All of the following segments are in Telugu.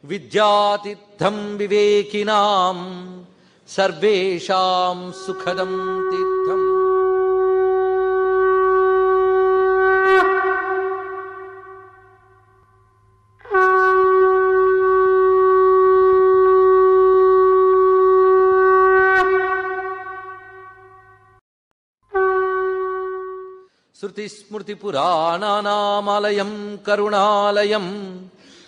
విద్యాతీర్థం వివేకినాం సర్వేషాం సుఖదం తీర్థం. శృతిస్మృతిపురాణానామాలయం కరుణాలయం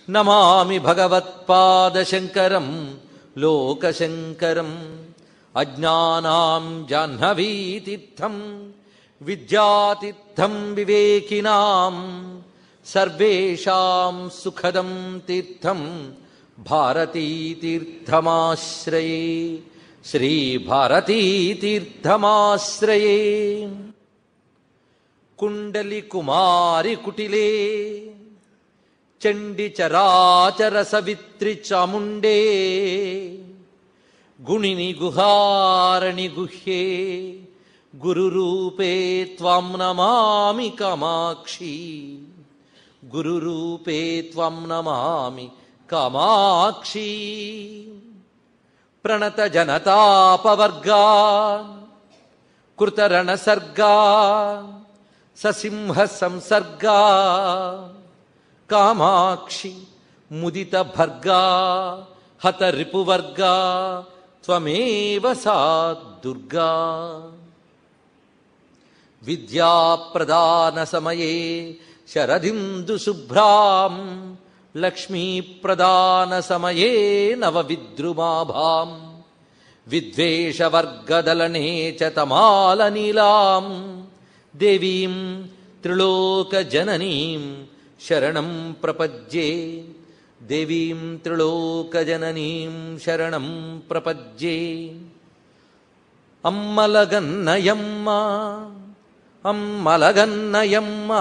నమామి భగవత్పాదశంకరం లోకశంకరం. అజ్ఞానాం జాహ్నవీతీర్థం విద్యాతీర్థం వివేకినాం సర్వేషాం సుఖదం తీర్థం భారతీతీర్థమాశ్రయే శ్రీభారతీతీర్థమాశ్రయే. కుండలి కుమారి కుటిలే చండి చరాచర సవిత్రి చాముండే గుణిని గుహారణి గుహ్యే గురురూపే త్వాం నమామి కామాక్షి గురురూపే త్వాం నమామి కామాక్షి. ప్రణత జనతాపవర్గా కృతరణ సర్గా ససింహ సంసర్గా కామాక్షి ముదిత భర్గా హత రిపువర్గా త్వమేవ సా దుర్గా. విద్యాప్రదాన సమయే శరదిందు శుభ్రాం లక్ష్మీప్రదాన సమయే నవవిద్రుమాభాం విద్వేషవర్గదలనే చ తమాల నీలాం దేవీం త్రిలోకజననీం శరణం ప్రపద్యే దేవీం త్రిలోకజననీం శరణం ప్రపద్యే. అమ్మలగన్నయమ్మ అమ్మలగన్నయమ్మ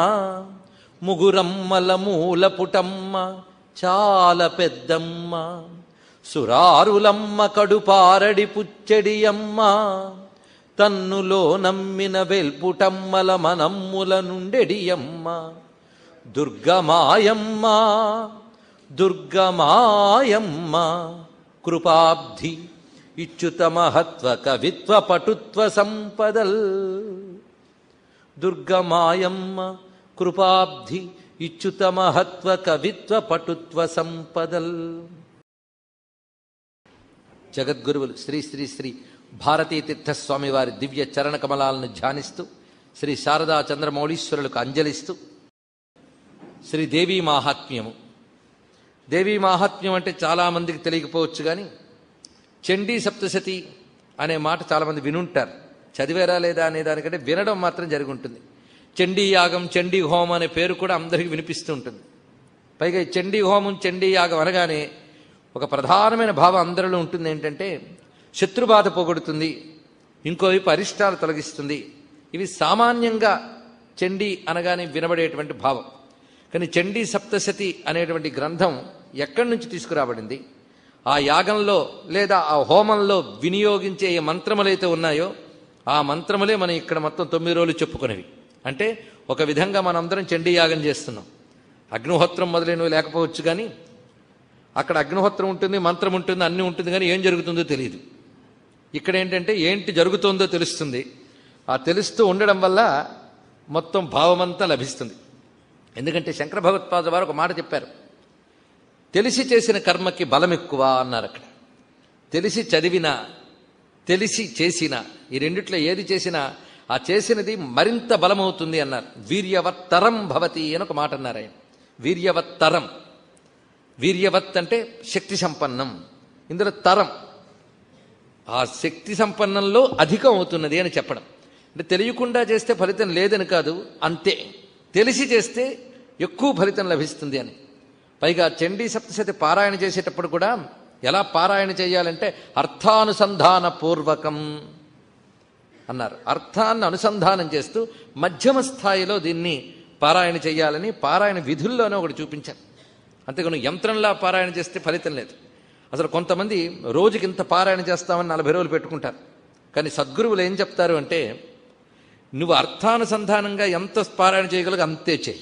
ముగురమ్మల మూలపుటమ్మ చాలా పెద్దమ్మ సురారులమ్మ కడుపారడి పుచ్చడియమ్మ తన్నులో నమ్మిన వెల్పుటమ్మల మనమ్ముల నుండెడియమ్మ. దుర్గమాయమ్మ దుర్గమాయమ్మ కృపాబ్ధి ఇచ్యుత మహత్వ కవిత్వ పటుత్వ సంపదల్. దుర్గమాయమ్మ కృపాబ్ధి ఇచ్యుత మహత్వ కవిత్వ పటుత్వ సంపదల్. జగద్గురువులు శ్రీ శ్రీ శ్రీ భారతీతీర్థస్వామి వారి దివ్య చరణ కమలాలను ధ్యానిస్తూ శ్రీ శారదా చంద్రమౌళీశ్వరులకు అంజలిస్తూ శ్రీ దేవీ మాహాత్మ్యము. దేవీ మాహాత్మ్యం అంటే చాలామందికి తెలియకపోవచ్చు, కానీ చండీ సప్తశతి అనే మాట చాలామంది వినుంటారు. చదివేరా లేదా అనే దానికంటే వినడం మాత్రం జరిగి ఉంటుంది. చండీ యాగం చండీ హోమం అనే పేరు కూడా అందరికీ వినిపిస్తూ ఉంటుంది. పైగా ఈ చండీ హోమం చండీ యాగం అనగానే ఒక ప్రధానమైన భావం అందరిలో ఉంటుంది. ఏంటంటే శత్రుబాధ పోగొడుతుంది, ఇంకోవైపు అరిష్టాలు తొలగిస్తుంది. ఇవి సామాన్యంగా చండీ అనగానే వినబడేటువంటి భావం. కానీ చండీ సప్తశతి అనేటువంటి గ్రంథం ఎక్కడి నుంచి తీసుకురాబడింది, ఆ యాగంలో లేదా ఆ హోమంలో వినియోగించే ఏ మంత్రములైతే ఉన్నాయో ఆ మంత్రములే మనం ఇక్కడ మొత్తం 9 రోజులు చెప్పుకునేవి. అంటే ఒక విధంగా మనందరం చండీ యాగం చేస్తున్నాం. అగ్నిహోత్రం మొదలైనవి లేకపోవచ్చు, కానీ అక్కడ అగ్నిహోత్రం ఉంటుంది, మంత్రం ఉంటుంది, అన్నీ ఉంటుంది, కానీ ఏం జరుగుతుందో తెలియదు. ఇక్కడ ఏంటంటే ఏంటి జరుగుతుందో తెలుస్తుంది. ఆ తెలుస్తూ ఉండడం వల్ల మొత్తం భావమంతా లభిస్తుంది. ఎందుకంటే శంకర భగవత్పాద వారు ఒక మాట చెప్పారు, తెలిసి చేసిన కర్మకి బలం ఎక్కువ అన్నారు. అక్కడ తెలిసి చదివినా తెలిసి చేసినా ఈ రెండిట్లో ఏది చేసినా ఆ చేసినది మరింత బలమవుతుంది అన్నారు. వీర్యవత్తరం భవతి అని ఒక మాట అన్నారు ఆయన. వీర్యవత్తరం, వీర్యవత్ అంటే శక్తి సంపన్నం, ఇందులో తరం ఆ శక్తి సంపన్నంలో అధికం అవుతున్నది అని చెప్పడం. అంటే తెలియకుండా చేస్తే ఫలితం లేదని కాదు, అంతే తెలిసి చేస్తే ఎక్కువ ఫలితం లభిస్తుంది అని. పైగా చండీ సప్తశతి పారాయణ చేసేటప్పుడు కూడా ఎలా పారాయణ చేయాలంటే అర్థానుసంధాన పూర్వకం అన్నారు. అర్థాన్ని అనుసంధానం చేస్తూ మధ్యమ స్థాయిలో దీన్ని పారాయణ చేయాలని పారాయణ విధుల్లోనే ఒకటి చూపించారు. అంతేగాను యంత్రంలా పారాయణ చేస్తే ఫలితం లేదు. అసలు కొంతమంది రోజుకి ఇంత పారాయణ చేస్తామని 40 రోజులు పెట్టుకుంటారు. కానీ సద్గురువులు ఏం చెప్తారు అంటే, నువ్వు అర్థానుసంధానంగా ఎంత పారాయణ చేయగలగో అంతే చేయి.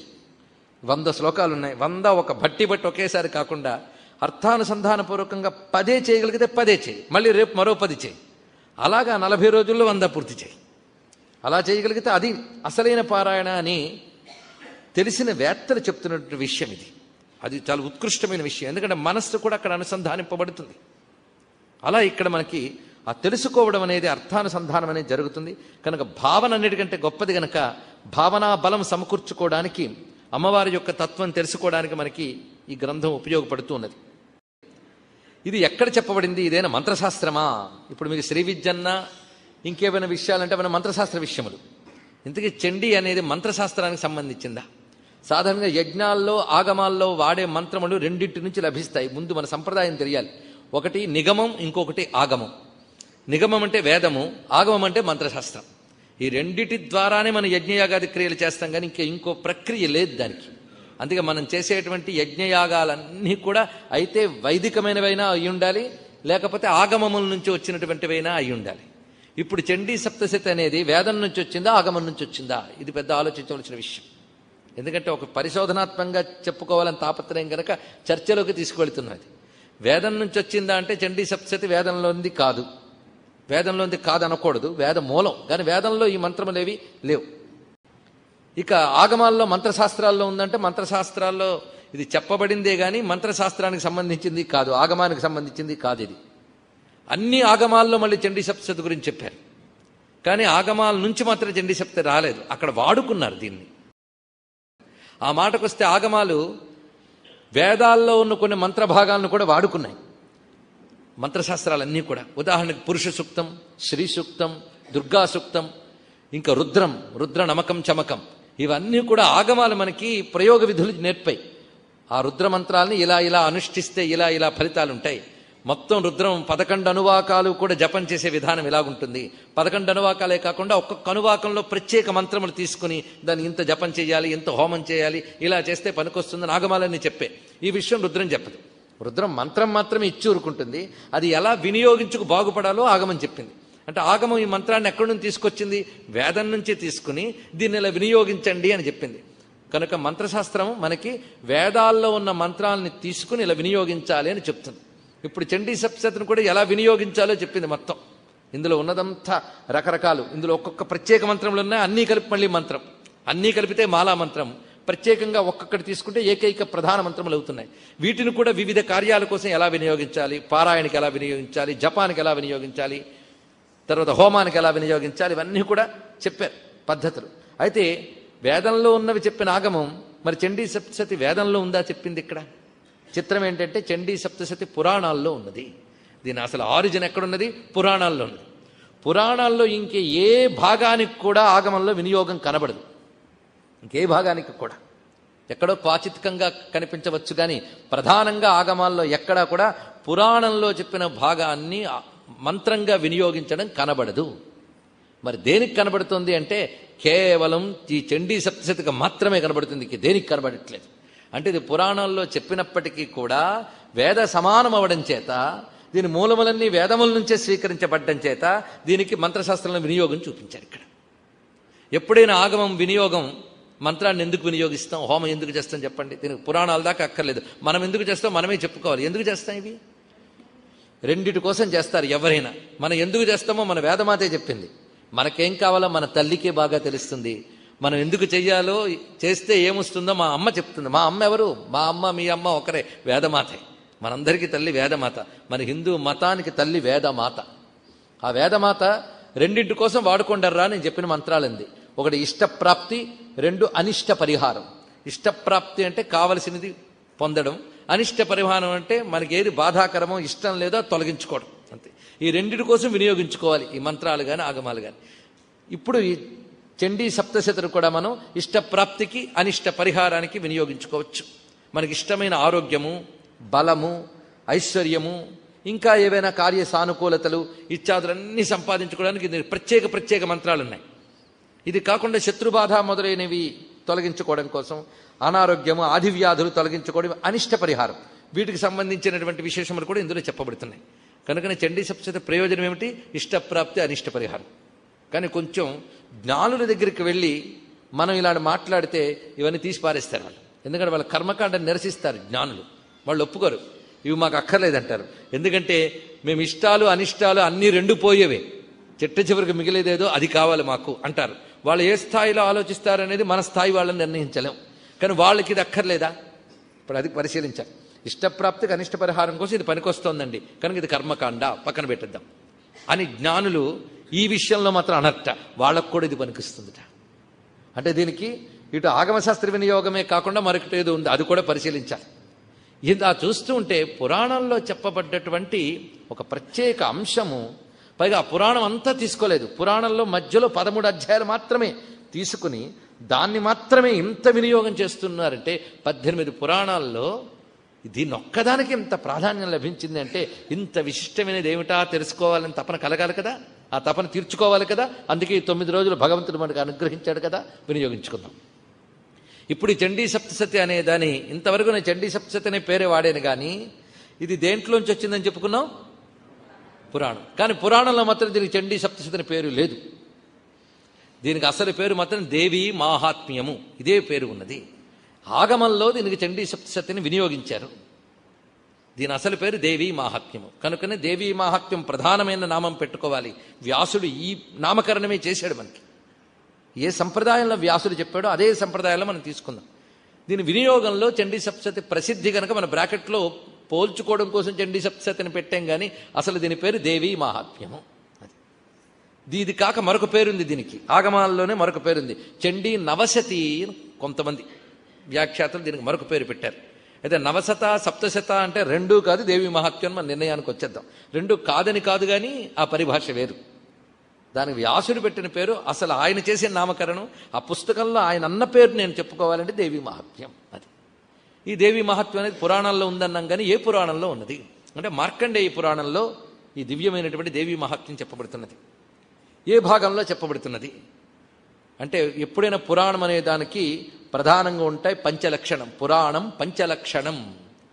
100 శ్లోకాలు ఉన్నాయి, 100 ఒక బట్టి ఒకేసారి కాకుండా అర్థానుసంధానపూర్వకంగా 10 చేయగలిగితే 10 చేయి, మళ్ళీ రేపు మరో 10 చేయి. అలాగా 40 రోజుల్లో 100 పూర్తి చేయి. అలా చేయగలిగితే అది అసలైన పారాయణ అని తెలిసిన వేత్తలు చెప్తున్నటువంటి విషయం ఇది. అది చాలా ఉత్కృష్టమైన విషయం, ఎందుకంటే మనస్సు కూడా అక్కడ అనుసంధానింపబడుతుంది. అలా ఇక్కడ మనకి ఆ తెలుసుకోవడం అనేది అర్థానుసంధానం అనేది జరుగుతుంది. కనుక భావన అన్నిటికంటే గొప్పది కనుక భావనా బలం సమకూర్చుకోవడానికి, అమ్మవారి యొక్క తత్వం తెలుసుకోవడానికి మనకి ఈ గ్రంథం ఉపయోగపడుతూ ఉన్నది. ఇది ఎక్కడ చెప్పబడింది? ఇదేనా మంత్రశాస్త్రమా? ఇప్పుడు మీకు శ్రీ విద్యన్న ఇంకేమైనా విషయాలంటే మన మంత్రశాస్త్ర విషయములు. ఇంతకీ చండీ అనేది మంత్రశాస్త్రానికి సంబంధించిందా? సాధారణంగా యజ్ఞాల్లో ఆగమాల్లో వాడే మంత్రములు రెండింటి నుంచి లభిస్తాయి. ముందు మన సంప్రదాయం తెలియాలి. ఒకటి నిగమం, ఇంకొకటి ఆగమం. నిగమం అంటే వేదము, ఆగమం అంటే మంత్రశాస్త్రం. ఈ రెండిటి ద్వారానే మనం యజ్ఞయాగాది క్రియలు చేస్తాం, కానీ ఇంకో ప్రక్రియ లేదు దానికి. అందుకే మనం చేసేటువంటి యజ్ఞయాగాలన్నీ కూడా అయితే వైదికమైనవైనా అయి ఉండాలి, లేకపోతే ఆగమముల నుంచి వచ్చినటువంటివైనా అయి ఉండాలి. ఇప్పుడు చండీ సప్తశతి అనేది వేదం నుంచి వచ్చిందా, ఆగమం నుంచి వచ్చిందా? ఇది పెద్ద ఆలోచించవలసిన విషయం. ఎందుకంటే ఒక పరిశోధనాత్మకంగా చెప్పుకోవాలని తాపత్రయం కనుక చర్చలోకి తీసుకువెళుతున్నది. వేదం నుంచి వచ్చిందా అంటే చండీ సప్తశతి వేదంలోనిది కాదు, వేదంలోనిది కాదు అనకూడదు, వేద మూలం. కానీ వేదంలో ఈ మంత్రములేవి లేవు. ఇక ఆగమాల్లో మంత్రశాస్త్రాల్లో ఉందంటే మంత్రశాస్త్రాల్లో ఇది చెప్పబడిందే కానీ మంత్రశాస్త్రానికి సంబంధించింది కాదు, ఆగమానికి సంబంధించింది కాదు. ఇది అన్ని ఆగమాల్లో మళ్ళీ చండీ సప్తశతి గురించి చెప్పారు, కానీ ఆగమాల నుంచి మాత్రం చండీ సప్తశతి రాలేదు. అక్కడ వాడుకున్నారు దీన్ని. ఆ మాటకొస్తే ఆగమాలు వేదాల్లో ఉన్న కొన్ని మంత్రభాగాలను కూడా వాడుకున్నాయి, మంత్రశాస్త్రాలన్నీ కూడా. ఉదాహరణకు పురుష సూక్తం, శ్రీ సూక్తం, దుర్గా సూక్తం, ఇంకా రుద్ర నమకం చమకం, ఇవన్నీ కూడా ఆగమాలు మనకి ప్రయోగ విధులు నేర్పాయి. ఆ రుద్ర మంత్రాలని ఇలా అనుష్ఠిస్తే ఇలా ఫలితాలు ఉంటాయి. మొత్తం రుద్రం 11 అనువాకాలు కూడా జపం చేసే విధానం ఇలాగుంటుంది. 11 అనువాకాలే కాకుండా ఒక్కొక్క అనువాకంలో ప్రత్యేక మంత్రములు తీసుకుని దాన్ని ఇంత జపం చేయాలి, ఇంత హోమం చేయాలి, ఇలా చేస్తే పనికొస్తుందని ఆగమాలన్నీ చెప్పే. ఈ విషయం రుద్రం చెప్పదు. రుద్రం మంత్రం మాత్రమే ఇచ్చి ఊరుకుంటుంది. అది ఎలా వినియోగించుకు బాగుపడాలో ఆగమం చెప్పింది. అంటే ఆగమం ఈ మంత్రాన్ని ఎక్కడి నుంచి తీసుకొచ్చింది? వేదం నుంచే తీసుకుని దీన్ని ఇలా వినియోగించండి అని చెప్పింది. కనుక మంత్రశాస్త్రం మనకి వేదాల్లో ఉన్న మంత్రాలని తీసుకుని ఇలా వినియోగించాలి అని చెప్తుంది. ఇప్పుడు చండీ సప్తశతిని కూడా ఎలా వినియోగించాలో చెప్పింది మొత్తం. ఇందులో ఉన్నదంతా రకరకాలు. ఇందులో ఒక్కొక్క ప్రత్యేక మంత్రములు ఉన్నాయి, అన్నీ కలిపి మళ్ళీ మంత్రం, అన్నీ కలిపితే మాలా మంత్రం. ప్రత్యేకంగా ఒక్కొక్కటి తీసుకుంటే ఏకైక ప్రధాన మంత్రములు అవుతున్నాయి. వీటిని కూడా వివిధ కార్యాల కోసం ఎలా వినియోగించాలి, పారాయణకి ఎలా వినియోగించాలి, జపానికి ఎలా వినియోగించాలి, తర్వాత హోమానికి ఎలా వినియోగించాలి, ఇవన్నీ కూడా చెప్పారు పద్ధతులు. అయితే వేదంలో ఉన్నవి చెప్పిన ఆగమం మరి చండీ సప్తశతి వేదంలో ఉందా చెప్పింది ఇక్కడ. చిత్రం ఏంటంటే చండీ సప్తశతి పురాణాల్లో ఉన్నది. దీని అసలు ఆరిజిన్ ఎక్కడున్నది? పురాణాల్లో ఉన్నది. పురాణాల్లో ఇంకే ఏ భాగానికి కూడా ఆగమంలో వినియోగం కనబడదు, ఇంకే భాగానికి కూడా. ఎక్కడో క్వాచిత్కంగా కనిపించవచ్చు, కానీ ప్రధానంగా ఆగమాల్లో ఎక్కడా కూడా పురాణంలో చెప్పిన భాగాన్ని మంత్రంగా వినియోగించడం కనబడదు. మరి దేనికి కనబడుతుంది అంటే కేవలం ఈ చండీ సప్తశతికి మాత్రమే కనబడుతుంది, దేనికి కనబడట్లేదు. అంటే ఇది పురాణాల్లో చెప్పినప్పటికీ కూడా వేద సమానం అవడం చేత, దీని మూలములన్నీ వేదముల నుంచే స్వీకరించబడ్డం చేత దీనికి మంత్రశాస్త్రంలో వినియోగం చూపించారు. ఇక్కడ ఎప్పుడైనా ఆగమం వినియోగం, మంత్రాన్ని ఎందుకు వినియోగిస్తాం, హోమం ఎందుకు చేస్తాం చెప్పండి? దీనికి పురాణాల దాకా అక్కర్లేదు. మనం ఎందుకు చేస్తాం మనమే చెప్పుకోవాలి. ఎందుకు చేస్తాం? ఇవి రెండిటి కోసం చేస్తారు ఎవరైనా. మనం ఎందుకు చేస్తామో మన వేదమాతే చెప్పింది. మనకేం కావాలో మన తల్లికే బాగా తెలుస్తుంది. మనం ఎందుకు చెయ్యాలో, చేస్తే ఏమొస్తుందో మా అమ్మ చెప్తుంది. మా అమ్మ ఎవరు? మా అమ్మ మీ అమ్మ ఒకరే, వేదమాతే. మనందరికీ తల్లి వేదమాత. మన హిందూ మతానికి తల్లి వేదమాత. ఆ వేదమాత రెండింటి కోసం వాడుకుంటారా నేను చెప్పిన మంత్రాలంది. ఒకటి ఇష్టప్రాప్తి, 2 అనిష్ట పరిహారం. ఇష్టప్రాప్తి అంటే కావలసినది పొందడం, అనిష్ట పరిహారం అంటే మనకి ఏది బాధాకరమో ఇష్టం లేదో తొలగించుకోవడం, అంతే. ఈ రెండింటి కోసం వినియోగించుకోవాలి ఈ మంత్రాలు కానీ ఆగమాలు కానీ. ఇప్పుడు ఈ చండీ సప్తశతిని కూడా మనం ఇష్టప్రాప్తికి అనిష్ట పరిహారానికి వినియోగించుకోవచ్చు. మనకి ఇష్టమైన ఆరోగ్యము, బలము, ఐశ్వర్యము, ఇంకా ఏవైనా కార్య సానుకూలతలు ఇత్యాదులన్నీ సంపాదించుకోవడానికి ప్రత్యేక మంత్రాలు ఉన్నాయి. ఇది కాకుండా శత్రుబాధ మొదలైనవి తొలగించుకోవడం కోసం, అనారోగ్యము, ఆదివ్యాధులు తొలగించుకోవడం అనిష్ట పరిహారం. వీటికి సంబంధించినటువంటి విశేషములు కూడా ఇందులో చెప్పబడుతున్నాయి. కనుకనే చండీ సప్తశతి ప్రయోజనం ఏమిటి? ఇష్టప్రాప్తి, అనిష్ట పరిహారం. కానీ కొంచెం జ్ఞానుల దగ్గరికి వెళ్ళి మనం ఇలాంటి మాట్లాడితే ఇవన్నీ తీసి పారేస్తారు వాళ్ళు. ఎందుకంటే వాళ్ళ కర్మకాండని నిరసిస్తారు జ్ఞానులు. వాళ్ళు ఒప్పుకోరు. ఇవి మాకు అక్కర్లేదంటారు. ఎందుకంటే మేము ఇష్టాలు అనిష్టాలు అన్నీ రెండు పోయేవే, చిట్ట చివరికి మిగిలేదేదో అది కావాలి మాకు అంటారు. వాళ్ళు ఏ స్థాయిలో ఆలోచిస్తారనేది మన స్థాయి వాళ్ళని నిర్ణయించలేం. కానీ వాళ్ళకి ఇది అక్కర్లేదా? ఇప్పుడు అది పరిశీలించాలి. ఇష్టప్రాప్తికి అనిష్ట పరిహారం కోసం ఇది పనికొస్తోందండి, కనుక ఇది కర్మకాండ, పక్కన పెట్టేద్దాం అని జ్ఞానులు ఈ విషయంలో మాత్రం అనర్ట. వాళ్ళకు కూడా ఇది పనికిస్తుందిట. అంటే దీనికి ఇటు ఆగమశాస్త్ర వినియోగమే కాకుండా మరొకటి ఏదో ఉంది, అది కూడా పరిశీలించాలి. ఇలా చూస్తూ ఉంటే పురాణంలో చెప్పబడ్డటువంటి ఒక ప్రత్యేక అంశము, పైగా ఆ పురాణం అంతా తీసుకోలేదు, పురాణంలో మధ్యలో 13 అధ్యాయాలు మాత్రమే తీసుకుని దాన్ని మాత్రమే ఇంత వినియోగం చేస్తున్నారంటే 18 పురాణాల్లో దీన్ని ఒక్కదానికి ఇంత ప్రాధాన్యం లభించింది అంటే ఇంత విశిష్టమైనది ఏమిటా తెలుసుకోవాలని తపన కలగాలి కదా, ఆ తపన తీర్చుకోవాలి కదా. అందుకే ఈ 9 రోజులు భగవంతుడు మనకు అనుగ్రహించాడు కదా, వినియోగించుకుందాం. ఇప్పుడు ఈ చండీ సప్తశతి అనే దాని ఇంతవరకు నేను చండీ సప్తశతి అనే పేరే వాడాను, కానీ ఇది దేంట్లోంచి వచ్చిందని చెప్పుకున్నాం, పురాణం. కానీ పురాణంలో మాత్రం దీనికి చండీ సప్తశతి అనే పేరు లేదు. దీనికి అసలు పేరు మాత్రం దేవీ మాహాత్మ్యము, ఇదే పేరు ఉన్నది. ఆగమంలో దీనికి చండీ సప్తశతిని వినియోగించారు. దీని అసలు పేరు దేవీ మాహాత్మ్యము. కనుకనే దేవీ మాహాత్మ్యం ప్రధానమైన నామం పెట్టుకోవాలి. వ్యాసుడు ఈ నామకరణమే చేశాడు. మనకి ఏ సంప్రదాయంలో వ్యాసుడు చెప్పాడో అదే సంప్రదాయంలో మనం తీసుకుందాం. దీని వినియోగంలో చండీ సప్తశతి ప్రసిద్ధి కనుక మన బ్రాకెట్లో పోల్చుకోవడం కోసం చండీ సప్తశతిని పెట్టాం, కానీ అసలు దీని పేరు దేవీ మాహాత్మ్యము. ఇది కాక మరొక పేరుంది దీనికి, ఆగమాల్లోనే మరొక పేరుంది, చండీ నవశతి. కొంతమంది వ్యాఖ్యాతలు దీనికి మరొక పేరు పెట్టారు. అయితే నవశత సప్తశత అంటే రెండూ కాదు దేవీ మహాత్మ్యం మన నిర్ణయానికి వచ్చేద్దాం. రెండు కాదని కాదు, కానీ ఆ పరిభాష వేరు. దానికి వ్యాసుడు పెట్టిన పేరు, అసలు ఆయన చేసిన నామకరణం, ఆ పుస్తకంలో ఆయన అన్న పేరు నేను చెప్పుకోవాలంటే దేవీ మహాత్మ్యం. అది ఈ దేవీ మహాత్మ్యం అనేది పురాణాల్లో ఉందన్నాం, కానీ ఏ పురాణంలో ఉన్నది అంటే మార్కండేయ పురాణంలో ఈ దివ్యమైనటువంటి దేవీ మహాత్మ్యం చెప్పబడుతున్నది. ఏ భాగంలో చెప్పబడుతున్నది అంటే, ఎప్పుడైనా పురాణం అనే దానికి ప్రధానంగా ఉంటాయి పంచలక్షణం. పురాణం పంచలక్షణం.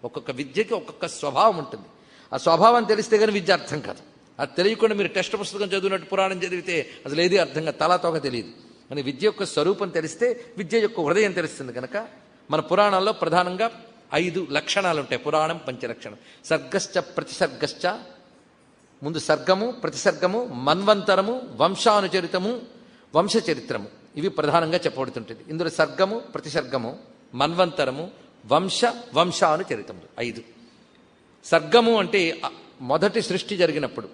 ఒక్కొక్క విద్యకి ఒక్కొక్క స్వభావం ఉంటుంది. ఆ స్వభావం తెలిస్తే కానీ విద్య అర్థం కాదు. అది తెలియకుండా మీరు టెక్స్ట్ పుస్తకం చదివినట్టు పురాణం చదివితే అసలు ఏది అర్థం కాదు, తలాతోక తెలియదు. అని విద్య యొక్క స్వరూపం తెలిస్తే విద్య యొక్క హృదయం తెలుస్తుంది. కనుక మన పురాణాల్లో ప్రధానంగా 5 లక్షణాలు ఉంటాయి. పురాణం పంచలక్షణం. సర్గశ్చ ప్రతిసర్గశ్చ, ముందు సర్గము ప్రతిసర్గము, మన్వంతరము, వంశానుచరితము, వంశచరిత్రము, ఇవి ప్రధానంగా చెప్పబడుతుంటుంది. ఇందులో సర్గము ప్రతిసర్గము, మన్వంతరము, వంశానుచరితములు 5. సర్గము అంటే మొదటి సృష్టి జరిగినప్పుడు,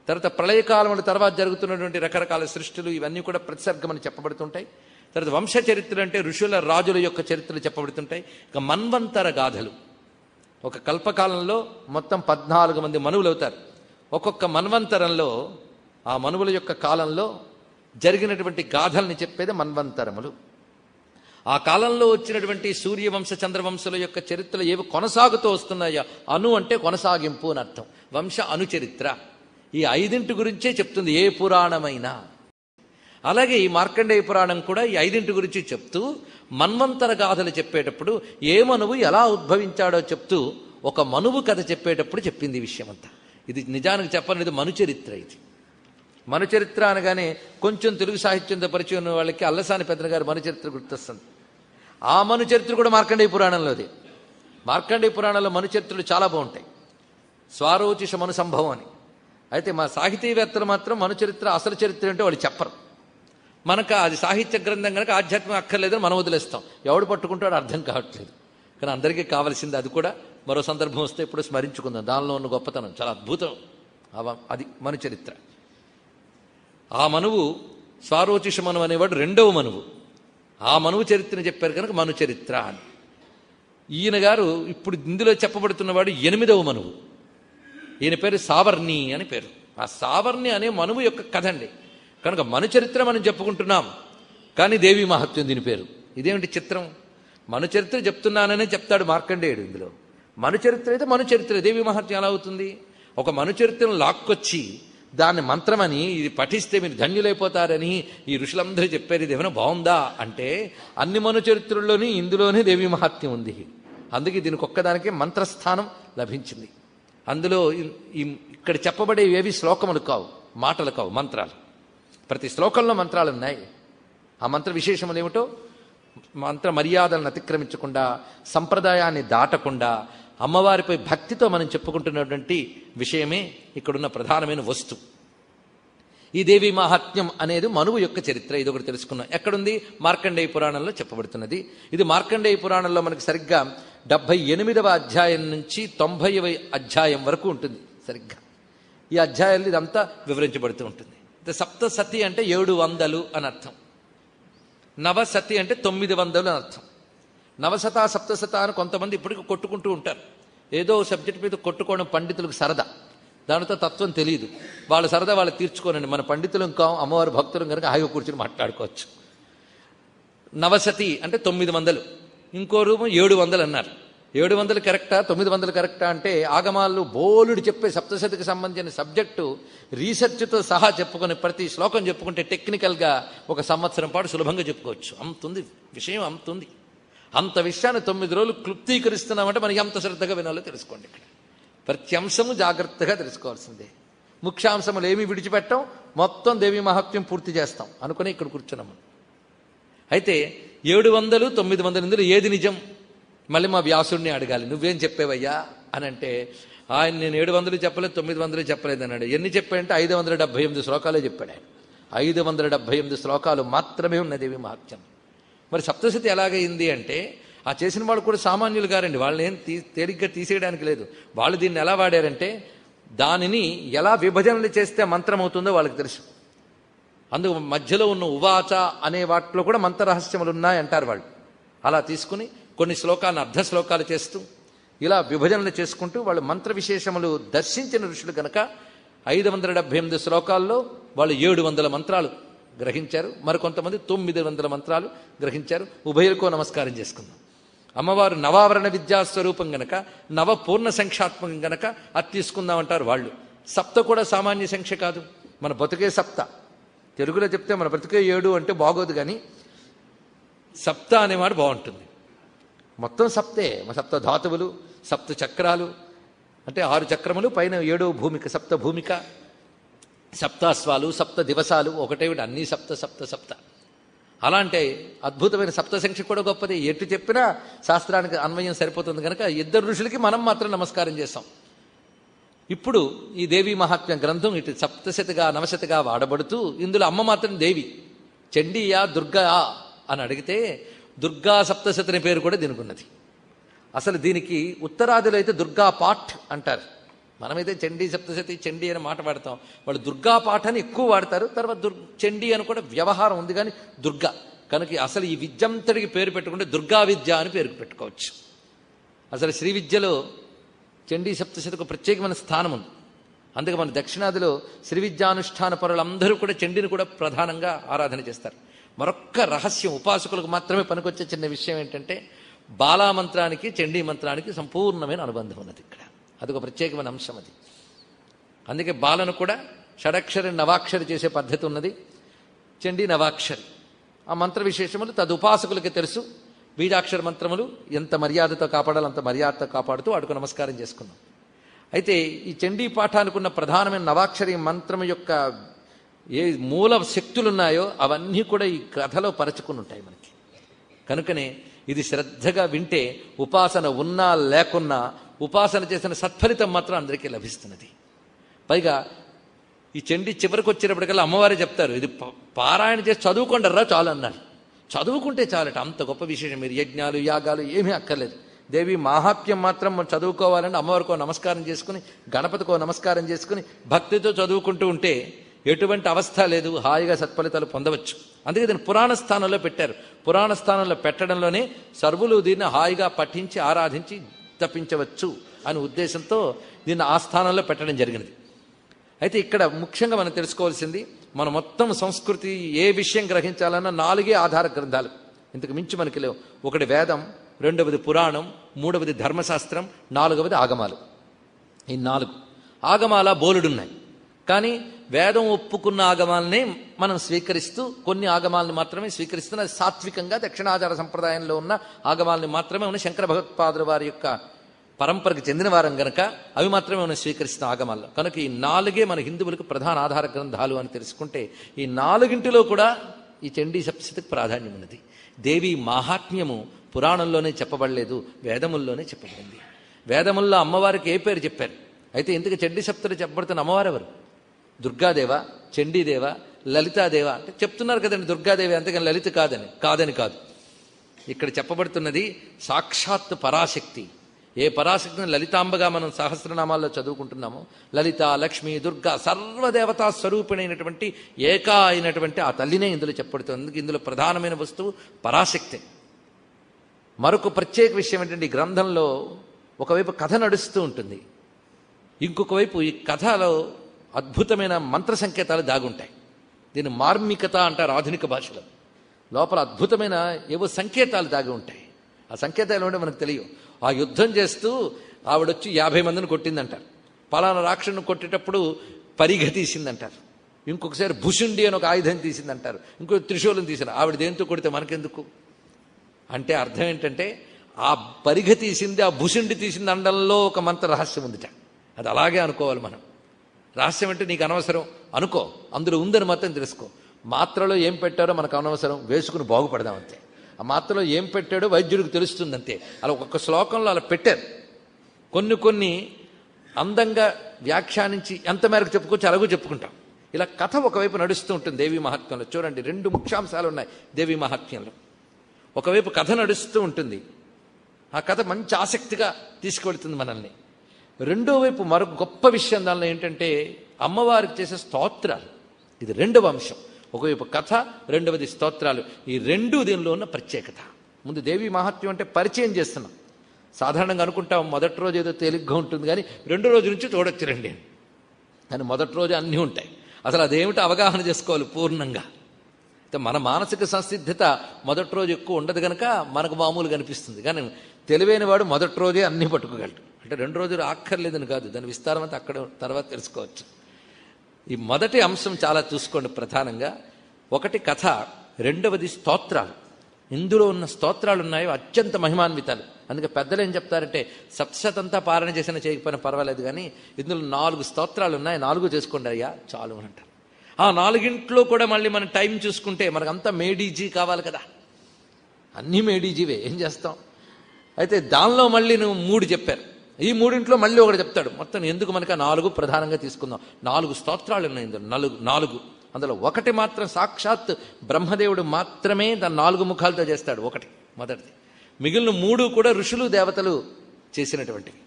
తర్వాత ప్రళయకాలముల తర్వాత జరుగుతున్నటువంటి రకరకాల సృష్టిలు, ఇవన్నీ కూడా ప్రతిసర్గమని చెప్పబడుతుంటాయి. తర్వాత వంశ చరిత్ర అంటే ఋషుల రాజుల యొక్క చరిత్రలు చెప్పబడుతుంటాయి. ఇక మన్వంతర గాథలు, ఒక కల్పకాలంలో మొత్తం 14 మంది మనువులు అవుతారు. ఒక్కొక్క మన్వంతరంలో ఆ మనువుల యొక్క కాలంలో జరిగినటువంటి గాథల్ని చెప్పేది మన్వంతరములు. ఆ కాలంలో వచ్చినటువంటి సూర్యవంశ చంద్రవంశుల యొక్క చరిత్రలు ఏవి కొనసాగుతూ వస్తున్నాయో, అను అంటే కొనసాగింపు అని అర్థం, వంశ అనుచరిత్ర, ఈ 5 గురించే చెప్తుంది ఏ పురాణమైనా. అలాగే ఈ మార్కండేయ పురాణం కూడా ఈ 5 గురించి చెప్తూ మన్వంతర గాథలు చెప్పేటప్పుడు ఏ మనువు ఎలా ఉద్భవించాడో చెప్తూ ఒక మనువు కథ చెప్పేటప్పుడు చెప్పింది ఈ విషయం అంతా. ఇది నిజానికి చెప్పనిది మనుచరిత్ర. ఇది మనుచరిత్ర అనగానే కొంచెం తెలుగు సాహిత్యంతో పరిచయం ఉన్న వాళ్ళకి అల్లసాని పెద్దన గారి మనుచరిత్ర గుర్తొస్తుంది. ఆ మనుచరిత్ర కూడా మార్కండేయ పురాణంలోది. మార్కండేయ పురాణంలో మనుచరిత్రలు చాలా బాగుంటాయి. స్వారోచిష మను సంభవం అని. అయితే మా సాహితీవేత్తలు మాత్రం మనుచరిత్ర అసలు చరిత్ర అంటే వాళ్ళు చెప్పరు. మనకు అది సాహిత్య గ్రంథం కనుక ఆధ్యాత్మికం అక్కర్లేదని మనం వదిలేస్తాం. ఎవడు పట్టుకుంటాడో అర్థం కావట్లేదు. కానీ అందరికీ కావాల్సింది అది. కూడా మరో సందర్భం వస్తే ఇప్పుడు స్మరించుకుందాం. దానిలో ఉన్న గొప్పతనం చాలా అద్భుతం. అది మనుచరిత్ర. ఆ మనువు స్వారోచిష మనువు అనేవాడు 2వ మనువు. ఆ మనువు చరిత్రని చెప్పారు కనుక మనుచరిత్ర అని. ఈయన గారు ఇప్పుడు ఇందులో చెప్పబడుతున్నవాడు 8వ మనువు. ఈయన పేరు సావర్ణి అని పేరు. ఆ సావర్ణి అనే మనువు యొక్క కథ అండి. కనుక మనుచరిత్ర మనం చెప్పుకుంటున్నాం, కానీ దేవీ మహత్యం దీని పేరు. ఇదేమిటి చిత్రం? మనుచరిత్ర చెప్తున్నాననే చెప్తాడు మార్కండేయుడు ఇందులో. మనుచరిత్ర అయితే మనుచరిత్ర, దేవీ మహత్యం ఎలా అవుతుంది? ఒక మనుచరిత్రను లాక్కొచ్చి దాన్ని మంత్రమని, ఇది పఠిస్తే మీరు ధన్యులైపోతారని ఈ ఋషులందరూ చెప్పారు, ఇది ఏమైనా బాగుందా అంటే అన్ని మనుచరిత్రల్లోని ఇందులోనే దేవీ మహాత్మ్యం ఉంది. అందుకే దీనికి ఒక్కదానికే మంత్రస్థానం లభించింది. అందులో ఇక్కడ చెప్పబడేవి ఏవి శ్లోకములు కావు, మాటలు కావు, మంత్రాలు. ప్రతి శ్లోకంలో మంత్రాలు ఉన్నాయి. ఆ మంత్ర విశేషములు ఏమిటో, మంత్ర మర్యాదలను అతిక్రమించకుండా, సంప్రదాయాన్ని దాటకుండా, అమ్మవారిపై భక్తితో మనం చెప్పుకుంటున్నటువంటి విషయమే ఇక్కడున్న ప్రధానమైన వస్తువు. ఈ దేవి మహాత్మ్యం అనేది మనువు యొక్క చరిత్ర. ఇది ఒకటి తెలుసుకున్నాం. ఎక్కడుంది? మార్కండేయ పురాణంలో చెప్పబడుతున్నది. ఇది మార్కండేయ పురాణంలో మనకి సరిగ్గా 78వ అధ్యాయం నుంచి 90వ అధ్యాయం వరకు ఉంటుంది. సరిగ్గా ఈ అధ్యాయాలు ఇదంతా వివరించబడుతూ ఉంటుంది. సప్తసతి అంటే 700 అని అర్థం. నవసతి అంటే 900 అని అర్థం. నవశత సప్తశత అని కొంతమంది ఇప్పటికీ కొట్టుకుంటూ ఉంటారు. ఏదో సబ్జెక్ట్ మీద కొట్టుకోవడం పండితులకు సరదా. దానితో తత్వం తెలియదు. వాళ్ళ సరదా వాళ్ళు తీర్చుకోనండి. మన పండితులు ఇంకా అమ్మవారి భక్తులు కనుక హాయిగా కూర్చొని మాట్లాడుకోవచ్చు. నవసతి అంటే 900, ఇంకో రూపం 700 అన్నారు. 700 కరెక్టా 900 కరెక్టా అంటే ఆగమాలు బోలుడు చెప్పే సప్తశతికి సంబంధించిన సబ్జెక్టు రీసెర్చ్తో సహా చెప్పుకొని ప్రతి శ్లోకం చెప్పుకుంటే టెక్నికల్గా 1 సంవత్సరం పాటు సులభంగా చెప్పుకోవచ్చు. అంతుంది విషయం, అంతుంది. అంత విషయాన్ని 9 రోజులు క్లుప్తీకరిస్తున్నామంటే మనకి ఎంత శ్రద్ధగా వినాలో తెలుసుకోండి. ఇక్కడ ప్రతి అంశము జాగ్రత్తగా తెలుసుకోవాల్సిందే. ముఖ్యాంశములు ఏమి విడిచిపెట్టాం, మొత్తం దేవి మహాత్మ్యం పూర్తి చేస్తాం అనుకుని ఇక్కడ కూర్చున్నాము. అయితే 700, 900 ఇందులో ఏది నిజం? మళ్ళీ మా వ్యాసుడిని అడగాలి, నువ్వేం చెప్పేవయ్యా అని అంటే ఆయన నేను 700 చెప్పలేదు 900 చెప్పలేదు అన్నాడు. ఎన్ని చెప్పాడంటే 578 శ్లోకాలే చెప్పాడు ఆయన. 578 శ్లోకాలు మాత్రమే ఉన్న దేవి మహాత్మ్యం. మరి సప్తశతి ఎలాగైంది అంటే ఆ చేసిన వాళ్ళు కూడా సామాన్యులు గారండి. వాళ్ళని ఏం తేలిగ్గా తీసేయడానికి లేదు. వాళ్ళు దీన్ని ఎలా వాడారంటే దానిని ఎలా విభజనలు చేస్తే మంత్రం అవుతుందో వాళ్ళకి తెలుసు. అందుకు మధ్యలో ఉన్న ఉవాచ అనే వాటిలో కూడా మంత్ర రహస్యములు ఉన్నాయంటారు వాళ్ళు. అలా తీసుకుని కొన్ని శ్లోకాలను అర్ధ శ్లోకాలు చేస్తూ ఇలా విభజనలు చేసుకుంటూ వాళ్ళు మంత్ర విశేషములు దర్శించిన ఋషులు కనుక 578 శ్లోకాల్లో వాళ్ళు 700 మంత్రాలు గ్రహించారు. మరికొంతమంది 900 మంత్రాలు గ్రహించారు. ఉభయులకో నమస్కారం చేసుకుందాం. అమ్మవారు నవావరణ విద్యాస్వరూపం గనక నవ పూర్ణ సంఖ్యాత్మకం గనక అది తీసుకుందామంటారు వాళ్ళు. సప్త కూడా సామాన్య సంఖ్య కాదు. మన బతుకే సప్త. తెలుగులో చెప్తే మన బ్రతుకే 7 అంటే బాగోదు, కానీ సప్త అనేవాడు బాగుంటుంది. మొత్తం సప్తే. సప్త ధాతువులు, సప్త చక్రాలు అంటే 6 చక్రములు, పైన 7వ భూమిక, సప్త భూమిక, సప్తాశ్వాలు, సప్త దివసాలు, ఒకటేమిటి అన్నీ సప్త సప్త సప్త. అలా అంటే అద్భుతమైన సప్త సంఖ్య కూడా గొప్పది. ఎటు చెప్పినా శాస్త్రానికి అన్వయం సరిపోతుంది కనుక 2 ఋషులకి మనం మాత్రం నమస్కారం చేస్తాం. ఇప్పుడు ఈ దేవి మహాత్మ్య గ్రంథం ఇటు సప్తశతిగా నవశతిగా వాడబడుతూ ఇందులో అమ్మ మాత్రం దేవి. చండీయా దుర్గా అని అడిగితే దుర్గా సప్తశతి అనే పేరు కూడా దీనికి ఉన్నది. అసలు దీనికి ఉత్తరాదిలో అయితే దుర్గా పాఠ్ అంటారు. మనమైతే చండీ సప్తశతి చండీ అని మాట వాడతాం. వాళ్ళు దుర్గా పాఠ అని ఎక్కువ వాడతారు. తర్వాత చండీ అని కూడా వ్యవహారం ఉంది, కానీ దుర్గా కనుక అసలు ఈ విద్యంతటికి పేరు పెట్టుకుంటే దుర్గా విద్య అని పేరు పెట్టుకోవచ్చు. అసలు శ్రీ విద్యలో చండీ సప్తశతికి ప్రత్యేకమైన స్థానం ఉంది. అందుకే మన దక్షిణాదిలో శ్రీ విద్యానుష్ఠాన పరులందరూ కూడా చండీని కూడా ప్రధానంగా ఆరాధన చేస్తారు. మరొక్క రహస్యం, ఉపాసకులకు మాత్రమే పనికొచ్చే చిన్న విషయం ఏంటంటే బాలామంత్రానికి చండీ మంత్రానికి సంపూర్ణమైన అనుబంధం ఉన్నది. ఇక్కడ అదొక ప్రత్యేకమైన అంశం అది. అందుకే బాలను కూడా షడక్షరి నవాక్షరి చేసే పద్ధతి ఉన్నది. చండీ నవాక్షరి. ఆ మంత్ర విశేషములు తదుపాసకులకి తెలుసు. బీజాక్షర మంత్రములు ఎంత మర్యాదతో కాపాడాలో అంత మర్యాదతో కాపాడుతూ వాడుకు నమస్కారం చేసుకున్నాం. అయితే ఈ చండీ పాఠానికి ఉన్న ప్రధానమైన నవాక్షరి మంత్రం యొక్క ఏ మూల శక్తులున్నాయో అవన్నీ కూడా ఈ కథలో పరచుకుని ఉంటాయి మనకి. కనుకనే ఇది శ్రద్ధగా వింటే ఉపాసన ఉన్నా లేకున్నా ఉపాసన చేసిన సత్ఫలితం మాత్రం అందరికీ లభిస్తున్నది. పైగా ఈ చండీ చివరికి వచ్చేటప్పటికల్లా అమ్మవారే చెప్తారు, ఇది పారాయణ చేసి చదువుకుంటారా చాలు అన్నారు. చదువుకుంటే చాలట, అంత గొప్ప విశేషం. మీరు యజ్ఞాలు యాగాలు ఏమీ అక్కర్లేదు. దేవి మాహాత్మ్యం మాత్రం మనం చదువుకోవాలంటే అమ్మవారికో నమస్కారం చేసుకుని గణపతికో నమస్కారం చేసుకుని భక్తితో చదువుకుంటూ ఉంటే ఎటువంటి అవస్థ లేదు, హాయిగా సత్ఫలితాలు పొందవచ్చు. అందుకే దీన్ని పురాణ స్థానంలో పెట్టారు. పురాణ స్థానంలో పెట్టడంలోనే సర్వులు దీన్ని హాయిగా పఠించి ఆరాధించి తప్పించవచ్చు అనే ఉద్దేశంతో దీన్ని ఆ స్థానంలో పెట్టడం జరిగినది. అయితే ఇక్కడ ముఖ్యంగా మనం తెలుసుకోవాల్సింది, మన మొత్తం సంస్కృతి ఏ విషయం గ్రహించాలన్నా 4 ఆధార గ్రంథాలు, ఇంతకు మించి మనకి లేవు. ఒకటి వేదం, రెండవది పురాణం, మూడవది ధర్మశాస్త్రం, 4వది ఆగమాలు. ఈ 4 ఆగమాల బోలుడున్నాయి. కానీ వేదం ఒప్పుకున్న ఆగమాలనే మనం స్వీకరిస్తూ కొన్ని ఆగమాలను మాత్రమే స్వీకరిస్తున్న సాత్వికంగా దక్షిణాచార సంప్రదాయంలో ఉన్న ఆగమాలని మాత్రమే ఉన్న శంకర భగవత్పాదుల వారి యొక్క పరంపరకు చెందిన వారం గనక అవి మాత్రమే మనం స్వీకరిస్తున్న ఆగమాల్లో. కనుక ఈ 4 మన హిందువులకు ప్రధాన ఆధార గ్రంథాలు అని తెలుసుకుంటే ఈ 4 కూడా ఈ చండీ సప్తశతికి ప్రాధాన్యం ఉన్నది. దేవి మాహాత్మ్యము పురాణంలోనే చెప్పబడలేదు, వేదముల్లోనే చెప్పబడింది. వేదముల్లో అమ్మవారికి ఏ పేరు చెప్పారు? అయితే ఇందుకు చండీ సప్తరి చెప్పబడుతున్న అమ్మవారు ఎవరు? దుర్గాదేవ, చండీదేవ, లలితాదేవ అంటే చెప్తున్నారు కదండి దుర్గాదేవి, అంతేగాని లలిత కాదని కాదు. ఇక్కడ చెప్పబడుతున్నది సాక్షాత్ పరాశక్తి. ఏ పరాశక్తిని లలితాంబగా మనం సహస్రనామాల్లో చదువుకుంటున్నామో, లలిత, లక్ష్మి, దుర్గా సర్వదేవతా స్వరూపిణైనటువంటి ఏకా అయినటువంటి ఆ తల్లినే ఇందులో చెప్పబడుతుంది. ఇందులో ప్రధానమైన వస్తువు పరాశక్తి. మరొక ప్రత్యేక విషయం ఏంటంటే, ఈ గ్రంథంలో ఒకవైపు కథ నడుస్తూ ఉంటుంది, ఇంకొక వైపు ఈ కథలో అద్భుతమైన మంత్ర సంకేతాలు దాగుంటాయి. దీన్ని మార్మికత అంటారు ఆధునిక భాషలో. లోపల అద్భుతమైన ఏవో సంకేతాలు దాగి ఉంటాయి. ఆ సంకేతాలు ఉంటే మనకు తెలియవు. ఆ యుద్ధం చేస్తూ ఆవిడొచ్చి 50 మందిని కొట్టిందంటారు. పలానా రాక్షసుని కొట్టేటప్పుడు పరిగ తీసిందంటారు. ఇంకొకసారి భుషుండి అని ఒక ఆయుధం తీసిందంటారు. ఇంకో త్రిశూలం తీసింది. ఆవిడ దేంతో కొడితే మనకెందుకు అంటే అర్థం ఏంటంటే, ఆ పరిగ తీసింది, ఆ భుషుండి తీసింది అండంలో ఒక మంత్ర రహస్యం ఉందిట. అది అలాగే అనుకోవాలి మనం. రహస్యం అంటే నీకు అనవసరం అనుకో, అందులో ఉందని మాత్రం తెలుసుకో. మాత్రలో ఏం పెట్టారో మనకు అనవసరం, వేసుకుని బాగుపడదాం అంతే. ఆ మాత్రలో ఏం పెట్టాడో వైద్యుడికి తెలుస్తుంది అంతే. అలా ఒక్కొక్క శ్లోకంలో అలా పెట్టారు. కొన్ని అందంగా వ్యాఖ్యానించి ఎంత మేరకు చెప్పుకోవచ్చు అలాగూ చెప్పుకుంటాం. ఇలా కథ ఒకవైపు నడుస్తూ ఉంటుంది దేవీ మహాత్మ్యంలో. చూడండి, 2 ముఖ్యాంశాలు ఉన్నాయి దేవీ మహాత్మ్యంలో. ఒకవైపు కథ నడుస్తూ ఉంటుంది, ఆ కథ మంచి ఆసక్తిగా తీసుకువెళ్తుంది మనల్ని. రెండో వైపు మరొక గొప్ప విషయం దానిలో ఏంటంటే, అమ్మవారికి చేసే స్తోత్రాలు. ఇది 2వ అంశం. ఒకవైపు కథ, రెండవది స్తోత్రాలు. ఈ 2 దీనిలో ఉన్న ప్రత్యేకత. ముందు దేవీ మహాత్మ్యం అంటే పరిచయం చేస్తున్నాం. సాధారణంగా అనుకుంటాం మొదటి రోజు ఏదో తేలిగ్గా ఉంటుంది, కానీ 2వ రోజు నుంచి చూడొచ్చు రండి కానీ మొదటి రోజు అన్నీ ఉంటాయి. అసలు అదేమిటో అవగాహన చేసుకోవాలి పూర్ణంగా. మన మానసిక సంసిద్ధత మొదటి రోజు ఎక్కువ ఉండదు కనుక మనకు మామూలుగా అనిపిస్తుంది. కానీ తెలివైన వాడు మొదటి రోజే అన్నీ పట్టుకోగలడు. అంటే 2 రోజులు ఆక్కర్లేదని కాదు, దాని విస్తారం అంతా అక్కడ తర్వాత తెలుసుకోవచ్చు. ఈ మొదటి అంశం చాలా చూసుకోండి ప్రధానంగా. ఒకటి కథ, రెండవది స్తోత్రాలు. ఇందులో ఉన్న స్తోత్రాలు ఉన్నాయో అత్యంత మహిమాన్వితాలు. అందుకే పెద్దలు ఏం చెప్తారంటే, సప్తశతంతా పాలన చేసినా చేయకపోయినా పర్వాలేదు, కానీ ఇందులో 4 స్తోత్రాలు ఉన్నాయి, 4 చేసుకోండి అయ్యా చాలు అని అంటారు. ఆ 4 కూడా మళ్ళీ మనం టైం చూసుకుంటే మనకంతా మేడీజీ కావాలి కదా, అన్నీ మేడీజీవే, ఏం చేస్తాం. అయితే దానిలో మళ్ళీ నువ్వు 3 చెప్పారు, ఈ 3 మళ్ళీ ఒకటి చెప్తాడు. మొత్తం ఎందుకు మనకి 4 ప్రధానంగా తీసుకుందాం. 4 స్తోత్రాలు ఉన్నాయి ఇందులో, 4. అందులో ఒకటి మాత్రం సాక్షాత్ బ్రహ్మదేవుడు మాత్రమే దాన్ని 4 ముఖాలతో చేస్తాడు. ఒకటి మొదటిది. మిగిలిన 3 కూడా ఋషులు దేవతలు చేసినటువంటివి.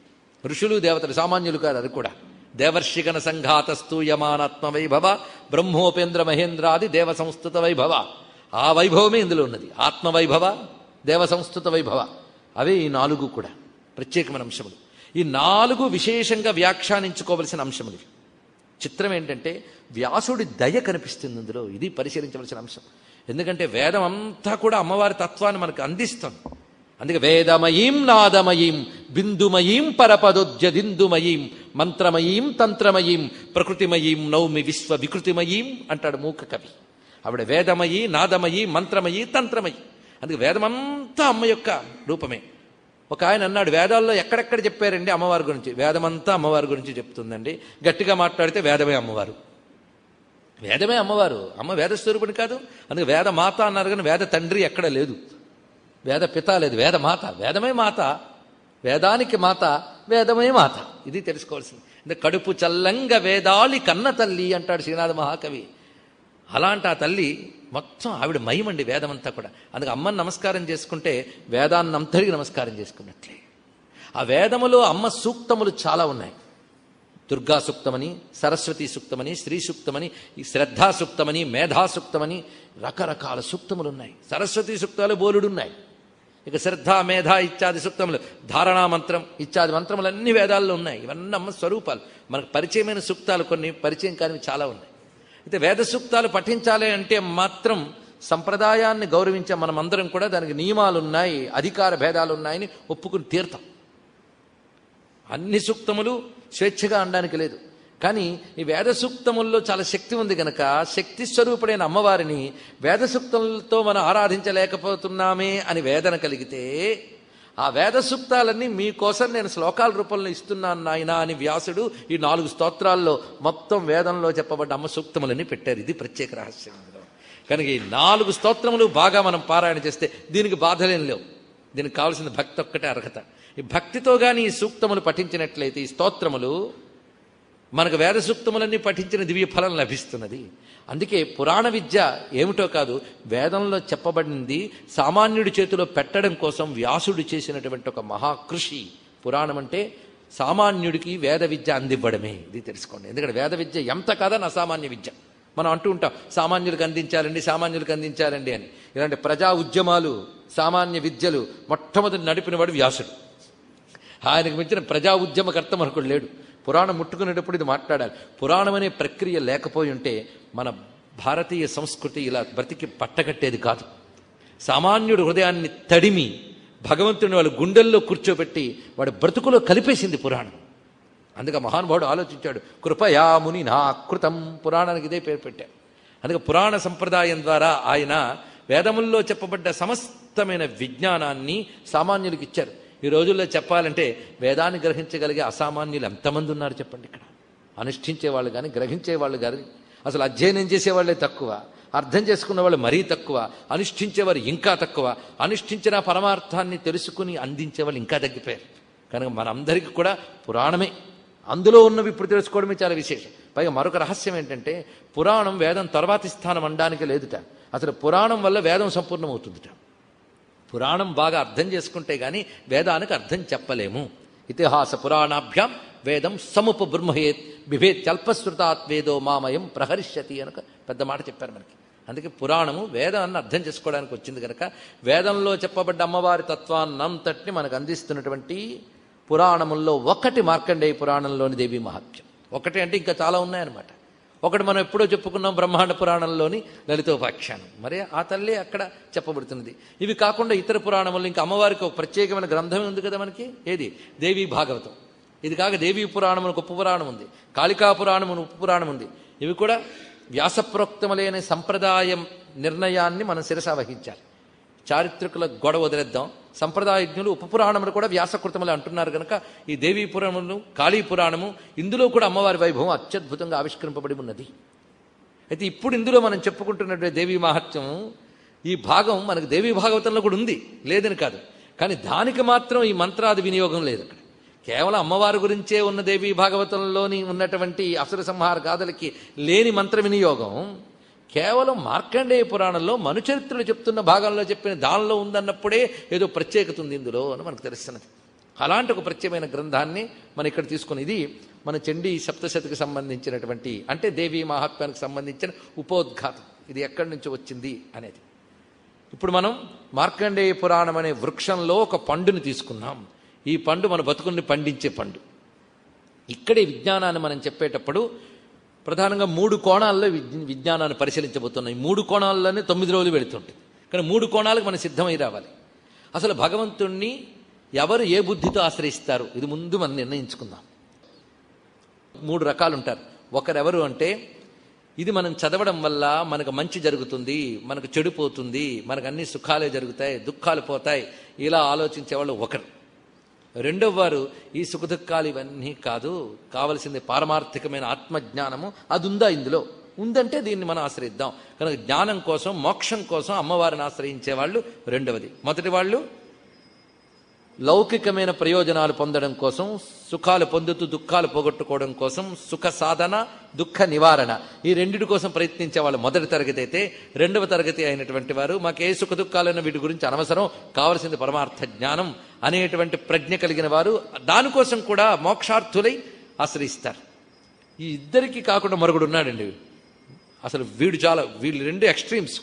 ఋషులు దేవతలు సామాన్యులు కాదు. అది కూడా దేవర్షిగణ సంఘాతస్తు యమానాత్మ వైభవ బ్రహ్మోపేంద్ర మహేంద్రాది దేవ సంస్థుత వైభవ. ఆ వైభవమే ఇందులో ఉన్నది. ఆత్మవైభవ, దేవ సంస్థుత వైభవ, అవే ఈ 4 కూడా ప్రత్యేకమైన అంశములు. ఈ 4 విశేషంగా వ్యాఖ్యానించుకోవలసిన అంశములు. చిత్రం ఏంటంటే, వ్యాసుడి దయ కనిపిస్తుంది ఇందులో. ఇది పరిశీలించవలసిన అంశం. ఎందుకంటే వేదం అంతా కూడా అమ్మవారి తత్వాన్ని మనకు అందిస్తుంది. అందుకే వేదమయీం నాదమయీం బిందుమయీం పరపదోద్యదిందుమయీం మంత్రమయీం తంత్రమయీం ప్రకృతిమయీం నౌమి విశ్వ వికృతిమయీం అంటాడు మూక కవి. ఆవిడ వేదమయీ, నాదమయీ, మంత్రమయీ, తంత్రమయీ. అందుకే వేదమంతా అమ్మ యొక్క రూపమే. ఒక ఆయన అన్నాడు, వేదాల్లో ఎక్కడెక్కడ చెప్పారండి అమ్మవారి గురించి? వేదమంతా అమ్మవారి గురించి చెప్తుందండి. గట్టిగా మాట్లాడితే వేదమే అమ్మవారు. వేదమే అమ్మవారు. అమ్మ వేదస్వరూపుని కాదు. అందుకే వేద మాత అన్నారు, కానీ వేద తండ్రి ఎక్కడ లేదు, వేద పిత లేదు, వేద మాత. వేదమే మాత, వేదానికి మాత, వేదమే మాత. ఇది తెలుసుకోవాల్సింది. అంటే కడుపు చల్లంగా వేదాలి కన్న తల్లి అంటాడు శ్రీనాథ మహాకవి. అలాంటి ఆ తల్లి మొత్తం ఆవిడ మహిమండి వేదమంతా కూడా. అందుకే అమ్మని నమస్కారం చేసుకుంటే వేదాన్నంతటికి నమస్కారం చేసుకున్నట్లే. ఆ వేదములో అమ్మ సూక్తములు చాలా ఉన్నాయి. దుర్గా సూక్తమని, సరస్వతి సూక్తమని, శ్రీ సూక్తమని, ఈ శ్రద్ధా సూక్తమని, మేధా సూక్తమని, రకరకాల సూక్తములు ఉన్నాయి. సరస్వతి సూక్తాలు బోలుడున్నాయి. ఇక శ్రద్ధ, మేధ ఇత్యాది సూక్తములు, ధారణా మంత్రం ఇత్యాది మంత్రములు అన్ని వేదాల్లో ఉన్నాయి. ఇవన్నీ అమ్మ స్వరూపాలు. మనకు పరిచయమైన సూక్తాలు కొన్ని, పరిచయం కానివి చాలా ఉన్నాయి. అయితే వేద సూక్తాలు పఠించాలి అంటే మాత్రం సంప్రదాయాన్ని గౌరవించే మనమందరం కూడా దానికి నియమాలున్నాయి, అధికార భేదాలున్నాయని ఒప్పుకుని తీర్థం. అన్ని సూక్తములు స్వేచ్ఛగా అనడానికి లేదు. కానీ ఈ వేద సూక్తముల్లో చాలా శక్తి ఉంది కనుక శక్తి స్వరూపుడైన అమ్మవారిని వేద సూక్తములతో మనం ఆరాధించలేకపోతున్నామే అని వేదన కలిగితే, ఆ వేద సూక్తాలన్నీ మీకోసం నేను శ్లోకాల రూపంలో ఇస్తున్నాను నాయనా అని వ్యాసుడు ఈ 4 స్తోత్రాల్లో మొత్తం వేదంలో చెప్పబడ్డ అమ్మ సూక్తములని పెట్టారు. ఇది ప్రత్యేక రహస్యం. కనుక ఈ 4 స్తోత్రములు బాగా మనం పారాయణ చేస్తే దీనికి బాధలేం లేవు. దీనికి కావాల్సిన భక్తి ఒక్కటే అర్హత. ఈ భక్తితో గాని ఈ సూక్తములు పఠించినట్లయితే, ఈ స్తోత్రములు, మనకు వేద సూక్తములన్నీ పఠించిన దివ్య ఫలం లభిస్తున్నది. అందుకే పురాణ విద్య ఏమిటో కాదు, వేదంలో చెప్పబడింది సామాన్యుడి చేతిలో పెట్టడం కోసం వ్యాసుడు చేసినటువంటి ఒక మహాకృషి. పురాణం అంటే సామాన్యుడికి వేద విద్య అందివ్వడమే. ఇది తెలుసుకోండి. ఎందుకంటే వేద విద్య ఎంత కాదని అసామాన్య విద్య. మనం అంటూ ఉంటాం సామాన్యులకు అందించాలండి, సామాన్యులకు అందించాలండి అని. ఇలాంటి ప్రజా ఉద్యమాలు, సామాన్య విద్యలు మొట్టమొదటి నడిపినవాడు వ్యాసుడు. ఆయనకు మించిన ప్రజా ఉద్యమకర్త మనకు లేడు. పురాణం ముట్టుకునేటప్పుడు ఇది మాట్లాడాలి. పురాణం అనే ప్రక్రియ లేకపోయి ఉంటే మన భారతీయ సంస్కృతి ఇలా బ్రతికి పట్టగట్టేది కాదు. సామాన్యుడు హృదయాన్ని తడిమి భగవంతుని వాళ్ళ గుండెల్లో కూర్చోబెట్టి వాడి బ్రతుకులో కలిపేసింది పురాణం. అందుకే మహానుభావుడు ఆలోచించాడు, కృపయా ముని నాకృతం. పురాణానికి ఇదే పేరు పెట్టాడు. అందుకే పురాణ సంప్రదాయం ద్వారా ఆయన వేదముల్లో చెప్పబడ్డ సమస్తమైన విజ్ఞానాన్ని సామాన్యులకు ఇచ్చారు. ఈ రోజుల్లో చెప్పాలంటే వేదాన్ని గ్రహించగలిగే అసామాన్యులు ఎంతమంది ఉన్నారు చెప్పండి. ఇక్కడ అనుష్ఠించేవాళ్ళు కానీ, గ్రహించేవాళ్ళు కానీ, అసలు అధ్యయనం చేసేవాళ్లే తక్కువ, అర్థం చేసుకున్న వాళ్ళు మరీ తక్కువ, అనుష్ఠించేవారు ఇంకా తక్కువ, అనుష్ఠించిన పరమార్థాన్ని తెలుసుకుని అందించేవాళ్ళు ఇంకా తగ్గిపోయారు. కనుక మనందరికీ కూడా పురాణమే, అందులో ఉన్నవి ఇప్పుడు తెలుసుకోవడమే చాలా విశేషం. పైగా మరొక రహస్యం ఏంటంటే, పురాణం వేదం తర్వాతి స్థానం అనడానికి లేదుట. అసలు పురాణం వల్ల వేదం సంపూర్ణమవుతుందిట. పురాణం బాగా అర్థం చేసుకుంటే గాని వేదానికి అర్థం చెప్పలేము. ఇతిహాస పురాణాభ్యాం వేదం సముపబృంహయేత్ బిభేత్యల్పశ్రుతాత్ వేదో మామయం ప్రహరిష్యతి అనక పెద్ద మాట చెప్పారు మనకి. అందుకే పురాణము వేదాన్ని అర్థం చేసుకోవడానికి వచ్చింది కనుక వేదంలో చెప్పబడ్డ అమ్మవారి తత్వాన్నంతటిని మనకు అందిస్తున్నటువంటి పురాణముల్లో ఒకటి మార్కండేయ పురాణంలోని దేవీ మహాత్మ్యం. ఒకటి అంటే ఇంకా చాలా ఉన్నాయన్నమాట. ఒకటి మనం ఎప్పుడో చెప్పుకున్నాం బ్రహ్మాండ పురాణంలోని లలితోపాఖ్యానం, మరి ఆ తల్లి అక్కడ చెప్పబడుతున్నది. ఇవి కాకుండా ఇతర పురాణములు ఇంకా అమ్మవారికి ఒక ప్రత్యేకమైన గ్రంథమే ఉంది కదా మనకి, ఏది దేవీ భాగవతం. ఇది కాక దేవీ పురాణం ఒక ఉప పురాణం ఉంది, కాళికా పురాణం ఉప పురాణం ఉంది. ఇవి కూడా వ్యాసప్రోక్తములైన సంప్రదాయం నిర్ణయాన్ని మనం శిరస వహించాలి. చారిత్రకుల గొడవ వదిలేద్దాం. సంప్రదాయజ్ఞులు ఉపపురాణములు కూడా వ్యాసకృతములు అంటున్నారు కనుక ఈ దేవీ పురాణములు, కాళీ పురాణము, ఇందులో కూడా అమ్మవారి వైభవం అత్యద్భుతంగా ఆవిష్కరింపబడి ఉన్నది. అయితే ఇప్పుడు ఇందులో మనం చెప్పుకుంటున్నటువంటి దేవీ మహత్యం ఈ భాగం మనకు దేవీ భాగవతంలో కూడా ఉంది, లేదని కాదు. కానీ దానికి మాత్రం ఈ మంత్రాది వినియోగం లేదు. అక్కడ కేవలం అమ్మవారి గురించే ఉన్న దేవీ భాగవతంలోని ఉన్నటువంటి అసుర సంహార గాథలకి లేని మంత్ర వినియోగం కేవలం మార్కండేయ పురాణంలో మనుచరిత్రలు చెప్తున్న భాగంలో చెప్పిన దానిలో ఉందన్నప్పుడే ఏదో ప్రత్యేకత ఉంది ఇందులో అని మనకు తెలుస్తున్నది. అలాంటి ఒక ప్రత్యేకమైన గ్రంథాన్ని మనం ఇక్కడ తీసుకుని, ఇది మన చండీ సప్తశతికి సంబంధించినటువంటి, అంటే దేవీ మహాత్మ్యానికి సంబంధించిన ఉపోద్ఘాతం. ఇది ఎక్కడి నుంచి వచ్చింది అనేది. ఇప్పుడు మనం మార్కండేయ పురాణం అనే వృక్షంలో ఒక పండుని తీసుకున్నాం. ఈ పండు మన బతుకుల్ని పండించే పండు. ఇక్కడే విజ్ఞానాన్ని మనం చెప్పేటప్పుడు ప్రధానంగా 3 కోణాల్లో విజ్ఞానాన్ని పరిశీలించబోతున్నాయి. 3 కోణాల్లోనే 9 రోజులు వెళుతుంటాయి. కానీ 3 కోణాలకు మనం సిద్ధమై రావాలి. అసలు భగవంతుణ్ణి ఎవరు ఏ బుద్ధితో ఆశ్రయిస్తారు, ఇది ముందు మనం నిర్ణయించుకుందాం. 3 రకాలు ఉంటారు. ఒకరెవరు అంటే, ఇది మనం చదవడం వల్ల మనకు మంచి జరుగుతుంది, మనకు చెడు పోతుంది, మనకు అన్ని సుఖాలే జరుగుతాయి, దుఃఖాలు పోతాయి, ఇలా ఆలోచించేవాళ్ళు ఒకరు. రెండవ వారు, ఈ సుఖదుఖాలు ఇవన్నీ కాదు, కావలసింది పారమార్థికమైన ఆత్మజ్ఞానము, అది ఉందా ఇందులో, ఉందంటే దీన్ని మనం ఆశ్రయిద్దాం. కనుక జ్ఞానం కోసం, మోక్షం కోసం అమ్మవారిని ఆశ్రయించేవాళ్ళు రెండవది. మొదటి వాళ్ళు లౌకికమైన ప్రయోజనాలు పొందడం కోసం, సుఖాలు పొందుతూ దుఃఖాలు పోగొట్టుకోవడం కోసం, సుఖ సాధన, దుఃఖ నివారణ, ఈ రెండిటి కోసం ప్రయత్నించే వాళ్ళు మొదటి తరగతి అయితే, రెండవ తరగతి అయినటువంటి వారు మాకు ఏ సుఖ దుఃఖాలైన వీటి గురించి అనవసరం, కావలసింది పరమార్థ జ్ఞానం అనేటువంటి ప్రజ్ఞ కలిగిన వారు దానికోసం కూడా మోక్షార్థులై ఆశ్రయిస్తారు. ఈ ఇద్దరికి కాకుండా మరొకడు ఉన్నాడండి. అసలు వీళ్ళు 2 ఎక్స్ట్రీమ్స్.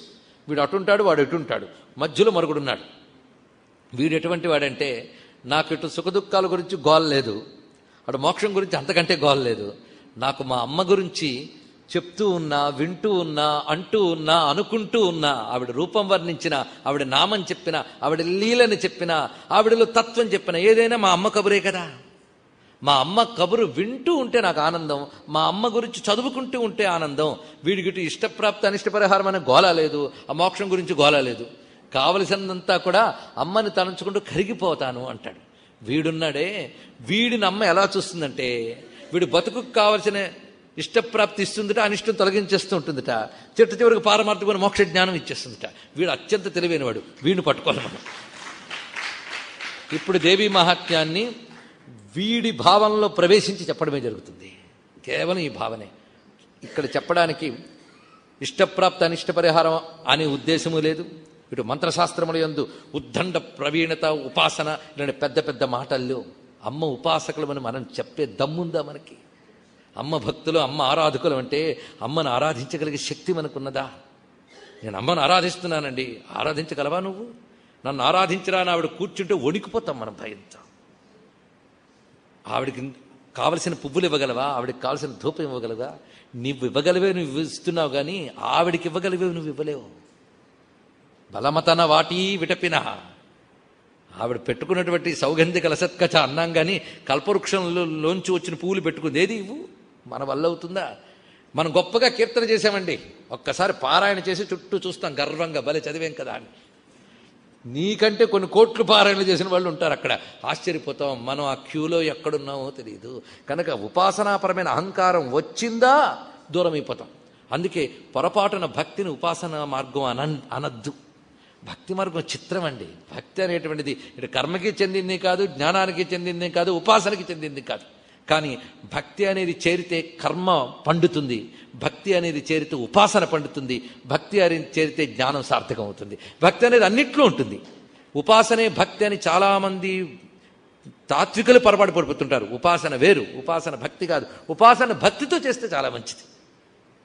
వీడు అటుంటాడు, వాడు ఎటుంటాడు, మధ్యలో మరొకడున్నాడు. వీడు ఎటువంటి వాడంటే, నాకు ఇటు సుఖదుఖాల గురించి గోల లేదు, అటు మోక్షం గురించి అంతకంటే గోల లేదు, నాకు మా అమ్మ గురించి చెప్తూ ఉన్నా, వింటూ ఉన్నా, అంటూ ఉన్నా, అనుకుంటూ ఉన్నా, ఆవిడ రూపం వర్ణించిన, ఆవిడ నామం చెప్పిన, ఆవిడ లీలని చెప్పిన, ఆవిడలో తత్వం చెప్పిన, ఏదైనా మా అమ్మ కబురే కదా. మా అమ్మ కబురు వింటూ ఉంటే నాకు ఆనందం, మా అమ్మ గురించి చదువుకుంటూ ఉంటే ఆనందం. వీడికి ఇష్టప్రాప్తి అనిష్టపరిహారం అనే గోల లేదు, ఆ మోక్షం గురించి గోల లేదు. కావలసినంతా కూడా అమ్మని తలంచుకుంటూ కరిగిపోతాను అంటాడు. వీడున్నాడే, వీడిని అమ్మ ఎలా చూస్తుందంటే, వీడు బతుకుకు కావలసిన ఇష్టప్రాప్తి ఇస్తుందిట, అనిష్టం తొలగించేస్తూ ఉంటుందిట, చివరికి పారమార్థికమైన మోక్ష జ్ఞానం ఇచ్చేస్తుందిట. వీడు అత్యంత తెలివైనవాడు, వీడిని పట్టుకోవాలి మనం. ఇప్పుడు దేవీ మహాత్మ్యాన్ని వీడి భావంలో ప్రవేశించి చెప్పడమే జరుగుతుంది. కేవలం ఈ భావనే ఇక్కడ చెప్పడానికి. ఇష్టప్రాప్తి అనిష్ట పరిహారం అనే ఉద్దేశము లేదు. ఇటు మంత్రశాస్త్రముల యందు ఉద్దండ ప్రవీణత, ఉపాసన ఇలాంటి పెద్ద పెద్ద మాటల్లో అమ్మ ఉపాసకులమని మనం చెప్పే దమ్ముందా మనకి? అమ్మ భక్తులు, అమ్మ ఆరాధకులు అంటే అమ్మను ఆరాధించగలిగే శక్తి మనకున్నదా? నేను అమ్మను ఆరాధిస్తున్నానండి. ఆరాధించగలవా నువ్వు? నన్ను ఆరాధించరా అని ఆవిడ కూర్చుంటే వణికిపోతాం మనం భయంతో. ఆవిడికి కావలసిన పువ్వులు ఇవ్వగలవా? ఆవిడికి కావలసిన ధూపం ఇవ్వగలవా? నువ్వు ఇవ్వగలివే నువ్వు ఇస్తున్నావు, కానీ ఆవిడికి ఇవ్వగలివే నువ్వు ఇవ్వలేవు. బలమతన వాటీ విటపిన, ఆవిడ పెట్టుకున్నటువంటి సౌగంధిక లసత్కచ అన్నాం, కానీ కల్పవృక్షంలోంచి వచ్చిన పువ్వులు పెట్టుకుంది. ఏది ఇవ్వు? మన వల్ల అవుతుందా? మనం గొప్పగా కీర్తన చేసామండి, ఒక్కసారి పారాయణ చేసి చుట్టూ చూస్తాం గర్వంగా, భలే చదివేం కదా అని. నీకంటే కొన్ని కోట్లు పారాయణలు చేసిన వాళ్ళు ఉంటారు అక్కడ, ఆశ్చర్యపోతాం. మనం ఆ క్యూలో ఎక్కడున్నామో తెలియదు. కనుక ఉపాసనాపరమైన అహంకారం వచ్చిందా దూరం అయిపోతాం. అందుకే పొరపాటున భక్తిని ఉపాసనా మార్గం అనద్దు. భక్తి మార్గం చిత్రం అండి. భక్తి అనేటువంటిది ఇటు కర్మకి చెందింది కాదు, జ్ఞానానికి చెందింది కాదు, ఉపాసనకి చెందింది కాదు. కానీ భక్తి అనేది చేరితే కర్మ పండుతుంది, భక్తి అనేది చేరితే ఉపాసన పండుతుంది, భక్తి అనేది చేరితే జ్ఞానం సార్థకం అవుతుంది. భక్తి అనేది అన్నిట్లో ఉంటుంది. ఉపాసనే భక్తి అని చాలామంది తాత్వికులు పొరపాటు పడిపోతుంటారు. ఉపాసన వేరు, ఉపాసన భక్తి కాదు. ఉపాసన భక్తితో చేస్తే చాలా మంచిది.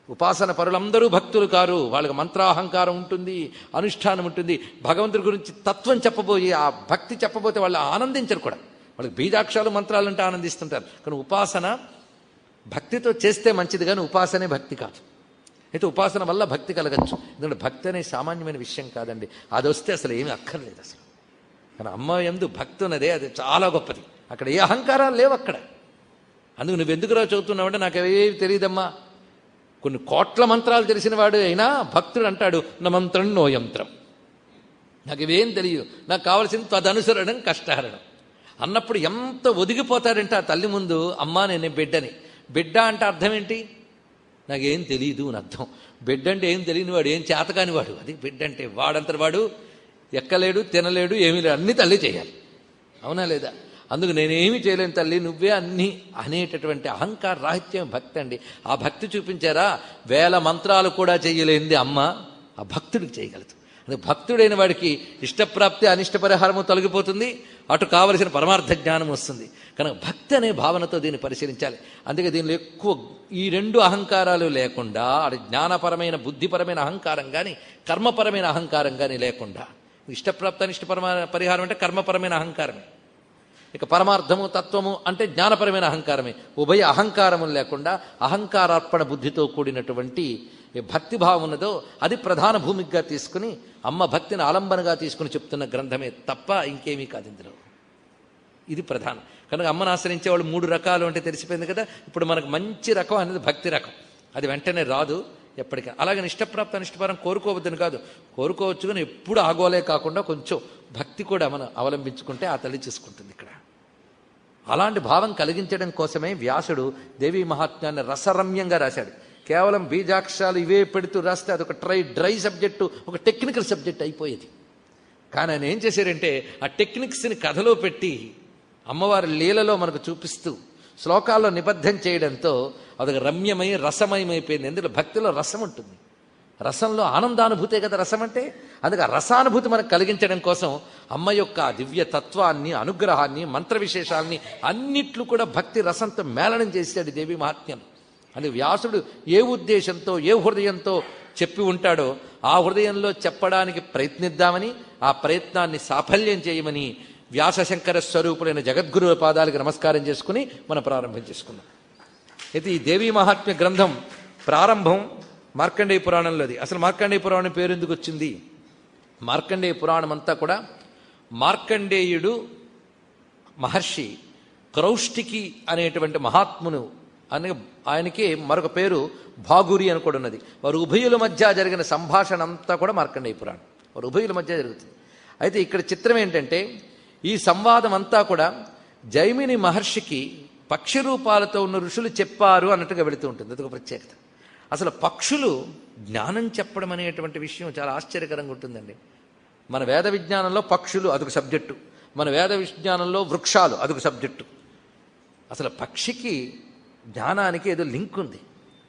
ఉపాసన పరులందరూ భక్తులు కారు. వాళ్ళకి మంత్రాహంకారం ఉంటుంది, అనుష్ఠానం ఉంటుంది. భగవంతుడి గురించి తత్వం చెప్పబోయి ఆ భక్తి చెప్పబోతే వాళ్ళు ఆనందించరు కూడా. వాళ్ళకి బీజాక్షరాలు మంత్రాలు అంటే ఆనందిస్తుంటారు. కానీ ఉపాసన భక్తితో చేస్తే మంచిది, కానీ ఉపాసనే భక్తి కాదు. అయితే ఉపాసన వల్ల భక్తి కలగచ్చు. ఎందుకంటే భక్తి అనే సామాన్యమైన విషయం కాదండి. అది వస్తే అసలు ఏమీ అక్కర్లేదు అసలు. కానీ అమ్మ యందు భక్తి ఉన్నదే అది చాలా గొప్పది. అక్కడ ఏ అహంకారాలు లేవు అక్కడ. అందుకు నువ్వెందుకురా చదువుతున్నావంటే నాకు ఏవి తెలియదమ్మా. కొన్ని కోట్ల మంత్రాలు తెలిసిన వాడు అయినా భక్తుడు అంటాడు నా మంత్రం నో యంత్రం, నాకు ఇవేం తెలియదు, నాకు కావాల్సింది తదనుసరణం కష్టహరణం అన్నప్పుడు ఎంత ఒదిగిపోతాడంటే ఆ తల్లి ముందు, అమ్మా నేను బిడ్డని. బిడ్డ అంటే అర్థం ఏంటి? నాకేం తెలియదు అని అర్థం. బిడ్డ అంటే ఏం తెలియని వాడు, ఏం చేతకాని వాడు. అది బిడ్డ అంటే. వాడంతటి వాడు ఎక్కలేడు, తినలేడు, ఏమీ లేడు, అన్ని తల్లి చేయాలి. అవునా లేదా? అందుకు నేనేమి చేయలేను తల్లి, నువ్వే అన్నీ అనేటటువంటి అహంకార రాహిత్యం భక్తి అండి. ఆ భక్తి చూపించారా? వేల మంత్రాలు కూడా చేయలేనిది అమ్మ ఆ భక్తుడికి చేయగలదు. అందుకు భక్తుడైన వాడికి ఇష్టప్రాప్తి అనిష్ట పరిహారము తొలగిపోతుంది, అటు కావలసిన పరమార్థ జ్ఞానం వస్తుంది. కనుక భక్తి అనే భావనతో దీన్ని పరిశీలించాలి. అందుకే దీనిలో ఎక్కువ ఈ రెండు అహంకారాలు లేకుండా, అటు జ్ఞానపరమైన బుద్ధిపరమైన అహంకారం కానీ కర్మపరమైన అహంకారం కానీ లేకుండా, ఇష్టప్రాప్తి అనిష్ట పరిహారం అంటే కర్మపరమైన అహంకారమే, ఇక పరమార్థము తత్వము అంటే జ్ఞానపరమైన అహంకారమే. ఉభయ అహంకారము లేకుండా అహంకారార్పణ బుద్ధితో కూడినటువంటి భక్తిభావం ఉన్నదో అది ప్రధాన భూమికగా తీసుకుని అమ్మ భక్తిని ఆలంబనగా తీసుకుని చెప్తున్న గ్రంథమే తప్ప ఇంకేమీ కాదు ఇందులో. ఇది ప్రధానం. కనుక అమ్మను ఆశ్రయించే వాళ్ళు 3 రకాలు అంటే తెలిసిపోయింది కదా. ఇప్పుడు మనకు మంచి రకం అనేది భక్తి రకం. అది వెంటనే రాదు ఎప్పటికీ. అలాగే ఇష్టప్రాప్తి అనిష్టపరం కోరుకోవద్దని కాదు, కోరుకోవచ్చు, కానీ ఎప్పుడు ఆగోలే కాకుండా కొంచెం భక్తి కూడా మనం అవలంబించుకుంటే ఆ తల్లి చూసుకుంటుంది ఇక్కడ. అలాంటి భావం కలిగించడం కోసమే వ్యాసుడు దేవీ మహాత్మ్యాన్ని రసరమ్యంగా రాశాడు. కేవలం బీజాక్షరాలు ఇవే పెడుతూ రాస్తే అదొక డ్రై సబ్జెక్టు, ఒక టెక్నికల్ సబ్జెక్ట్ అయిపోయేది. కానీ ఆయన ఏం చేశారంటే ఆ టెక్నిక్స్ని కథలో పెట్టి అమ్మవారి లీలలో మనకు చూపిస్తూ శ్లోకాల్లో నిబద్ధం చేయడంతో అదొక రమ్యమై రసమయమైపోయింది. ఎందుకంటే భక్తిలో రసం ఉంటుంది, రసంలో ఆనందానుభూతే కదా రసం అంటే. అందుకే ఆ రసానుభూతి మనకు కలిగించడం కోసం అమ్మ యొక్క దివ్య తత్వాన్ని, అనుగ్రహాన్ని, మంత్ర విశేషాలని అన్నిట్లు కూడా భక్తి రసంతో మేళనం చేశాడు దేవీ మహాత్మ్యం. అందుకే వ్యాసుడు ఏ ఉద్దేశంతో ఏ హృదయంతో చెప్పి ఉంటాడో ఆ హృదయంలో చెప్పడానికి ప్రయత్నిద్దామని, ఆ ప్రయత్నాన్ని సాఫల్యం చేయమని వ్యాసశంకర స్వరూపులైన జగద్గురువుల పాదాలకు నమస్కారం చేసుకుని మనం ప్రారంభం చేసుకున్నాం. అయితే ఈ దేవీ మహాత్మ్య గ్రంథం ప్రారంభం మార్కండేయ పురాణంలోది. అసలు మార్కండేయ పురాణం పేరు ఎందుకు వచ్చింది? మార్కండేయ పురాణం అంతా కూడా మార్కండేయుడు మహర్షి క్రౌష్టికి అనేటువంటి మహాత్మును అని, ఆయనకి మరొక పేరు భాగురి అని కూడా ఉన్నది. వారు ఉభయుల మధ్య జరిగిన సంభాషణ అంతా కూడా మార్కండేయ పురాణం, వారు ఉభయుల మధ్య జరుగుతుంది. అయితే ఇక్కడ చిత్రం ఏంటంటే ఈ సంవాదం అంతా కూడా జైమిని మహర్షికి పక్షి రూపాలతో ఉన్న ఋషులు చెప్పారు అన్నట్టుగా వెళుతూ ఉంటుంది. అదొక ప్రత్యేకత. అసలు పక్షులు జ్ఞానం చెప్పడం అనేటువంటి విషయం చాలా ఆశ్చర్యకరంగా ఉంటుందండి. మన వేద విజ్ఞానంలో పక్షులు అదొక సబ్జెక్టు. మన వేద విజ్ఞానంలో వృక్షాలు అదొక సబ్జెక్టు. అసలు పక్షికి జ్ఞానానికి ఏదో లింక్ ఉంది.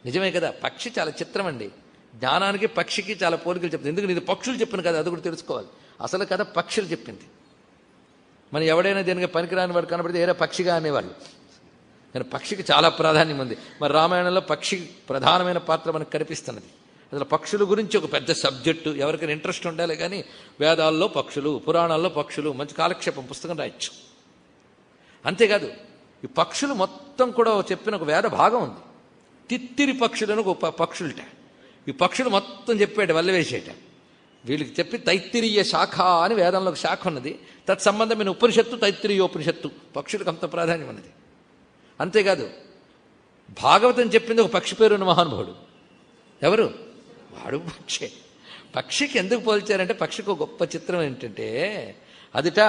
నిజమే కదా, పక్షి చాలా చిత్రం అండి. జ్ఞానానికి పక్షికి చాలా పోలికలు చెప్తుంది. ఎందుకంటే ఇది పక్షులు చెప్పిన కదా, అది కూడా తెలుసుకోవాలి. అసలు కథ పక్షులు చెప్పింది. మనం ఎవడైనా దేనికి పనికిరాని వాడు కనబడితే ఏరే పక్షిగా అనేవాళ్ళు, కానీ పక్షికి చాలా ప్రాధాన్యం ఉంది. మరి రామాయణంలో పక్షి ప్రధానమైన పాత్ర మనకు కనిపిస్తున్నది. అసలు పక్షుల గురించి ఒక పెద్ద సబ్జెక్టు, ఎవరికైనా ఇంట్రెస్ట్ ఉండాలి. కానీ వేదాల్లో పక్షులు, పురాణాల్లో పక్షులు, మంచి కాలక్షేపం పుస్తకం రాయొచ్చు. అంతేకాదు, ఈ పక్షులు మొత్తం కూడా చెప్పిన ఒక వేద భాగం ఉంది. తిత్తిరి పక్షులను ఒక పక్షులట. ఈ పక్షులు మొత్తం చెప్పాడు వల్లవేసేట. వీళ్ళకి చెప్పి తైత్తిరీయ శాఖ అని వేదంలో ఒక శాఖ ఉన్నది. తత్సంబంధమైన ఉపనిషత్తు తైత్తిరీయోపనిషత్తు. పక్షులకు అంత ప్రాధాన్యం ఉన్నది. అంతేకాదు, భాగవతం చెప్పింది ఒక పక్షి పేరున్న మహానుభావుడు. ఎవరు? వాడు పక్షి. పక్షికి ఎందుకు పోల్చారంటే, పక్షికి ఒక గొప్ప చిత్రం ఏంటంటే, అదిట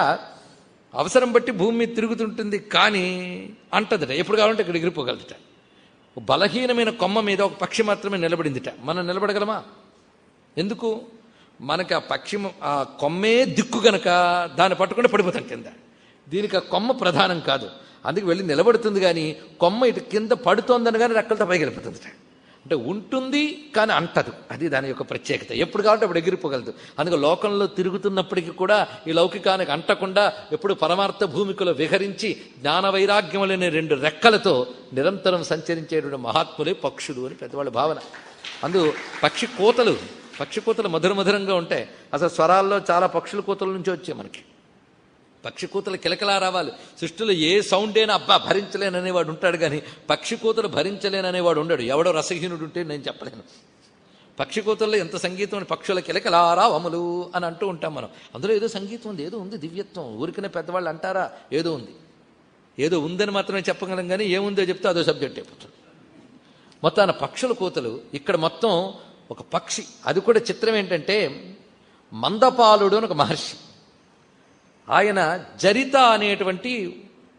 అవసరం బట్టి భూమి మీద తిరుగుతుంటుంది, కానీ అంటదట. ఎప్పుడు కావాలంటే ఇక్కడ ఎగిరిపోగలదట. బలహీనమైన కొమ్మ మీద ఒక పక్షి మాత్రమే నిలబడిందిట. మనం నిలబడగలమా? ఎందుకు? మనకి ఆ పక్షి ఆ కొమ్మే దిక్కు గనక దాన్ని పట్టుకుంటే పడిపోతాం కింద. దీనికి ఆ కొమ్మ ప్రధానం కాదు, అందుకు వెళ్ళి నిలబడుతుంది. కానీ కొమ్మ ఇటు కింద పడుతోందని కానీ రెక్కలతో పైకి వెళ్ళిపోతుందిట. అంటే ఉంటుంది కానీ అంటదు. అది దాని యొక్క ప్రత్యేకత. ఎప్పుడు కావాలంటే అప్పుడు ఎగిరిపోగలదు. అందుకే లోకంలో తిరుగుతున్నప్పటికీ కూడా ఈ లౌకికానికి అంటకుండా ఎప్పుడు పరమార్థ భూమికలో విహరించి జ్ఞాన వైరాగ్యములనే 2 రెక్కలతో నిరంతరం సంచరించేటువంటి మహాత్ములే పక్షులు అని పెద్దవాళ్ళ భావన. పక్షి కూతలు మధురంగా ఉంటాయి. అసలు స్వరాల్లో చాలా పక్షుల కూతల నుంచి వచ్చాయి మనకి. పక్షి కూతలు కిలకిలా రావాలి. సృష్టిలో ఏ సౌండ్ అయినా అబ్బా భరించలేననేవాడు ఉంటాడు, కానీ పక్షి కూతలు భరించలేననేవాడు ఉండడు. ఎవడో రసహీనుడు ఉంటే నేను చెప్పలేను. పక్షి కూతల్లో ఎంత సంగీతం అని, పక్షుల కిలకిలారా వములు అని అంటూ ఉంటాం మనం. అందులో ఏదో సంగీతం ఉంది, ఏదో ఉంది, దివ్యత్వం. ఊరికనే పెద్దవాళ్ళు అంటారా? ఏదో ఉంది. ఏదో ఉందని మాత్రమే చెప్పగలం, కానీ ఏముందో చెప్తే అదో సబ్జెక్ట్ అయిపోతుంది. మొత్తాన పక్షుల కూతలు. ఇక్కడ మొత్తం ఒక పక్షి. అది కూడా చిత్రం ఏంటంటే, మందపాలుడు అని ఒక మహర్షి. ఆయన జరిత అనేటువంటి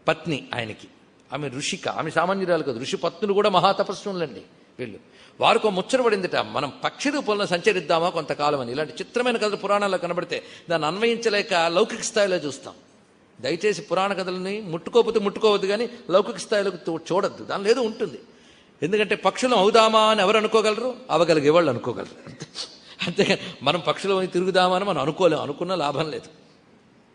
పత్ని ఆయనకి. ఆమె ఋషిక, ఆమె సామాన్యురాలు కాదు. ఋషి పత్నులు కూడా మహాతపస్సులండి వీళ్ళు. వారికి ఒక ముచ్చట పడిందిట, మనం పక్షి రూపంలో సంచరిద్దామా కొంతకాలం అని. ఇలాంటి చిత్రమైన కథలు పురాణాల్లో కనబడితే దాన్ని అన్వయించలేక లౌకిక స్థాయిలో చూస్తాం. దయచేసి పురాణ కథలని ముట్టుకోవద్దు, కానీ లౌకిక స్థాయిలోకి చూడొద్దు. దానిలో ఏదో ఉంటుంది. ఎందుకంటే పక్షులం అవుదామా అని ఎవరు అనుకోగలరు? అవగలిగే వాళ్ళు అనుకోగలరు. అంతేగాని మనం పక్షులు తిరుగుదామా అని మనం అనుకున్న లాభం లేదు.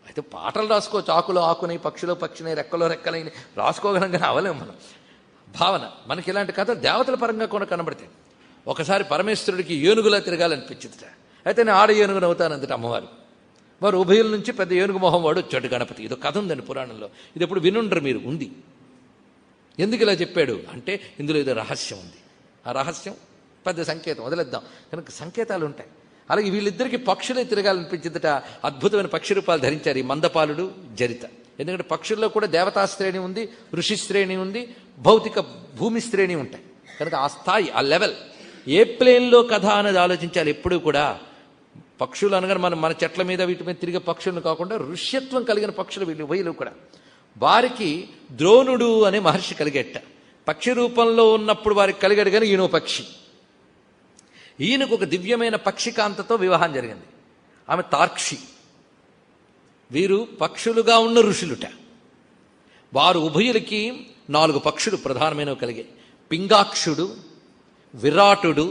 అయితే పాటలు రాసుకోవచ్చు, ఆకులో ఆకుని, పక్షిలో పక్షిని, రెక్కలో రెక్కలని రాసుకోగలం, కానీ అవలేము మనం. భావన మనకి ఇలాంటి కథ దేవతల పరంగా కూడా కనబడతాయి. ఒకసారి పరమేశ్వరుడికి ఏనుగులా తిరగాలనిపించిందిట. అయితే నేను ఆడ ఏనుగుని అవుతానందట అమ్మవారు. వారు ఉభయుల నుంచి పెద్ద ఏనుగు మొహం వాడు వచ్చాడు గణపతి. ఇదో కథ ఉందండి పురాణంలో. ఇది ఎప్పుడు వినుండ్రు మీరు, ఉంది. ఎందుకు ఇలా చెప్పాడు అంటే, ఇందులో ఏదో రహస్యం ఉంది. ఆ రహస్యం పెద్ద సంకేతం, వదిలేద్దాం. కనుక సంకేతాలు ఉంటాయి. అలాగే వీళ్ళిద్దరికీ పక్షులే తిరగాలనిపించిందట. అద్భుతమైన పక్షి రూపాలు ధరించారు ఈ మందపాలుడు, జరిత. ఎందుకంటే పక్షుల్లో కూడా దేవతా శ్రేణి ఉంది, ఋషి శ్రేణి ఉంది, భౌతిక భూమి శ్రేణి ఉంటాయి. కనుక ఆ స్థాయి, ఆ లెవెల్, ఏ ప్లేన్లో కథ అనేది ఆలోచించాలి ఎప్పుడూ కూడా. పక్షులు అనగా మన చెట్ల మీద వీటి మీద తిరిగే పక్షులను కాకుండా ఋష్యత్వం కలిగిన పక్షులు వీళ్ళు కూడా. వారికి ద్రోణుడు అనే మహర్షి కలిగేట. పక్షి రూపంలో ఉన్నప్పుడు వారికి కలిగాడు, కానీ ఈయన పక్షి. ఈయనకు ఒక దివ్యమైన పక్షికాంతతో వివాహం జరిగింది. ఆమె తార్క్షి. వీరు పక్షులుగా ఉన్న ఋషులుట. వారు ఉభయులకి 4 పక్షులు ప్రధానమైనవి కలిగాయి. పింగాక్షుడు, విరాటుడు,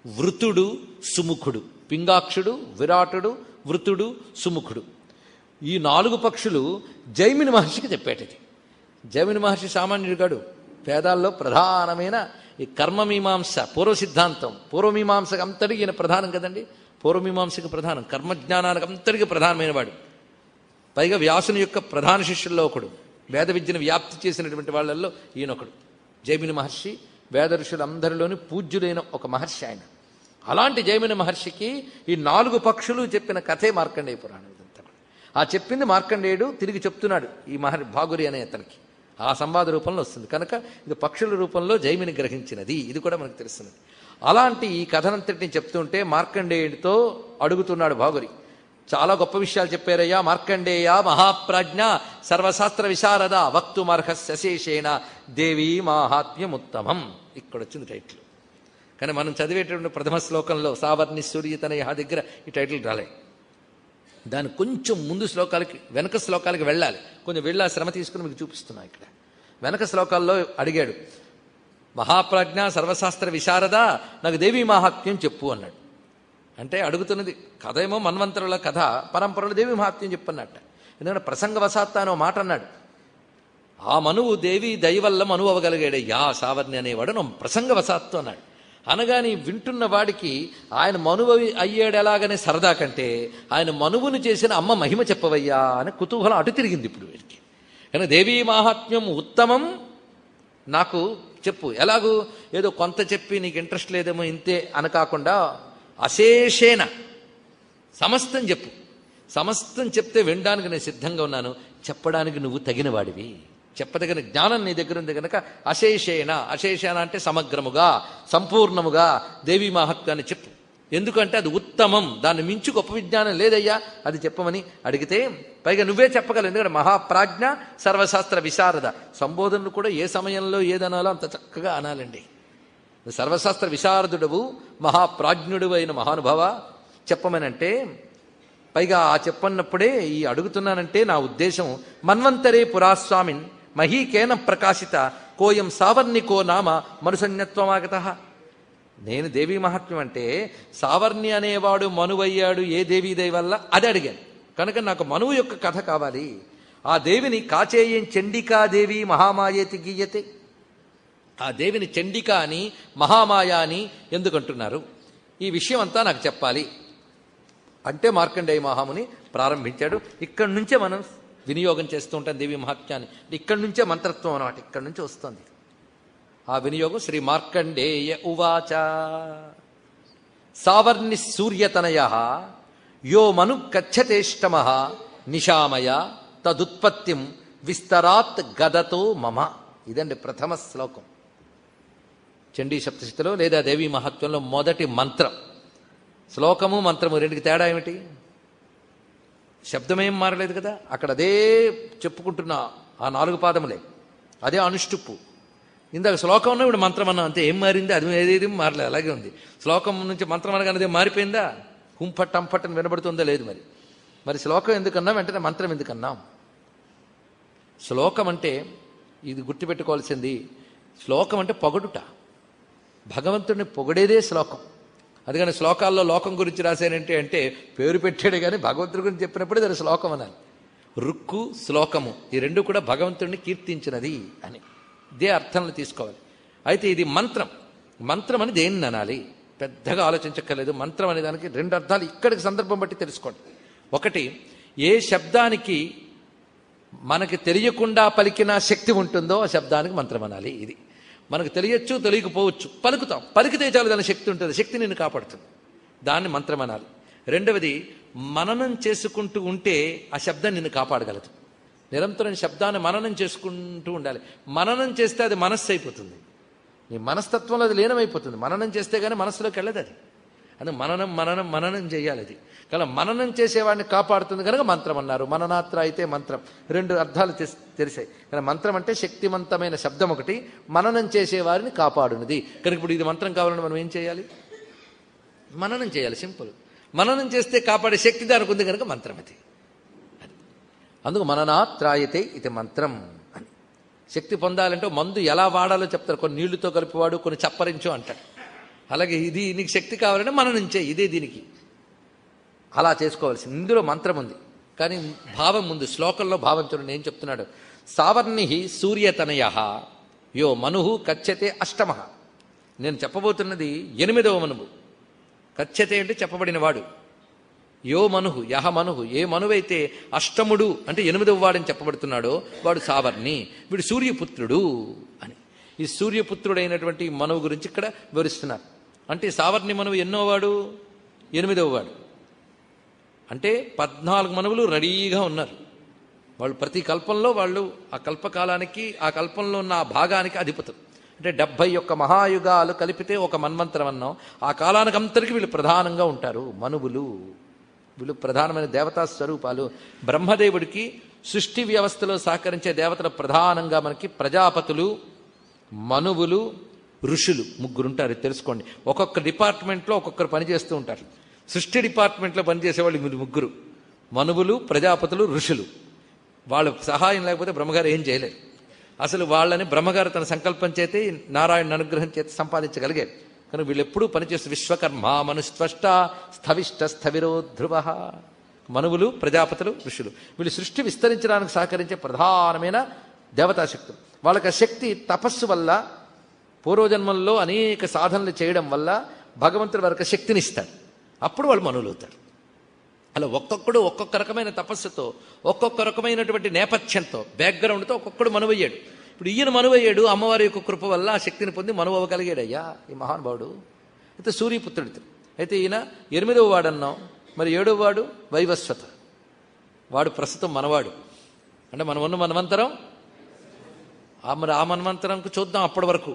వృతుడు, సుముఖుడు. పింగాక్షుడు, విరాటుడు, వృతుడు, సుముఖుడు. ఈ 4 పక్షులు జైమిని మహర్షికి చెప్పేటది. జైమిని మహర్షి సామాన్యుడు కాడు. వేదాల్లో ప్రధానమైన ఈ కర్మమీమాంస పూర్వ సిద్ధాంతం, పూర్వమీమాంసకు అంతటికి ఈయన ప్రధానం కదండి. పూర్వమీమాంసకు ప్రధానం, కర్మజ్ఞానానికి అంతటికి ప్రధానమైన వాడు. పైగా వ్యాసుని యొక్క ప్రధాన శిష్యుల్లో ఒకడు. వేద విద్యను వ్యాప్తి చేసినటువంటి వాళ్ళల్లో ఈయనొకడు. జైమిని మహర్షి వేద ఋషులందరిలోని పూజ్యులైన ఒక మహర్షి ఆయన. అలాంటి జైమిని మహర్షికి ఈ 4 పక్షులు చెప్పిన కథే మార్కండేయ పురాణం. ఇదంతా ఆ చెప్పింది మార్కండేయుడు తిరిగి చెప్తున్నాడు ఈ భాగురి అనే అతనికి. ఆ సంవాద రూపంలో వస్తుంది. కనుక ఇది పక్షుల రూపంలో జైమిని గ్రహించినది. ఇది కూడా మనకు తెలుస్తున్నది. అలాంటి ఈ కథనంతటిని చెప్తుంటే మార్కండేయుడితో అడుగుతున్నాడు భాగురి, చాలా గొప్ప విషయాలు చెప్పారయ్యా మార్కండేయ మహాప్రాజ్ఞ సర్వశాస్త్ర విశారద వక్తుమర్హస్యశేషేణ దేవీ మాహాత్మ్యముత్తమం. ఇక్కడ వచ్చింది టైటిల్. కానీ మనం చదివేటటువంటి ప్రథమ శ్లోకంలో సావర్ణి సూర్యతనయ దగ్గర ఈ టైటిల్ రాలే. దాని కొంచెం ముందు శ్లోకాలకి వెనక శ్లోకాలకి వెళ్ళాలి. కొంచెం వెళ్ళి ఆ శ్రమ తీసుకుని మీకు చూపిస్తున్నా. ఇక్కడ వెనక శ్లోకాల్లో అడిగాడు, మహాప్రజ్ఞ సర్వశాస్త్ర విశారద నాకు దేవీ మహాత్మ్యం చెప్పు అన్నాడు. అంటే అడుగుతున్నది కథ ఏమో మన్వంతరుల కథ, పరంపరలో దేవీ మహాత్మ్యం చెప్పన్నట్ట. ఎందుకంటే ప్రసంగవశాత్త అని మాట అన్నాడు. ఆ మనువు దేవి దయ వల్ల మనువు అవ్వగలిగాడయ్యా సావర్ణి అనేవాడు ప్రసంగవశాత్తు అన్నాడు. అనగాని వింటున్న వాడికి ఆయన మనువు అయ్యాడు ఎలాగనే సరదా కంటే ఆయన మనువును చేసిన అమ్మ మహిమ చెప్పవయ్యా అని కుతూహలం అటు తిరిగింది ఇప్పుడు వీడికి. కానీ దేవీ మాహాత్మ్యం ఉత్తమం నాకు చెప్పు, ఎలాగూ ఏదో కొంత చెప్పి నీకు ఇంట్రెస్ట్ లేదేమో ఇంతే అని కాకుండా అశేషేణ సమస్తం చెప్పు. సమస్తం చెప్తే వినడానికి నేను సిద్ధంగా ఉన్నాను, చెప్పడానికి నువ్వు తగిన వాడివి, చెప్పదగిన జ్ఞానం నీ దగ్గర ఉంది కనుక అశేషేణ, అశేషేణ అంటే సమగ్రముగా సంపూర్ణముగా దేవీ మహత్వాన్ని చెప్పు. ఎందుకంటే అది ఉత్తమం, దాన్ని మించి గొప్ప విజ్ఞానం లేదయ్యా, అది చెప్పమని అడిగితే పైగా నువ్వే చెప్పగలవు. ఎందుకంటే మహాప్రాజ్ఞ సర్వశాస్త్ర విశారద. సంబోధనలు కూడా ఏ సమయంలో ఏదనాలో అంత చక్కగా అనాలండి. సర్వశాస్త్ర విశారదుడవు మహాప్రాజ్ఞుడు అయిన మహానుభావ చెప్పమనంటే, పైగా ఆ చెప్పన్నప్పుడే ఈ అడుగుతున్నానంటే నా ఉద్దేశం మన్వంతరే పురాస్వామిన్ మహీకేన ప్రకాశిత కోయం సావర్ణికో నామ మనుసన్యత్వమాగత. నేను దేవీ మహాత్మ్యం అంటే సావర్ణి అనేవాడు మనువయ్యాడు ఏ దేవీ దయ వల్ల అది అడిగాను కనుక నాకు మనువు యొక్క కథ కావాలి. ఆ దేవిని కాచేయం చండికాదేవి మహామాయేతి గీయతే. ఆ దేవిని చండిక అని మహామాయ అని ఎందుకంటున్నారు, ఈ విషయం అంతా నాకు చెప్పాలి అంటే మార్కండేయ మహాముని ప్రారంభించాడు. ఇక్కడి నుంచే మనం వినియోగం చేస్తూ ఉంటాం దేవీ మహాత్మ్యాన్ని. ఇక్కడి నుంచే మంత్రత్వం అన్నమాట, ఇక్కడి నుంచి వస్తుంది ఆ వినియోగం. శ్రీ మార్కండేయ ఉవాచ సావర్ణి సూర్యతనయ యో మను కచ్చతేష్టమ నిశామయ తదుత్పత్తిం విస్తరాత్ గదతో మమ. ఇదండి ప్రథమ శ్లోకం చండీ సప్తశతిలో లేదా దేవీ మహాత్మ్యంలో మొదటి మంత్రం. శ్లోకము మంత్రము రెండుకి తేడా ఏమిటి? శబ్దమేం మారలేదు కదా, అక్కడ అదే చెప్పుకుంటున్నా ఆ 4 పాదములే, అదే అనుష్టుప్పు. ఇందాక శ్లోకం ఉన్నా ఇప్పుడు మంత్రం అన్నా అంతే, ఏం మారింది? అది ఏదేది మారలేదు, అలాగే ఉంది. శ్లోకం నుంచి మంత్రం అనగానే అదే మారిపోయిందా? హుంపట్ అంపట్ అని వినబడుతుందా? లేదు. మరి శ్లోకం ఎందుకన్నాం, వెంటనే మంత్రం ఎందుకన్నాం? శ్లోకం అంటే ఇది గుర్తుపెట్టుకోవాల్సింది, శ్లోకం అంటే పొగడుట, భగవంతుడిని పొగడేదే శ్లోకం. అందుకని శ్లోకాల్లో లోకం గురించి రాశానంటే అంటే పేరు పెట్టాడు కానీ భగవంతుడి గురించి చెప్పినప్పుడు దాని శ్లోకం అనాలి. రుక్కు శ్లోకము ఈ రెండు కూడా భగవంతుడిని కీర్తించినది అని ఇదే అర్థంలో తీసుకోవాలి. అయితే ఇది మంత్రం. మంత్రం అని దేన్ని అనాలి పెద్దగా ఆలోచించక్కర్లేదు. మంత్రం అనే దానికి 2 అర్థాలు ఇక్కడికి సందర్భం బట్టి తెలుసుకోండి. ఒకటి, ఏ శబ్దానికి మనకి తెలియకుండా పలికిన శక్తి ఉంటుందో ఆ శబ్దానికి మంత్రం అనాలి. ఇది మనకు తెలియచ్చు, తెలియకపోవచ్చు, పలుకుతాం, పలికితే చాలు దాని శక్తి ఉంటుంది, శక్తి నిన్ను కాపాడుతుంది, దాన్ని మంత్రం అనాలి. రెండవది, మననం చేసుకుంటూ ఉంటే ఆ శబ్దం నిన్ను కాపాడగలదు. నిరంతరం శబ్దాన్ని మననం చేసుకుంటూ ఉండాలి. మననం చేస్తే అది మనస్సు అయిపోతుంది, నీ మనస్తత్వంలో అది లీనమైపోతుంది. మననం చేస్తే కానీ మనస్సులోకి వెళ్ళదు అది. అది మననం మననం మననం చేయాలి. అది కానీ మననం చేసేవాడిని కాపాడుతుంది కనుక మంత్రం అన్నారు. మననాత్ర అయితే మంత్రం, 2 అర్థాలు తెలిసాయి. కానీ మంత్రం అంటే శక్తివంతమైన శబ్దం ఒకటి, మననం చేసేవారిని కాపాడునది కనుక. ఇప్పుడు ఇది మంత్రం కావాలని మనం ఏం చేయాలి? మననం చేయాలి, సింపుల్. మననం చేస్తే కాపాడే శక్తి దానికి ఉంది కనుక మంత్రం అది. అందుకు మననాత్రాయతే ఇది మంత్రం అని. శక్తి పొందాలంటే మందు ఎలా వాడాలో చెప్తారు. కొన్ని నీళ్లతో కలిపివాడు, కొన్ని చప్పరించు అంటాడు. అలాగే ఇది నీకు శక్తి కావాలంటే మననం చేయి, ఇదే దీనికి అలా చేసుకోవాల్సింది. ఇందులో మంత్రం ఉంది కానీ భావం ముందు. శ్లోకంలో భావం చూడండి ఏం చెప్తున్నాడు. సావర్ణి సూర్యతనయ యో మను కచ్చతే అష్టమ. నేను చెప్పబోతున్నది 8వ మనువు. కచ్చతే అంటే చెప్పబడిన వాడు. యో మనుహు యహ మనుహు, ఏ మనువైతే అష్టముడు అంటే 8వ వాడని చెప్పబడుతున్నాడో వాడు సావర్ణి, వీడు సూర్యపుత్రుడు అని. ఈ సూర్యపుత్రుడైనటువంటి మనువు గురించి ఇక్కడ వివరిస్తున్నారు. అంటే సావర్ణి మనువు ఎన్నోవాడు? 8వ వాడు. అంటే 14 మనువులు రెడీగా ఉన్నారు. వాళ్ళు ప్రతి కల్పంలో వాళ్ళు ఆ కల్పకాలానికి ఆ కల్పంలో ఉన్న ఆ భాగానికి అధిపతులు. అంటే 71 మహాయుగాలు కలిపితే ఒక మన్వంతరం అన్నాం. ఆ కాలానికి అంతరికి వీళ్ళు ప్రధానంగా ఉంటారు. మనువులు వీళ్ళు ప్రధానమైన దేవతా స్వరూపాలు. బ్రహ్మదేవుడికి సృష్టి వ్యవస్థలో సహకరించే దేవతలు ప్రధానంగా మనకి ప్రజాపతులు, మనువులు, ఋషులు 3 ఉంటారు. తెలుసుకోండి. ఒక్కొక్క డిపార్ట్మెంట్లో ఒక్కొక్కరు పనిచేస్తూ ఉంటారు. సృష్టి డిపార్ట్మెంట్లో పనిచేసేవాళ్ళు 3, మనువులు, ప్రజాపతులు, ఋషులు. వాళ్ళ సహాయం లేకపోతే బ్రహ్మగారు ఏం చేయలేరు. అసలు వాళ్ళని బ్రహ్మగారు తన సంకల్పం చేతే నారాయణ అనుగ్రహం చేతి సంపాదించగలిగారు. కనుక వీళ్ళు ఎప్పుడూ పనిచేస్తారు. విశ్వకర్మ మనుస్త్వష్ట స్థవిష్ట స్థవిరో ధ్రువ. మనువులు, ప్రజాపతులు, ఋషులు వీళ్ళు సృష్టి విస్తరించడానికి సహకరించే ప్రధానమైన దేవతాశక్తులు. వాళ్ళకి ఆ శక్తి తపస్సు వల్ల, పూర్వజన్మల్లో అనేక సాధనలు చేయడం వల్ల భగవంతుడి వారికి శక్తిని ఇస్తాడు. అప్పుడు వాళ్ళు మనువులు అవుతారు. అలా ఒక్కొక్కడు ఒక్కొక్క రకమైన తపస్సుతో, ఒక్కొక్క రకమైనటువంటి నేపథ్యంతో, బ్యాక్గ్రౌండ్తో ఒక్కొక్కడు మనువయ్యాడు. ఇప్పుడు ఈయన మనువయ్యాడు, అమ్మవారి యొక్క కృప వల్ల ఆ శక్తిని పొంది మనువు అవ్వగలిగాడు. అయ్యా ఈ మహానుభావుడు. అయితే సూర్యపుత్రుడితో. అయితే ఈయన 8వ వాడన్నాం. మరి 7వ వాడు వైవస్వత. వాడు ప్రస్తుతం మనవాడు. అంటే మనం ఉన్న మన్వంతరం, మరి ఆ మన్వంతరంకు చూద్దాం. అప్పటి వరకు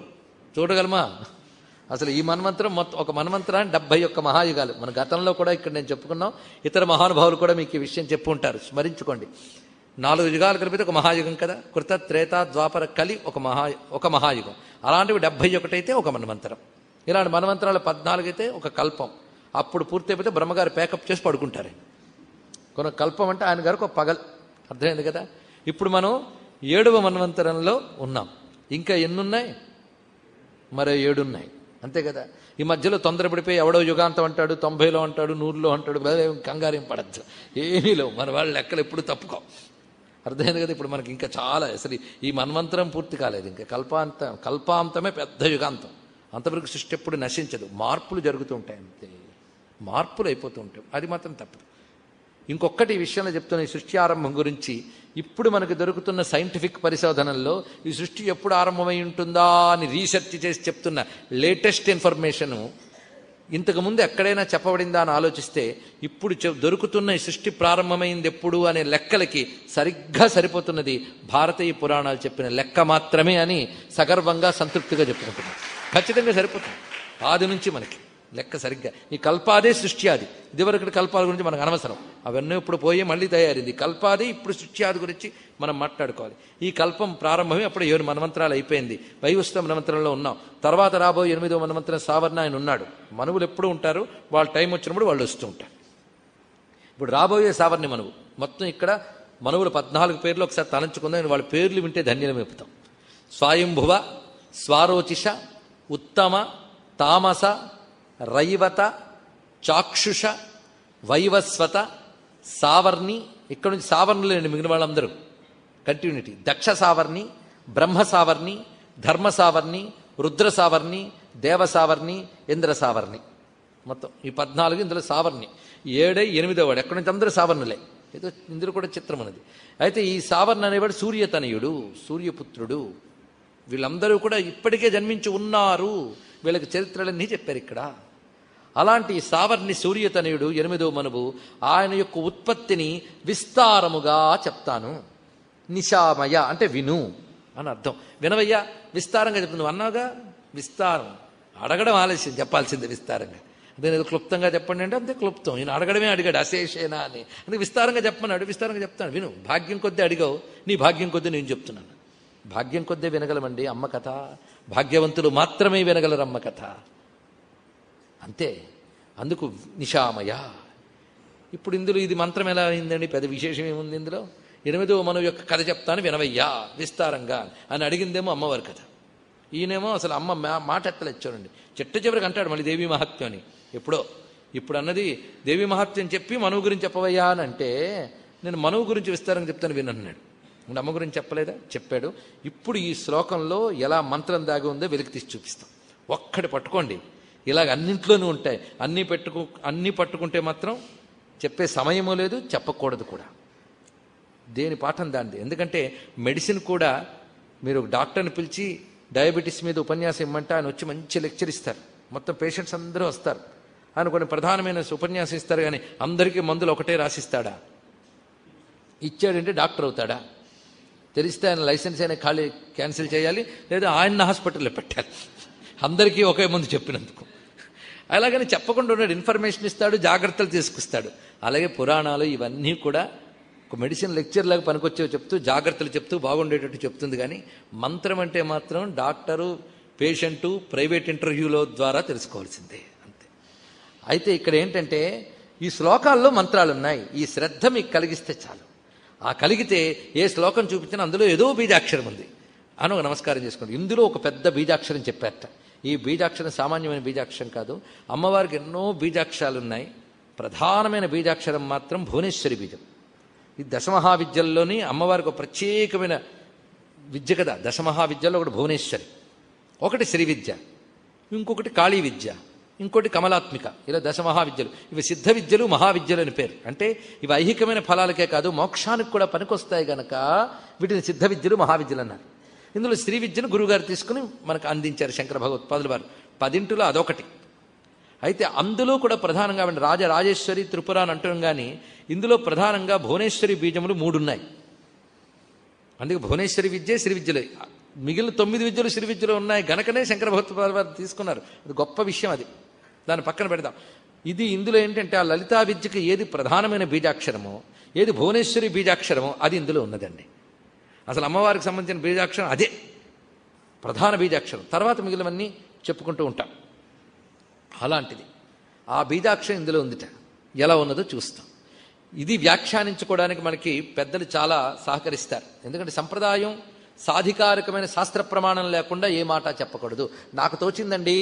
చూడగలమా? అసలు ఈ మన్వంతరం మొత్తం ఒక మన్వంతరాన్ని 71 మహాయుగాలు. మన గతంలో కూడా ఇక్కడ నేను చెప్పుకున్నాం. ఇతర మహానుభావులు కూడా మీకు ఈ విషయం చెప్పు ఉంటారు, స్మరించుకోండి. 4 యుగాలు కలిపితే ఒక మహాయుగం కదా. కృత, త్రేత, ద్వాపర కలి ఒక మహాయుగం. అలాంటివి 71 అయితే ఒక మన్వంతరం. ఇలాంటి మన్వంతరాలు 14 అయితే ఒక కల్పం. అప్పుడు పూర్తయిపోతే బ్రహ్మగారు ప్యాకప్ చేసి పడుకుంటారు. కొన్ని కల్పం అంటే ఆయన గారికి ఒక పగల్. అర్థమైంది కదా. ఇప్పుడు మనం 7వ మన్వంతరంలో ఉన్నాం. ఇంకా ఎన్నున్నాయి? మరో 7 ఉన్నాయి. అంతే కదా. ఈ మధ్యలో తొందరపడిపోయి ఎవడో యుగాంతం అంటాడు, 90లో అంటాడు, 100లో అంటాడు. కంగారేం పడద్దు, ఏమీలో మన వాళ్ళ లెక్కలు ఎప్పుడు తప్పుకో. అర్థమైంది కదా. ఇప్పుడు మనకి ఇంకా చాలా, అసలు ఈ మన్వంతరం పూర్తి కాలేదు. ఇంకా కల్పాంతమే పెద్ద యుగాంతం. అంతవరకు సృష్టి ఎప్పుడు నశించదు. మార్పులు జరుగుతూ ఉంటాయి, అంతే. మార్పులు అయిపోతూ ఉంటాయి. అది మాత్రం తప్పదు. ఇంకొకటి ఈ విషయంలో చెప్తున్న ఈ సృష్టి ఆరంభం గురించి ఇప్పుడు మనకు దొరుకుతున్న సైంటిఫిక్ పరిశోధనల్లో ఈ సృష్టి ఎప్పుడు ఆరంభమై ఉంటుందా అని రీసెర్చ్ చేసి చెప్తున్న లేటెస్ట్ ఇన్ఫర్మేషను ఇంతకుముందు ఎక్కడైనా చెప్పబడిందా అని ఆలోచిస్తే ఇప్పుడు దొరుకుతున్న ఈ సృష్టి ప్రారంభమైంది ఎప్పుడు అనే లెక్కలకి సరిగ్గా సరిపోతున్నది భారతీయ పురాణాలు చెప్పిన లెక్క మాత్రమే అని సగర్వంగా సంతృప్తిగా చెప్పుకుంటున్నాం. ఖచ్చితంగా సరిపోతుంది. ఆది నుంచి మనకి లెక్క సరిగ్గా. ఈ కల్పాదే సృష్టి ఆది. ఇదివరకు కల్పాల గురించి మనకు అనవసరం. అవన్నీ ఇప్పుడు పోయి మళ్ళీ తయారైంది. కల్పాది ఇప్పుడు సృష్టి ఆది గురించి మనం మాట్లాడుకోవాలి. ఈ కల్పం ప్రారంభమే అప్పుడు 7 మన్వంతరాలు అయిపోయింది. వైవస్వత మన్వంతరంలో ఉన్నాం. తర్వాత రాబోయే 8వ మన్వంతరం సావర్ణ ఆయన ఉన్నాడు. మనువులు ఎప్పుడు ఉంటారు? వాళ్ళ టైం వచ్చినప్పుడు వాళ్ళు వస్తూ ఉంటారు. ఇప్పుడు రాబోయే సావర్ణి మనువు. మొత్తం ఇక్కడ మనువులు 14 పేర్లు ఒకసారి తలంచుకుందాం. వాళ్ళ పేర్లు వింటే ధన్యలం చెప్తాం. స్వయంభువ, స్వారోచిష, ఉత్తమ, తామస, రైవత, చాక్షుష, వైవస్వత, సావర్ణి. ఇక్కడ నుంచి సావర్ణులేండి మిగిలిన వాళ్ళందరూ కంటిన్యూటీ. దక్ష సావర్ణి, బ్రహ్మ సావర్ణి, ధర్మ సావర్ణి, రుద్ర సావర్ణి, దేవ సావర్ణి, ఇంద్ర సావర్ణి. మొత్తం ఈ 14 ఇందులో సావర్ణి. 7 8వ వాడు. ఎక్కడి నుంచి అందరూ సావర్ణులే. ఏదో ఇందులో కూడా చిత్రం అన్నది. అయితే ఈ సావర్ణ అనేవాడు సూర్యతనయుడు, సూర్యపుత్రుడు. వీళ్ళందరూ కూడా ఇప్పటికే జన్మించి ఉన్నారు. వీళ్ళకి చరిత్రలన్నీ చెప్పారు ఇక్కడ. అలాంటి సావర్ణి సూర్యతనయుడు 8వ మనువు. ఆయన యొక్క ఉత్పత్తిని విస్తారముగా చెప్తాను. నిశామయ అంటే విను అని అర్థం. వినవయ్యా, విస్తారంగా చెప్తాను. నువ్వు అన్నావుగా విస్తారం. అడగడం ఆలస్యం, చెప్పాల్సిందే విస్తారంగా. అదే ఏదో క్లుప్తంగా చెప్పండి అంటే అంతే క్లుప్తం. ఈయన అడగడమే అడిగాడు అశేషేనా అని. అందుకే విస్తారంగా చెప్పమన్నాడు. విస్తారంగా చెప్తాను, విను. భాగ్యం కొద్దీ అడిగావు, నీ భాగ్యం కొద్దీ నేను చెప్తున్నాను. భాగ్యం కొద్దే వినగలమండి అమ్మ కథ. భాగ్యవంతులు మాత్రమే వినగలరు అమ్మ కథ, అంతే. అందుకు నిశామయ. ఇప్పుడు ఇందులో ఇది మంత్రం ఎలా అయిందండి? పెద్ద విశేషం ఏముంది ఇందులో? 8వ మనువు యొక్క కథ చెప్తాను వినవయ్యా విస్తారంగా అని అడిగిందేమో అమ్మవారి కథ. ఈయనేమో అసలు అమ్మ మాట ఎత్తలేదు. చూడండి, చిట్ట చివరికి అంటాడు మళ్ళీ దేవీ మహాత్మ్యం అని. ఎప్పుడో ఇప్పుడు అన్నది దేవీ మహాత్మ్యం చెప్పి మనువు గురించి చెప్పవయ్యా అని అంటే, నేను మనువు గురించి విస్తారంగా చెప్తాను వినన్నాడు. అమ్మ గురించి చెప్పలేదా? చెప్పాడు. ఇప్పుడు ఈ శ్లోకంలో ఎలా మంత్రం దాగి ఉందో వెలికి తీసి చూపిస్తాం. ఒక్కటి పట్టుకోండి. ఇలాగ అన్నింట్లోనూ ఉంటాయి. అన్నీ పట్టుకుంటే మాత్రం చెప్పే సమయము లేదు, చెప్పకూడదు కూడా. దేని పాఠం దానిది. ఎందుకంటే మెడిసిన్ కూడా మీరు ఒక డాక్టర్ని పిలిచి డయాబెటీస్ మీద ఉపన్యాసం ఇమ్మంటే ఆయన వచ్చి మంచి లెక్చర్ ఇస్తారు. మొత్తం పేషెంట్స్ అందరూ వస్తారు. ఆయన కొన్ని ప్రధానమైన ఉపన్యాసం ఇస్తారు. కానీ అందరికీ మందులు ఒకటే రాసిస్తాడా? ఇచ్చాడంటే డాక్టర్ అవుతాడా? తెలిస్తే ఆయన లైసెన్స్ అయినా క్యాన్సిల్ చేయాలి, లేదా ఆయన హాస్పిటల్లో పెట్టాలి. అందరికీ ఒకే ముందు చెప్పినందుకు. అలాగని చెప్పకుండా ఉన్నాడు. ఇన్ఫర్మేషన్ ఇస్తాడు, జాగ్రత్తలు తీసుకొస్తాడు. అలాగే పురాణాలు ఇవన్నీ కూడా ఒక మెడిసిన్ లెక్చర్ లాగా పనికొచ్చేవి చెప్తూ, జాగ్రత్తలు చెప్తూ బాగుండేటట్టు చెప్తుంది. కానీ మంత్రం అంటే మాత్రం డాక్టరు పేషెంటు ప్రైవేట్ ఇంటర్వ్యూలో ద్వారా తెలుసుకోవాల్సిందే, అంతే. అయితే ఇక్కడ ఏంటంటే ఈ శ్లోకాల్లో మంత్రాలున్నాయి. ఈ శ్రద్ధ మీకు కలిగిస్తే చాలు. ఆ కలిగితే ఏ శ్లోకం చూపించినా అందులో ఏదో బీజాక్షరం ఉంది అని ఒక నమస్కారం చేసుకోండి. ఇందులో ఒక పెద్ద బీజాక్షరం చెప్పారట. ఈ బీజాక్షరం సామాన్యమైన బీజాక్షరం కాదు. అమ్మవారికి ఎన్నో బీజాక్షరాలు ఉన్నాయి. ప్రధానమైన బీజాక్షరం మాత్రం భువనేశ్వరి బీజం. ఈ దశమహావిద్యల్లోని అమ్మవారికి ఒక ప్రత్యేకమైన విద్య కదా. దశమహావిద్యలో ఒకటి భువనేశ్వరి, ఒకటి శ్రీ విద్య, ఇంకొకటి కాళీ విద్య, ఇంకోటి కమలాత్మిక. ఇలా దశమహావిద్యలు. ఇవి సిద్ధ విద్యలు, మహావిద్యలు అని పేరు. అంటే ఇవి ఐహికమైన ఫలాలకే కాదు, మోక్షానికి కూడా పనికొస్తాయి గనక వీటిని సిద్ధ విద్యలు, మహావిద్యలు అన్నారు. ఇందులో శ్రీ విద్యను గురువుగారు తీసుకుని మనకు అందించారు శంకర భగవత్పాదుల వారు. 10 అదొకటి. అయితే అందులో కూడా ప్రధానంగా రాజరాజేశ్వరి, త్రిపుర అని అంటున్నాం కానీ ఇందులో ప్రధానంగా భువనేశ్వరి బీజములు 3 ఉన్నాయి. అందుకే భువనేశ్వరి విద్య శ్రీ విద్యలు. మిగిలిన 9 విద్యలు శ్రీ విద్యలో ఉన్నాయి గనకనే శంకర భగవత్పాదుల వారు తీసుకున్నారు. అది గొప్ప విషయం. అది దాన్ని పక్కన పెడదాం. ఇది ఇందులో ఏంటంటే ఆ లలితా విద్యకి ఏది ప్రధానమైన బీజాక్షరమో, ఏది భువనేశ్వరి బీజాక్షరమో అది ఇందులో ఉన్నదండి. అసలు అమ్మవారికి సంబంధించిన బీజాక్షరం అదే ప్రధాన బీజాక్షరం. తర్వాత మిగిలినవన్నీ చెప్పుకుంటూ ఉంటాం. అలాంటిది ఆ బీజాక్షరం ఇందులో ఉందిట. ఎలా ఉన్నదో చూస్తాం. ఇది వ్యాఖ్యానించుకోవడానికి మనకి పెద్దలు చాలా సహకరిస్తారు. ఎందుకంటే సంప్రదాయం సాధికారికమైన శాస్త్ర ప్రమాణం లేకుండా ఏ మాట చెప్పకూడదు. నాకు తోచిందండి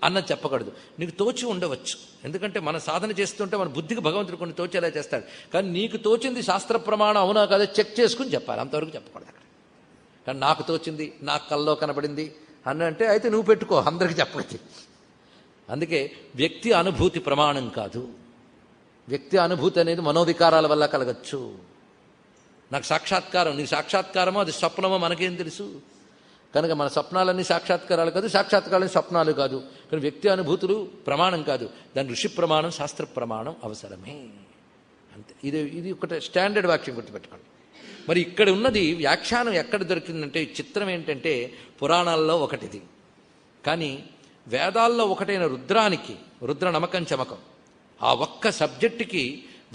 అన్నది చెప్పకూడదు. నీకు తోచి ఉండవచ్చు. ఎందుకంటే మన సాధన చేస్తుంటే మన బుద్ధికి భగవంతుడు కొన్ని తోచేలా చేస్తాడు. కానీ నీకు తోచింది శాస్త్ర ప్రమాణం అవునా కదా చెక్ చేసుకుని చెప్పాలి. అంతవరకు చెప్పకూడదు అక్కడ. కానీ నాకు తోచింది, నాకు కల్లో కనబడింది అంటే అయితే నువ్వు పెట్టుకో, అందరికి చెప్పకూడదు. అందుకే వ్యక్తి అనుభూతి ప్రమాణం కాదు. వ్యక్తి అనుభూతి అనేది మనోవికారాల వల్ల కలగచ్చు. నాకు సాక్షాత్కారం, నీ సాక్షాత్కారమో అది స్వప్నమో మనకేం తెలుసు? కనుక మన స్వప్నాలన్నీ సాక్షాత్కారాలు కాదు, సాక్షాత్కారాలన్నీ స్వప్నాలు కాదు. కానీ వ్యక్తి అనుభూతులు ప్రమాణం కాదు. దాని ఋషి ప్రమాణం, శాస్త్ర ప్రమాణం అవసరమే. అంతే. ఇది ఒకటి స్టాండర్డ్ వాక్యం గుర్తుపెట్టుకోండి. మరి ఇక్కడ ఉన్నది వ్యాఖ్యానం ఎక్కడ దొరికిందంటే చిత్రం ఏంటంటే పురాణాల్లో ఒకటిది. కానీ వేదాల్లో ఒకటైన రుద్రానికి, రుద్ర నమకం చమకం, ఆ ఒక్క సబ్జెక్టుకి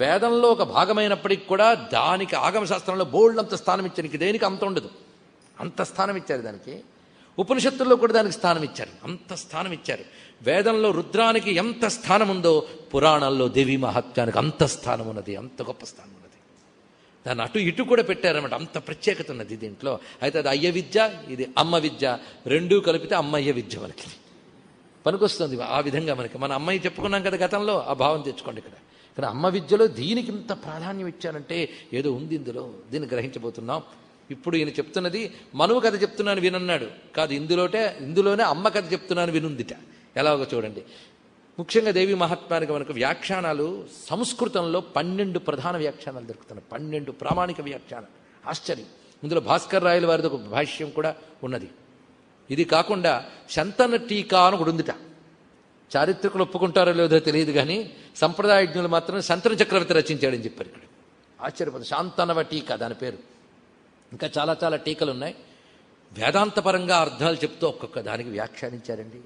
వేదంలో ఒక భాగమైనప్పటికి కూడా దానికి ఆగమశాస్త్రంలో బోల్డంత స్థానం ఇచ్చారు. దేనికి అంత ఉండదు, అంత స్థానం ఇచ్చారు దానికి. ఉపనిషత్తుల్లో కూడా దానికి స్థానం ఇచ్చారు, అంత స్థానం ఇచ్చారు. వేదంలో రుద్రానికి ఎంత స్థానం ఉందో పురాణాల్లో దేవీ మహాత్మ్యానికి అంత స్థానం ఉన్నది, అంత గొప్ప స్థానం ఉన్నది. దాన్ని అటు ఇటు కూడా పెట్టారన్నమాట. అంత ప్రత్యేకత ఉన్నది దీంట్లో. అయితే అది అయ్య విద్య, ఇది అమ్మ విద్య, రెండూ కలిపితే అమ్మయ్య విద్య మనకి పనికొస్తుంది. ఆ విధంగా మనకి మన అమ్మాయి చెప్పుకున్నాం కదా గతంలో, ఆ భావం తెచ్చుకోండి ఇక్కడ. కానీ అమ్మ విద్యలో దీనికి ఇంత ప్రాధాన్యం ఇచ్చానంటే ఏదో ఉంది ఇందులో, దీన్ని గ్రహించబోతున్నాం. ఇప్పుడు ఈయన చెప్తున్నది మనువు కథ చెప్తున్నాను వినన్నాడు కాదు, ఇందులోనే అమ్మ కథ చెప్తున్నాను వినుందిట. ఎలాగో చూడండి. ముఖ్యంగా దేవి మహాత్మ్యానికి మనకు వ్యాఖ్యానాలు సంస్కృతంలో 12 ప్రధాన వ్యాఖ్యానాలు దొరుకుతున్నాయి. 12 ప్రామాణిక వ్యాఖ్యానాలు. ఆశ్చర్యం. ఇందులో భాస్కర్ రాయల వారిది ఒక భాష్యం కూడా ఉన్నది. ఇది కాకుండా శంతన టీకా అని ఒకటి ఉందిట. చారిత్రకులు ఒప్పుకుంటారో లేదో తెలియదు కానీ సంప్రదాయజ్ఞులు మాత్రం శంతన చక్రవర్తి రచించాడని చెప్పారు ఇక్కడ. ఆశ్చర్యపోతుంది. శాంతనవ టీకా దాని పేరు. ఇంకా చాలా చాలా టీకలు ఉన్నాయి. వేదాంతపరంగా అర్థాలు చెప్తూ ఒక్కొక్క దానికి వ్యాఖ్యానించారండి.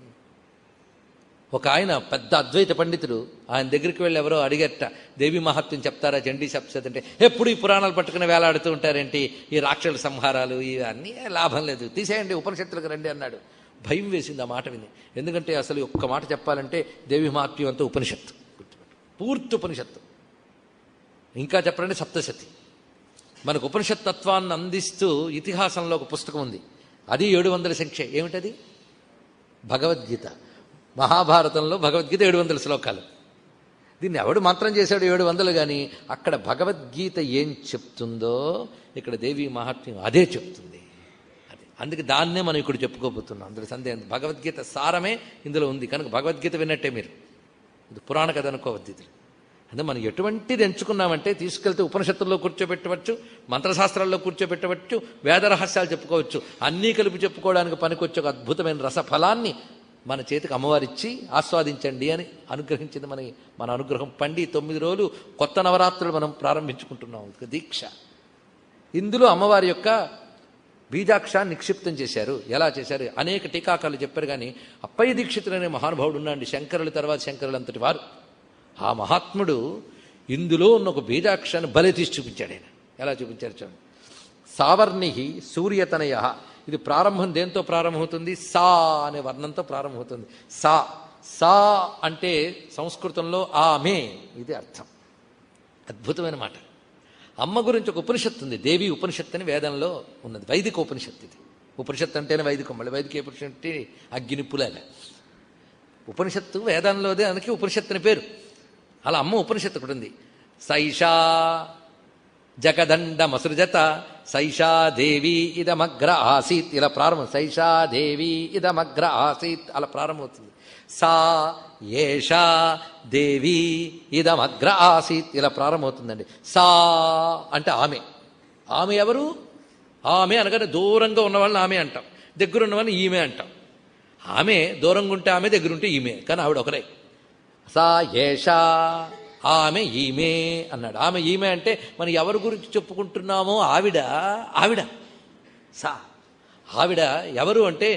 ఒక ఆయన పెద్ద అద్వైత పండితుడు, ఆయన దగ్గరికి వెళ్ళి ఎవరో అడిగట, దేవి మహత్యం చెప్తారా చండీ సప్తశతి అంటే, ఎప్పుడు ఈ పురాణాలు పట్టుకుని వేలాడుతూ ఉంటారేంటి, ఈ రాక్షసుల సంహారాలు ఇవన్నీ లాభం లేదు, తీసేయండి ఉపనిషత్తులకు రండి అన్నాడు. భయం వేసింది ఆ మాట విని. ఎందుకంటే అసలు ఒక్క మాట చెప్పాలంటే దేవి మహాత్మ్యం అంతా ఉపనిషత్తు, పూర్తి ఉపనిషత్తు. ఇంకా చెప్పాలంటే సప్తశతి. మనకు ఉపనిషత్ తత్వాన్ని అందిస్తూ ఇతిహాసంలో ఒక పుస్తకం ఉంది, అది 700 సంఖ్య. ఏమిటది? భగవద్గీత. మహాభారతంలో భగవద్గీత 700 శ్లోకాలు. దీన్ని ఎవడు మంత్రం చేశాడు 700 కానీ అక్కడ భగవద్గీత ఏం చెప్తుందో ఇక్కడ దేవి మహాత్మ్యం అదే చెప్తుంది. అది అందుకే దాన్నే మనం ఇక్కడ చెప్పుకోబోతున్నాం. అందులో సందేహం. భగవద్గీత సారమే ఇందులో ఉంది కనుక భగవద్గీత విన్నట్టే మీరు. ఇది పురాణ కథ అనుకోవద్దు. ఇది అంటే మనం ఎటువంటిది ఎంచుకున్నామంటే తీసుకెళ్తే ఉపనిషత్తుల్లో కూర్చోబెట్టవచ్చు, మంత్రశాస్త్రాల్లో కూర్చోబెట్టవచ్చు, వేద రహస్యాలు చెప్పుకోవచ్చు. అన్నీ కలిపి చెప్పుకోవడానికి పనికొచ్చే ఒక అద్భుతమైన రసఫలాన్ని మన చేతికి అమ్మవారిచ్చి ఆస్వాదించండి అని అనుగ్రహించింది. మన అనుగ్రహం పండి 9 రోజులు కొత్త నవరాత్రులు మనం ప్రారంభించుకుంటున్నాం. దీక్ష. ఇందులో అమ్మవారి యొక్క బీజాక్షాన్ని నిక్షిప్తం చేశారు. ఎలా చేశారు? అనేక టీకాకారులు చెప్పారు. కానీ అప్పయ్య దీక్షితులు అనే మహానుభావుడు ఉన్నాడు, శంకరుల తర్వాత శంకరులు అంతటి వారు. ఆ మహాత్ముడు ఇందులో ఉన్న ఒక బీజాక్షాన్ని బలి తీసి చూపించాడు. ఆయన ఎలా చూపించారు చూడండి. సావర్ణి సూర్యతనయ. ఇది ప్రారంభం దేంతో ప్రారంభమవుతుంది? సా అనే వర్ణంతో ప్రారంభమవుతుంది. సా సా అంటే సంస్కృతంలో ఆమె, ఇది అర్థం. అద్భుతమైన మాట. అమ్మ గురించి ఒక ఉపనిషత్తు ఉంది, దేవి ఉపనిషత్తు అని వేదంలో ఉన్నది. వైదిక ఉపనిషత్తు ఇది. ఉపనిషత్తు అంటేనే వైదికం, మళ్ళీ వైదిక ఉపనిషత్తు అగ్గినిప్పులాగా. ఉపనిషత్తు వేదంలోదే దానికి ఉపనిషత్తు అని పేరు. అలా అమ్మ ఉపనిషత్తు ఒకటి ఉంది. సైషా జగదండమసృజత సైషా దేవి ఇదమగ్ర ఆసీత్, ఇలా ప్రారంభం. సైషా దేవి ఇదమగ్ర ఆసీత్ అలా ప్రారంభమవుతుంది. సా ఏషా దేవి ఇదమగ్ర ఆసీత్ ఇలా ప్రారంభమవుతుందండి. సా అంటే ఆమె. ఆమె ఎవరు? ఆమె అనగానే దూరంగా ఉన్న వాళ్ళని ఆమె అంటాం, దగ్గర ఉన్న వాళ్ళని ఈమె అంటాం. ఆమె దూరంగా ఉంటే ఆమె, దగ్గరుంటే ఈమె, కానీ ఆవిడ ఒకరే. సా ఏషా ఆమె ఈమె అన్నాడు. ఆమె ఈమె అంటే మనం ఎవరి గురించి చెప్పుకుంటున్నామో ఆవిడ. ఆవిడ సా, ఆవిడ ఎవరు అంటే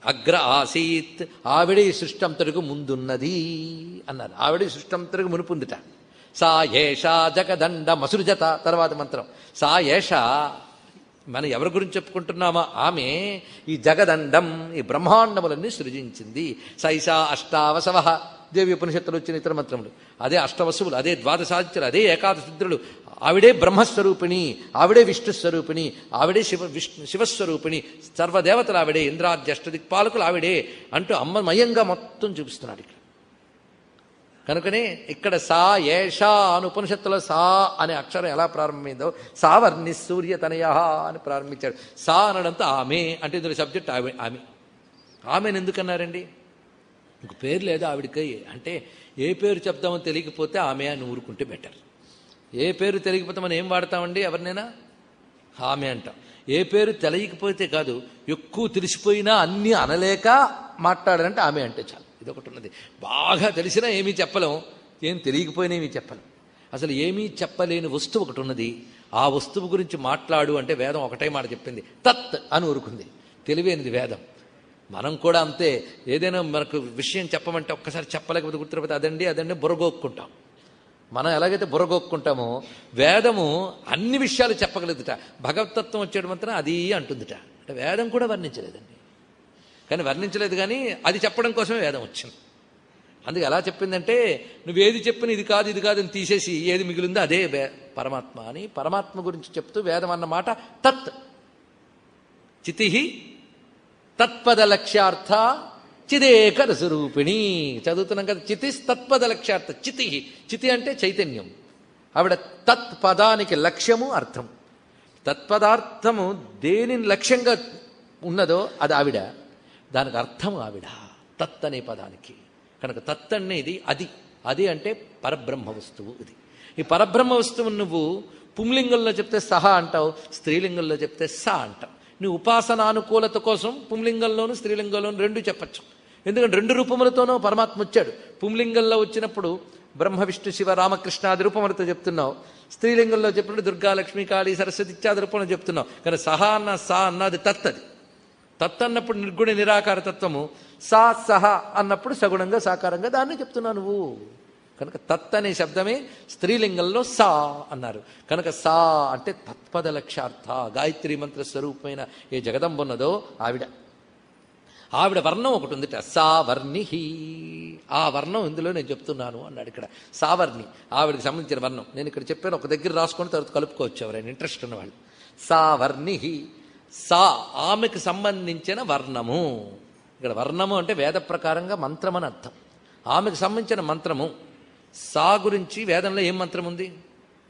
అగ్ర ఆసీత్, ఆవిడ ఈ సృష్టి అంతటికి ముందున్నది అన్నారు. ఆవిడ ఈ సృష్టి అంతటికి మునుపుందిట. సా ఏషా జగదండ మసృజత తర్వాత మంత్రం. సా ఏషా మనం ఎవరి గురించి చెప్పుకుంటున్నామో ఆమె ఈ జగదండం, ఈ బ్రహ్మాండములన్నీ సృజించింది. సైషా అష్టావసవ, దేవి ఉపనిషత్తులు వచ్చిన ఇతర మంత్రములు. అదే అష్టవసువులు, అదే ద్వాదశాదిత్యులు, అదే ఏకాదశిద్రులు. ఆవిడే బ్రహ్మస్వరూపిణి, ఆవిడే విష్ణుస్వరూపిణి, ఆవిడే శివస్వరూపిణి, సర్వదేవతలు ఆవిడే, ఇంద్రాద్య అష్టదిక్పాలకులు ఆవిడే అంటూ అమ్మమయంగా మొత్తం చూపిస్తున్నాడు ఇక్కడ. కనుకనే ఇక్కడ సా ఏషా అని ఉపనిషత్తులో సా అనే అక్షరం ఎలా ప్రారంభమైందో సావర్ణి సూర్యతనయ అని ప్రారంభించాడు. సా అనడంతో ఆమె అంటే ఇందులో సబ్జెక్ట్ ఆమె. ఆమెను ఎందుకన్నారండి? ఇంక పేరు లేదు ఆవిడికి అంటే ఏ పేరు చెప్తామో తెలియకపోతే ఆమె అని ఊరుకుంటే బెటర్. ఏ పేరు తెలియకపోతే మనం ఏం వాడతామండి? ఎవరినైనా ఆమె అంటాం. ఏ పేరు తెలియకపోతే కాదు, ఎక్కువ తెలిసిపోయినా అన్నీ అనలేక మాట్లాడాలంటే ఆమె అంటే చాలు. ఇదొకటి ఉన్నది. బాగా తెలిసినా ఏమీ చెప్పలేం, ఏం తెలియకపోయినా ఏమీ చెప్పలేం. అసలు ఏమీ చెప్పలేని వస్తువు ఒకటి ఉన్నది. ఆ వస్తువు గురించి మాట్లాడు అంటే వేదం ఒకటే మాట చెప్పింది, తత్ అని ఊరుకుంది. తెలివైనది వేదం. మనం కూడా అంతే. ఏదైనా మనకు విషయం చెప్పమంటే ఒక్కసారి చెప్పలేకపోతే గుర్తురాకపోతే అదండి అదండి బుర్రగోక్కుంటాం. మనం ఎలాగైతే బుర్రగోక్కుంటామో వేదము అన్ని విషయాలు చెప్పగలుగుతుట. భగవతత్వం వచ్చేయడం మాత్రం అది అంటుందిట. అంటే వేదం కూడా వర్ణించలేదండి. కానీ వర్ణించలేదు, కానీ అది చెప్పడం కోసమే వేదం వచ్చింది. అందుకే ఎలా చెప్పిందంటే నువ్వేది చెప్పిన ఇది కాదు ఇది కాదు అని తీసేసి ఏది మిగిలిందో అదే పరమాత్మ అని పరమాత్మ గురించి చెప్తూ వేదం అన్న మాట తత్ చితి తత్పద లక్ష్యార్థ చిదేక రసరూపిణి. చదువుతున్నాం కదా, చితి తత్పద లక్ష్యార్థ. చితి, చితి అంటే చైతన్యం. ఆవిడ తత్ పదానికి లక్ష్యము అర్థం. తత్పదార్థము దేనిని లక్ష్యంగా ఉన్నదో అది ఆవిడ, దానికి అర్థం ఆవిడ తత్ అనే పదానికి. కనుక తత్ అనేది అది. అది అంటే పరబ్రహ్మ వస్తువు. ఇది ఈ పరబ్రహ్మ వస్తువును నువ్వు పుంలింగంలో చెప్తే సహ అంటావు, స్త్రీలింగంలో చెప్తే స అంటావు. నువ్వు ఉపాసనానుకూలత కోసం పుంలింగంలోను స్త్రీలింగంలోను రెండు చెప్పచ్చు. ఎందుకంటే రెండు రూపములతోనూ పరమాత్మ వచ్చాడు. పుంలింగంలో వచ్చినప్పుడు బ్రహ్మ విష్ణు శివ రామకృష్ణాది రూపములతో చెప్తున్నావు. స్త్రీలింగంలో చెప్పినప్పుడు దుర్గా లక్ష్మీ కాళీ సరస్వతి ఇత్యాది రూపంలో చెప్తున్నావు. కానీ సహా అన్న సా అన్నది తత్. అది తత్ అన్నప్పుడు నిర్గుణ నిరాకార తత్వము, సా సహ అన్నప్పుడు సగుణంగా సాకారంగా దాన్ని చెప్తున్నావు నువ్వు. కనుక తత్ అనే శబ్దమే స్త్రీలింగంలో సా అన్నారు. కనుక సా అంటే తత్పద లక్ష్యార్థ. గాయత్రి మంత్ర స్వరూపమైన ఏ జగదంబ ఉన్నదో ఆవిడ. ఆవిడ వర్ణం ఒకటి ఉందిట, సావర్ణి. ఆ వర్ణం ఇందులో నేను చెప్తున్నాను అన్నాడు ఇక్కడ. సావర్ణి ఆవిడకి సంబంధించిన వర్ణం నేను ఇక్కడ చెప్పాను. ఒక దగ్గర రాసుకొని తర్వాత కలుపుకోవచ్చు ఎవరైనా ఇంట్రెస్ట్ ఉన్నవాళ్ళు. సావర్ణి, సా ఆమెకు సంబంధించిన వర్ణము. ఇక్కడ వర్ణము అంటే వేద ప్రకారంగా మంత్రం అని అర్థం. ఆమెకు సంబంధించిన మంత్రము. సా గురించి వేదంలో ఏం మంత్రం ఉంది?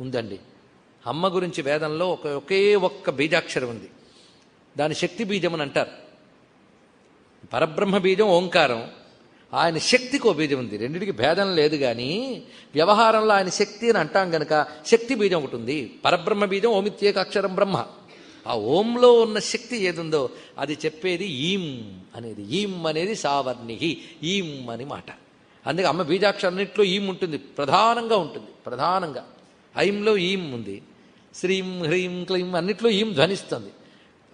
ఉందండి. అమ్మ గురించి వేదంలో ఒకే ఒక్క బీజాక్షరం ఉంది. దాని శక్తి బీజం అని అంటారు. పరబ్రహ్మ బీజం ఓంకారం, ఆయన శక్తికి ఓ బీజం ఉంది. రెండిటికి భేదం లేదు, కానీ వ్యవహారంలో ఆయన శక్తి అని అంటాం గనక శక్తి బీజం ఒకటి ఉంది. పరబ్రహ్మ బీజం ఓమిత్యేక అక్షరం బ్రహ్మ. ఆ ఓంలో ఉన్న శక్తి ఏదుందో అది చెప్పేది ఈం అనేది. ఈం అనేది సావర్ణి, ఈం అని మాట. అందుకే అమ్మ బీజాక్షరన్నింటిలో ఈం ఉంటుంది, ప్రధానంగా ఉంటుంది. ప్రధానంగా ఐంలో ఈం ఉంది. శ్రీం హ్రీం క్లీం అన్నిట్లో ఈం ధ్వనిస్తుంది.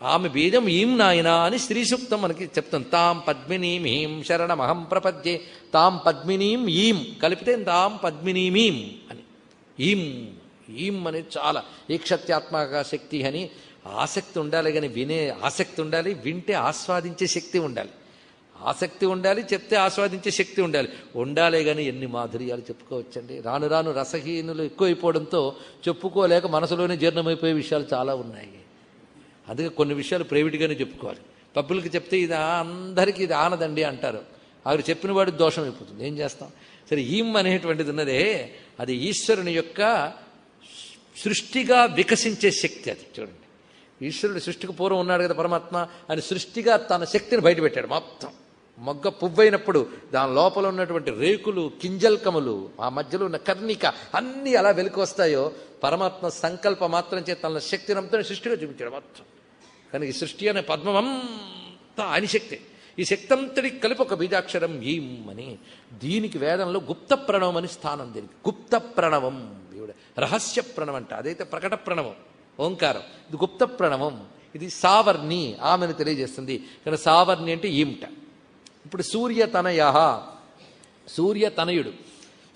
ఆమె బీజం ఈం నాయన అని శ్రీ సూక్తం మనకి చెప్తుంది. తాం పద్మినీం హీం శరణమహం ప్రపద్యే. తాం పద్మినీం ఈం కలిపితే తాం పద్మినీమీం అని. ఈం ఈం అనేది చాలా ఈక్షత్యాత్మక శక్తి అని. ఆసక్తి ఉండాలి, కానీ వినే ఆసక్తి ఉండాలి, వింటే ఆస్వాదించే శక్తి ఉండాలి. ఆసక్తి ఉండాలి, చెప్తే ఆస్వాదించే శక్తి ఉండాలే కానీ ఎన్ని మాధుర్యాలు చెప్పుకోవచ్చండి. రాను రాను రసహీనులు ఎక్కువైపోవడంతో చెప్పుకోలేక మనసులోనే జీర్ణమైపోయే విషయాలు చాలా ఉన్నాయి. అందుకే కొన్ని విషయాలు ప్రైవేట్గానే చెప్పుకోవాలి. పబ్బులకి చెప్తే ఇది అందరికీ ఇది ఆనదండి అంటారు. ఆవిడ చెప్పిన వాడికి దోషం అయిపోతుంది. ఏం చేస్తాం? సరే, ఈమ్ అనేటువంటిది ఉన్నదే, అది ఈశ్వరుని యొక్క సృష్టిగా వికసించే శక్తి. అది చూడండి, ఈశ్వరుడు సృష్టికి పూర్వం ఉన్నాడు కదా పరమాత్మ, అని సృష్టిగా తన శక్తిని బయటపెట్టాడు. మొత్తం మొగ్గ పువ్వైనప్పుడు దాని లోపల ఉన్నటువంటి రేకులు, కింజల్కములు, ఆ మధ్యలో ఉన్న కర్ణిక అన్నీ ఎలా వెలికొస్తాయో పరమాత్మ సంకల్ప మాత్రం చేత తన శక్తిని అంతా సృష్టిగా చూపించాడు మొత్తం. కానీ ఈ సృష్టి అనే పద్మం అంతా ఆయన శక్తి. ఈ శక్తి అంతటికి కలిపి ఒక బీజాక్షరం ఈం అని. దీనికి వేదంలో గుప్త ప్రణవం అని స్థానం. దీనికి గుప్త ప్రణవం, రహస్య ప్రణవం అంట. అదైతే ప్రకట ప్రణవం ఓంకారం, ఇది గుప్త ప్రణవం. ఇది సావర్ణి, ఆమెను తెలియజేస్తుంది. కానీ సావర్ణి అంటే ఈంట. ఇప్పుడు సూర్యతనయ, సూర్యతనయుడు,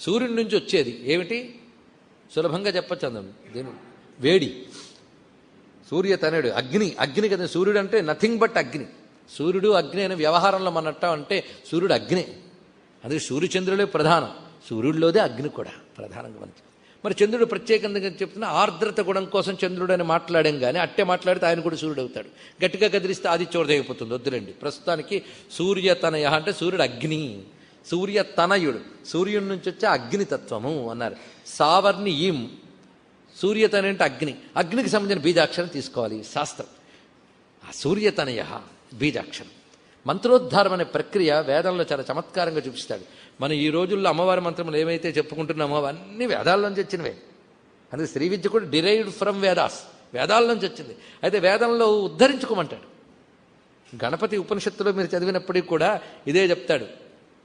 సూర్యుడి నుంచి వచ్చేది ఏమిటి? సులభంగా చెప్పచ్చు అందం, దీని వేడి. సూర్యతనయుడు అగ్ని, అగ్ని కదా సూర్యుడు అంటే, నథింగ్ బట్ అగ్ని. సూర్యుడు అగ్ని అనే వ్యవహారంలో మనట్ట అంటే సూర్యుడు అగ్ని. అందుకే సూర్యచంద్రులే ప్రధానం, సూర్యుడిలోదే అగ్ని కూడా ప్రధానంగా మనకి. మరి చంద్రుడు ప్రత్యేకంగా చెప్తున్నా ఆర్ద్రత గుణం కోసం చంద్రుడు అని మాట్లాడాం, కానీ అట్టే మాట్లాడితే ఆయన కూడా సూర్యుడు అవుతాడు. గట్టిగా కదిలిస్తే ఆదిత్యోదయపోతుంది. వద్దులండి, ప్రస్తుతానికి సూర్యతనయ అంటే సూర్యుడు అగ్ని, సూర్యతనయుడు, సూర్యుడి నుంచి వచ్చే అగ్నితత్వము అన్నారు. సావర్ణి ఈం, సూర్యతనయ అంటే అగ్ని, అగ్నికి సంబంధించిన బీజాక్షరం తీసుకోవాలి శాస్త్రం. ఆ సూర్యతనయ బీజాక్షరం. మంత్రోద్ధారం అనే ప్రక్రియ వేదంలో చాలా చమత్కారంగా చూపిస్తాడు. మనం ఈ రోజుల్లో అమ్మవారి మంత్రములు ఏమైతే చెప్పుకుంటున్నామో అవన్నీ వేదాల్లోంచి వచ్చినవే. అందుకే శ్రీ విద్య కూడా డిరైవ్డ్ ఫ్రమ్ వేదాస్, వేదాల నుంచి వచ్చింది. అయితే వేదంలో ఉద్ధరించుకోమంటాడు. గణపతి ఉపనిషత్తులో మీరు చదివినప్పటికీ కూడా ఇదే చెప్తాడు.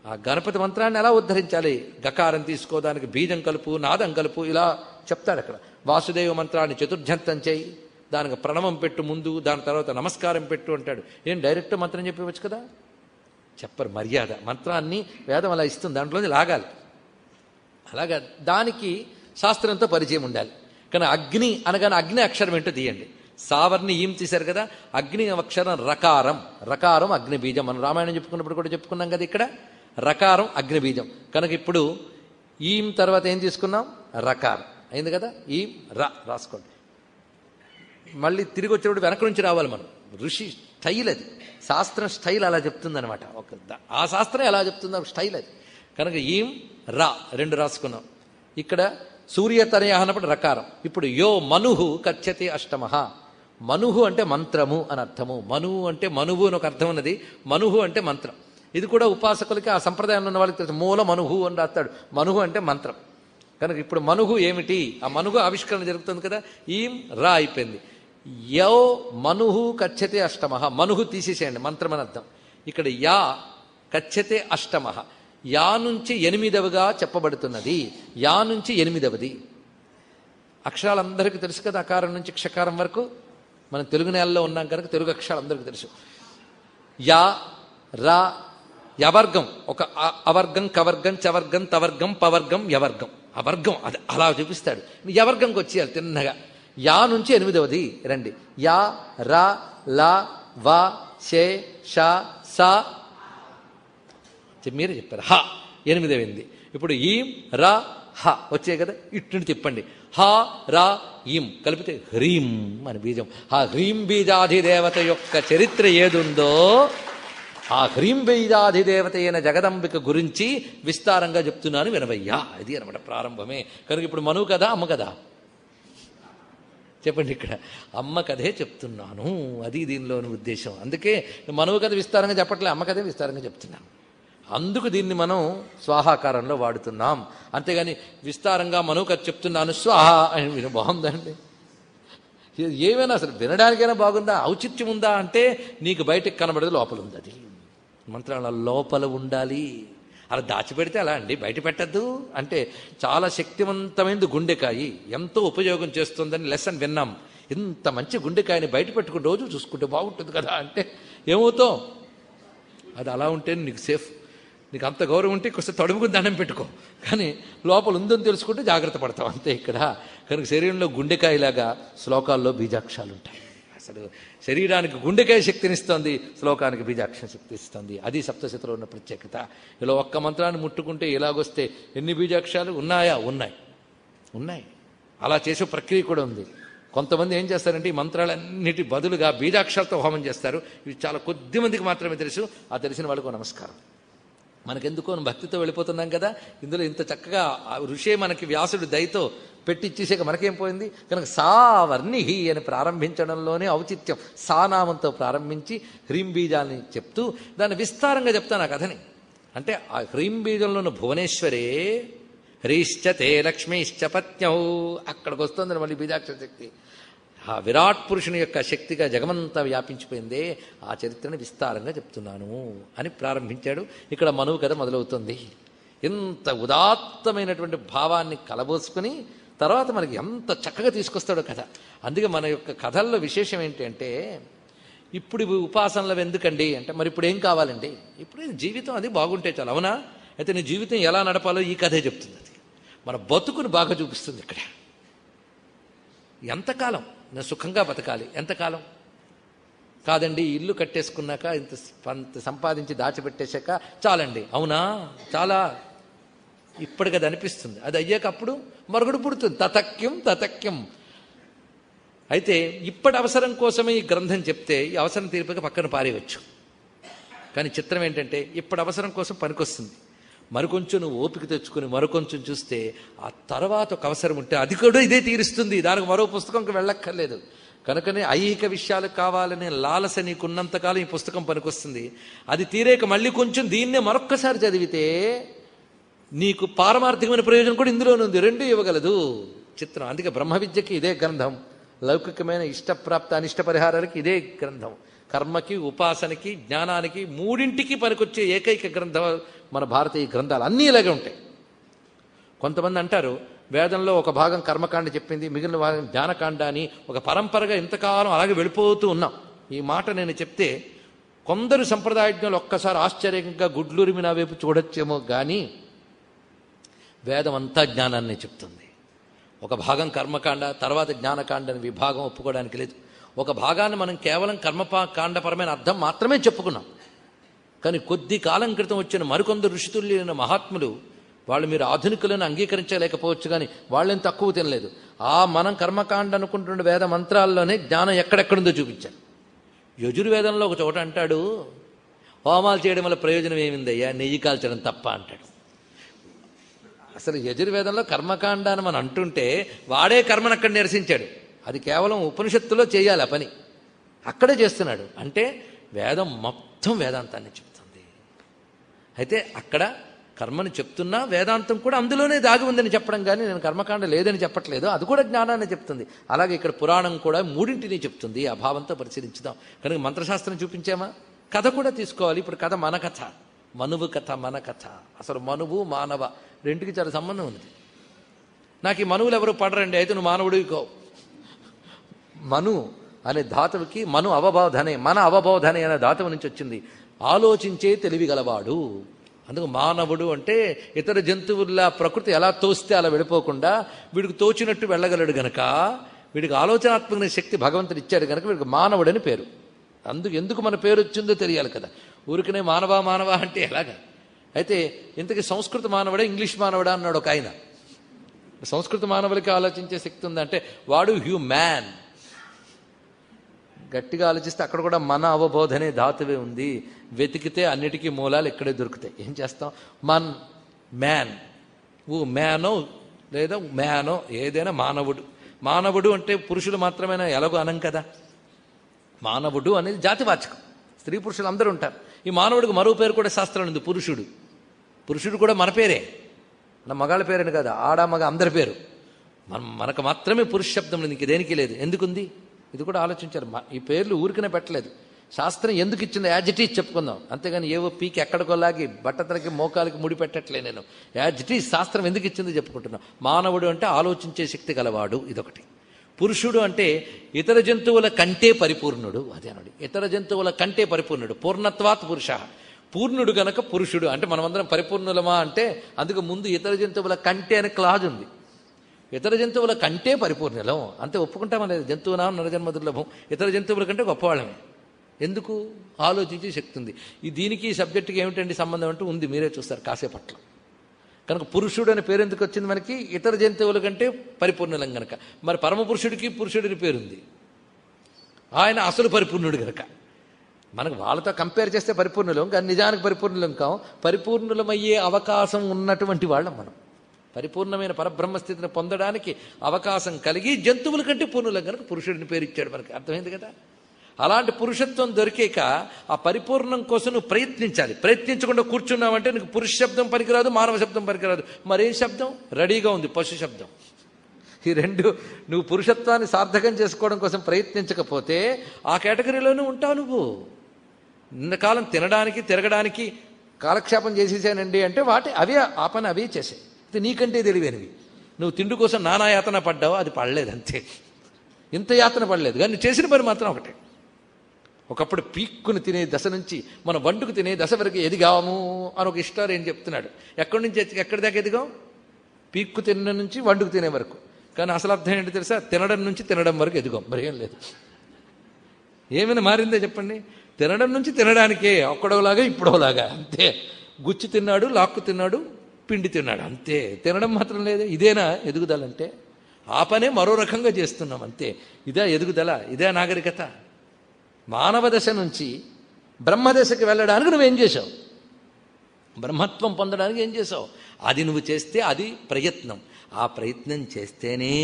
ఆ గణపతి మంత్రాన్ని ఎలా ఉద్ధరించాలి? గకారం తీసుకోదానికి బీజం కలుపు, నాదం కలుపు, ఇలా చెప్తాడు అక్కడ. వాసుదేవ మంత్రాన్ని చతుర్జంతం చేయి, దానికి ప్రణవం పెట్టు ముందు, దాని తర్వాత నమస్కారం పెట్టు అంటాడు. ఏం డైరెక్ట్ మంత్రం చెప్పవచ్చు కదా? చెప్పరు. మర్యాద మంత్రాన్ని వేదం అలా ఇస్తుంది, దాంట్లోంచి లాగాలి. అలాగా దానికి శాస్త్రంతో పరిచయం ఉండాలి. కానీ అగ్ని అనగానే అగ్ని అక్షరం ఏంటో తీయండి. సావర్ణి ఈం తీశారు కదా, అగ్ని అక్షరం రకారం, రకారం అగ్ని బీజం. మనం రామాయణం చెప్పుకున్నప్పుడు కూడా చెప్పుకున్నాం కదా, ఇక్కడ రకారం అగ్ని బీజం. కనుక ఇప్పుడు ఈం తర్వాత ఏం తీసుకున్నాం? రకారం అయింది కదా. ఈం రాసుకోండి. మళ్ళీ తిరిగి వచ్చినప్పుడు వెనక నుంచి రావాలి మనం. ఋషి స్టైల్ అది, శాస్త్రం స్టైల్ అలా చెప్తుందనమాట. ఆ శాస్త్రం ఎలా చెప్తుందో స్టైల్ అది. కనుక ఈం రెండు రాసుకున్నాం. ఇక్కడ సూర్యతనయ అన్నప్పుడు రకారం. ఇప్పుడు యో మనుహు కచ్చతి అష్టమః. మనుహు అంటే మంత్రము అని అర్థము. మనువు అంటే మనువు అని ఒక అర్థం ఉన్నది. మనుహు అంటే మంత్రం. ఇది కూడా ఉపాసకులకి, ఆ సంప్రదాయంలో ఉన్న వాళ్ళకి తెలుసు. మూల మనుహు అని రాస్తాడు. మనుహు అంటే మంత్రం. కనుక ఇప్పుడు మనుహు ఏమిటి? ఆ మనుహు ఆవిష్కరణ జరుగుతుంది కదా. ఈం అయిపోయింది. యో మనుహు కచ్చతే అష్టమః. మనుహు తీసేసేయండి, మంత్రం అని అర్థం. ఇక్కడ యా కచ్చతే అష్టమః, యా నుంచి 8వగా చెప్పబడుతున్నది. యా నుంచి 8వది. అక్షరాలందరికీ తెలుసు కదా, అకారం నుంచి క్షకారం వరకు. మనం తెలుగు నేలలో ఉన్నాం కనుక తెలుగు అక్షరాలు అందరికీ తెలుసు. యా రా యవర్గం, ఒక అవర్గం, కవర్గం, చవర్గం, తవర్గం, పవర్గం, యవర్గం. అవర్గం అది అలా చూపిస్తాడు. యవర్గంకి వచ్చేయాలి తిన్నగా. యా నుంచి 8వది రండి. యా రా లా వా షే షా సా, మీరే చెప్పారు. హ 8వది. ఇప్పుడు ఈం రా హ వచ్చాయి కదా, ఇటు తిప్పండి. హ రా ఈం కలిపితే హ్రీం అని బీజం. ఆ హ్రీం బీజాధిదేవత యొక్క చరిత్ర ఏదుందో ఆ హ్రీం బీజాధిదేవత అయిన జగదంబిక గురించి విస్తారంగా చెప్తున్నాను వినవయ్యా. ఇది అనమాట ప్రారంభమే. కనుక ఇప్పుడు మనువు కదా, అమ్మ కదా? చెప్పండి. ఇక్కడ అమ్మ కథే చెప్తున్నాను, అది దీనిలోని ఉద్దేశం. అందుకే మనువు కథ విస్తారంగా చెప్పట్లే, అమ్మ కథే విస్తారంగా చెప్తున్నాను. అందుకు దీన్ని మనం స్వాహాకారంలో వాడుతున్నాం. అంతేగాని విస్తారంగా మనువు కథ చెప్తున్నాను స్వాహ అని విన బాగుందండి. ఏమైనా అసలు వినడానికైనా బాగుందా, ఔచిత్యం ఉందా అంటే నీకు బయటకు కనబడేది లోపల ఉంది. అది మంత్రాల లోపల ఉండాలి. అలా దాచిపెడితే అలా అండి, బయట పెట్టద్దు అంటే. చాలా శక్తివంతమైనది గుండెకాయి, ఎంతో ఉపయోగం చేస్తుందని లెసన్ విన్నాం. ఇంత మంచి గుండెకాయని బయట పెట్టుకుని రోజు చూసుకుంటే బాగుంటుంది కదా అంటే ఏమవుతావు? అది అలా ఉంటే నీకు సేఫ్. నీకు అంత గౌరవం ఉంటే కొంచెం తడుముకుని దండం పెట్టుకో, కానీ లోపల ఉందని తెలుసుకుంటే జాగ్రత్త పడతావు అంతే ఇక్కడ. కనుక శరీరంలో గుండెకాయలాగా శ్లోకాల్లో బీజాక్షరాలు ఉంటాయి. అసలు శరీరానికి గుండెకాయ శక్తినిస్తోంది, శ్లోకానికి బీజాక్షర శక్తి ఇస్తుంది. అది సప్తశతిలో ఉన్న ప్రత్యేకత. ఇలా ఒక్క మంత్రాన్ని ముట్టుకుంటే ఇలాగొస్తే ఎన్ని బీజాక్షరాలు ఉన్నాయా? ఉన్నాయి. అలా చేసే ప్రక్రియ కూడా ఉంది. కొంతమంది ఏం చేస్తారంటే ఈ మంత్రాలన్నిటి బదులుగా బీజాక్షరాలతో హోమం చేస్తారు. ఇవి చాలా కొద్ది మందికి మాత్రమే తెలుసు. ఆ తెలిసిన వాళ్ళకు నమస్కారం. మనకెందుకో భక్తితో వెళ్ళిపోతున్నాం కదా. ఇందులో ఇంత చక్కగా ఋషే మనకి వ్యాసుడు దయతో పెట్టిచ్చేసాక మనకేం పోయింది కనుక సావర్ణిహి అని ప్రారంభించడంలోనే ఔచిత్యం. సానామంతో ప్రారంభించి హ్రీం బీజాన్ని చెప్తూ దాన్ని విస్తారంగా చెప్తాను ఆ కథని. అంటే ఆ హ్రీం బీజంలో ఉన్న భువనేశ్వరే హ్రీశ్చతే లక్ష్మీశ్చ పత్నౌ అక్కడికి వస్తుంది మళ్ళీ బీజాక్షర శక్తి. ఆ విరాట్ పురుషుని యొక్క శక్తిగా జగమంతా వ్యాపించిపోయిందే. ఆ చరిత్రను విస్తారంగా చెప్తున్నాను అని ప్రారంభించాడు. ఇక్కడ మనువు కథ మొదలవుతుంది. ఇంత ఉదాత్తమైనటువంటి భావాన్ని కలబోసుకుని తర్వాత మనకి ఎంత చక్కగా తీసుకొస్తాడో కథ. అందుకే మన యొక్క కథల్లో విశేషం ఏంటి అంటే, ఇప్పుడు ఉపాసనలు ఎందుకండి అంటే, మరి ఇప్పుడు ఏం కావాలండి? ఇప్పుడు జీవితం అది బాగుంటే చాలు. అవునా? అయితే నీ జీవితం ఎలా నడపాలో ఈ కథే చెప్తుంది. అది మన బతుకుని బాగా చూపిస్తుంది. ఇక్కడ ఎంతకాలం నేను సుఖంగా బతకాలి, ఎంతకాలం కాదండి ఇల్లు కట్టేసుకున్నాక ఇంత సంపాదించి దాచిపెట్టేశాక చాలండి. అవునా? చాలా ఇప్పటికి అది అనిపిస్తుంది. అది అయ్యాక అప్పుడు మరుగుడు పుడుతుంది. తతక్యం. అయితే ఇప్పటి అవసరం కోసమే ఈ గ్రంథం చెప్తే ఈ అవసరం తీరిపోక పక్కన పారేయవచ్చు. కానీ చిత్రం ఏంటంటే ఇప్పటి అవసరం కోసం పనికొస్తుంది. మరికొంచెం నువ్వు ఓపిక తెచ్చుకుని మరికొంచెం చూస్తే ఆ తర్వాత ఒక అవసరం ఉంటే అది కూడా ఇదే తీరుస్తుంది. దానికి మరో పుస్తకంకి వెళ్ళక్కర్లేదు. కనుకనే ఐహిక విషయాలు కావాలనే లాలస నీకున్నంతకాలం ఈ పుస్తకం పనికొస్తుంది. అది తీరేక మళ్ళీ కొంచెం దీన్నే మరొక్కసారి చదివితే నీకు పారమార్థికమైన ప్రయోజనం కూడా ఇందులోనే ఉంది. రెండు ఇవ్వగలదు. చిత్రం. అందుకే బ్రహ్మ విద్యకి ఇదే గ్రంథం, లౌకికమైన ఇష్టప్రాప్త అనిష్ట పరిహారాలకి ఇదే గ్రంథం, కర్మకి ఉపాసనకి జ్ఞానానికి మూడింటికి పనికొచ్చే ఏకైక గ్రంథం మన భారతీయ గ్రంథాలు. అన్నీ ఇలాగే ఉంటాయి. కొంతమంది అంటారు వేదంలో ఒక భాగం కర్మకాండ చెప్పింది, మిగిలిన భాగం జ్ఞానకాండ అని ఒక పరంపరగా ఇంతకాలం అలాగే వెళ్ళిపోతూ ఉన్నాం. ఈ మాట నేను చెప్తే కొందరు సంప్రదాయజ్ఞులు ఒక్కసారి ఆశ్చర్యంగా గుడ్లూరి నా వైపు చూడొచ్చేమో కానీ వేదం అంతా జ్ఞానాన్ని చెప్తుంది. ఒక భాగం కర్మకాండ తర్వాత జ్ఞానకాండ అని విభాగం ఒప్పుకోవడానికి లేదు. ఒక భాగాన్ని మనం కేవలం కర్మకాండపరమైన అర్థం మాత్రమే చెప్పుకున్నాం. కానీ కొద్ది కాలం క్రితం వచ్చిన మరికొందరు ఋషితుల్యులైన మహాత్ములు వాళ్ళు మీరు ఆధునికులను అంగీకరించలేకపోవచ్చు కానీ వాళ్ళేం తక్కువ తినలేదు. మనం కర్మకాండ అనుకుంటున్న వేద మంత్రాల్లోనే జ్ఞానం ఎక్కడెక్కడుందో చూపించారు. యజుర్వేదంలో ఒక చోట అంటాడు, హోమాలు చేయడం వల్ల ప్రయోజనం ఏమిందయ్యా, నెయ్యి కాల్చడం తప్ప అంటాడు. అసలు యజుర్వేదంలో కర్మకాండ అని మనం అంటుంటే వాడే కర్మను అక్కడ నిరసించాడు. అది కేవలం ఉపనిషత్తులో చేయాలి ఆ పని, అక్కడే చేస్తున్నాడు. అంటే వేదం మొత్తం వేదాంతాన్ని చెప్తుంది. అయితే అక్కడ కర్మని చెప్తున్నా వేదాంతం కూడా అందులోనే దాగి ఉందని చెప్పడం కానీ నేను కర్మకాండ లేదని చెప్పట్లేదు, అది కూడా జ్ఞానాన్ని చెప్తుంది. అలాగే ఇక్కడ పురాణం కూడా మూడింటిని చెప్తుంది. ఆ భావంతో పరిశీలించుదాం. కనుక మంత్రశాస్త్రం చూపించామా, కథ కూడా తీసుకోవాలి. ఇప్పుడు కథ మన కథ, మనువు కథ, మన కథ. అసలు మనువు మానవ రెండుకి చాలా సంబంధం ఉంది. నాకు ఈ మనువులు ఎవరు పడరండి, అయితే నువ్వు మానవుడికో. మను అనే ధాతువుకి మను అవబోధనే, మన అవబోధనే అనే ధాతువు నుంచి వచ్చింది. ఆలోచించే తెలివి గలవాడు. అందుకు మానవుడు అంటే ఇతర జంతువుల్లా ప్రకృతి ఎలా తోస్తే అలా వెళ్ళిపోకుండా వీడికి తోచినట్టు వెళ్ళగలడు గనక, వీడికి ఆలోచనాత్మక శక్తి భగవంతుడు ఇచ్చాడు కనుక వీడికి మానవుడని పేరు. ఎందుకు మన పేరు వచ్చిందో తెలియాలి కదా. ఊరికనే మానవ అంటే ఎలాగా? అయితే ఇంతకీ సంస్కృత మానవుడా ఇంగ్లీష్ మానవుడా అన్నాడు ఒక ఆయన. సంస్కృత మానవులకి ఆలోచించే శక్తి ఉందంటే వాడు హ్యూమ్యాన్. గట్టిగా ఆలోచిస్తే అక్కడ కూడా మన అవబోధనే ధాతువే ఉంది. వెతికితే అన్నిటికీ మూలాలు ఇక్కడే దొరుకుతాయి. ఏం చేస్తాం? మ్యాన్ మ్యానో లేదా మ్యానో ఏదైనా మానవుడు అంటే పురుషులు మాత్రమేనా ఎలాగో అనం కదా. మానవుడు అనేది జాతివాచకం, స్త్రీ పురుషులు అందరూ ఉంటారు. ఈ మానవుడికి మరో పేరు కూడా శాస్త్రం ఉంది, పురుషుడు కూడా మన పేరే, మన మగాళ్ళ పేరని కదా, ఆడ మగ అందరి పేరు. మనకు మాత్రమే పురుష శబ్దం ఇంక దేనికి లేదు. ఎందుకుంది? ఇది కూడా ఆలోచించారు. ఈ పేర్లు ఊరికనే పెట్టలేదు. శాస్త్రం ఎందుకు ఇచ్చిందో యాజ్ ఇట్ ఈజ్ చెప్పుకుందాం, అంతేగాని ఏవో పీకి ఎక్కడికోలాగి బట్టతలకి మోకాలకి ముడి పెట్టట్లే. నేను యాజ్ ఇట్ ఈజ్ శాస్త్రం ఎందుకు ఇచ్చిందో చెప్పుకుంటున్నాను. మానవుడు అంటే ఆలోచించే శక్తి గలవాడు, ఇదొకటి. పురుషుడు అంటే ఇతర జంతువుల కంటే పరిపూర్ణుడు, అదే అన్నాడు. ఇతర జంతువుల కంటే పరిపూర్ణుడు, పూర్ణత్వాత్ పురుష. పూర్ణుడు గనక పురుషుడు. అంటే మనమందరం పరిపూర్ణులమా అంటే అందుకు ముందు ఇతర జంతువుల కంటే అనే క్లాజ్ ఉంది. ఇతర జంతువుల కంటే పరిపూర్ణలం అంతే. ఒప్పుకుంటామా లేదు? జంతువునా నరజన్మ దుర్లభం, ఇతర జంతువుల కంటే గొప్పవాళ్ళమే. ఎందుకు? ఆలోచించే శక్తి ఉంది. దీనికి సబ్జెక్టుకి ఏమిటండి సంబంధం అంటూ ఉంది, మీరే చూస్తారు కాసేపట్ల. కనుక పురుషుడు అనే పేరు ఎందుకు వచ్చింది మనకి? ఇతర జంతువుల కంటే పరిపూర్ణలం గనక. మరి పరమపురుషుడికి పురుషుడిని పేరుంది, ఆయన అసలు పరిపూర్ణుడు గనక. మనకు వాళ్ళతో కంపేర్ చేస్తే పరిపూర్ణులం, కానీ నిజానికి పరిపూర్ణులం కాం. పరిపూర్ణులమయ్యే అవకాశం ఉన్నటువంటి వాళ్ళం మనం. పరిపూర్ణమైన పరబ్రహ్మస్థితిని పొందడానికి అవకాశం కలిగి జంతువుల కంటే పూర్ణులం కనుక పురుషుడిని పేరు ఇచ్చాడు మనకి. అర్థమైంది కదా? అలాంటి పురుషత్వం దొరికాక ఆ పరిపూర్ణం కోసం నువ్వు ప్రయత్నించాలి. ప్రయత్నించకుండా కూర్చున్నావంటే నీకు పురుష శబ్దం పనికిరాదు, మానవ శబ్దం పనికిరాదు. మరేం శబ్దం? రెడీగా ఉంది పశు శబ్దం. ఈ రెండు నువ్వు పురుషత్వాన్ని సార్థకం చేసుకోవడం కోసం ప్రయత్నించకపోతే ఆ కేటగిరీలోనే ఉంటావు నువ్వు. ఇంతకాలం తినడానికి తిరగడానికి కాలక్షేపం చేసేసానండి అంటే అవే ఆ పని అవే చేసాయి. ఇది నీకంటే తెలివైనవి. నువ్వు తిండి కోసం నానా యాతన పడ్డావు, అది పడలేదు అంతే. ఇంత యాతన పడలేదు, కానీ నువ్వు చేసిన పని మాత్రం ఒకటే. ఒకప్పుడు పీక్కుని తినే దశ నుంచి మనం వండుకు తినే దశ వరకు ఎదిగాము అని ఒక హిస్టరీ ఏం చెప్తున్నాడు. ఎక్కడి నుంచి ఎక్కడి దాకా ఎదిగాం? పీక్కు తిన్న నుంచి వండుకు తినే వరకు. కానీ అసలు అర్థం ఏంటి తెలుసా? తినడం నుంచి తినడం వరకు ఎదిగాం, మరేం లేదు. ఏమైనా మారిందే చెప్పండి? తినడం నుంచి తినడానికే, ఒక్కడోలాగా ఇప్పుడోలాగా అంతే. గుచ్చి తిన్నాడు, లాక్కు తిన్నాడు, పిండి తిన్నాడు అంతే. తినడం మాత్రం లేదే. ఇదేనా ఎదుగుదలంటే? ఆ పనే మరో రకంగా చేస్తున్నాం అంతే. ఇదే ఎదుగుదల, ఇదే నాగరికత. మానవ దశ నుంచి బ్రహ్మదశకి వెళ్ళడానికి నువ్వేం చేశావు? బ్రహ్మత్వం పొందడానికి ఏం చేసావు? అది నువ్వు చేస్తే అది ప్రయత్నం. ఆ ప్రయత్నం చేస్తేనే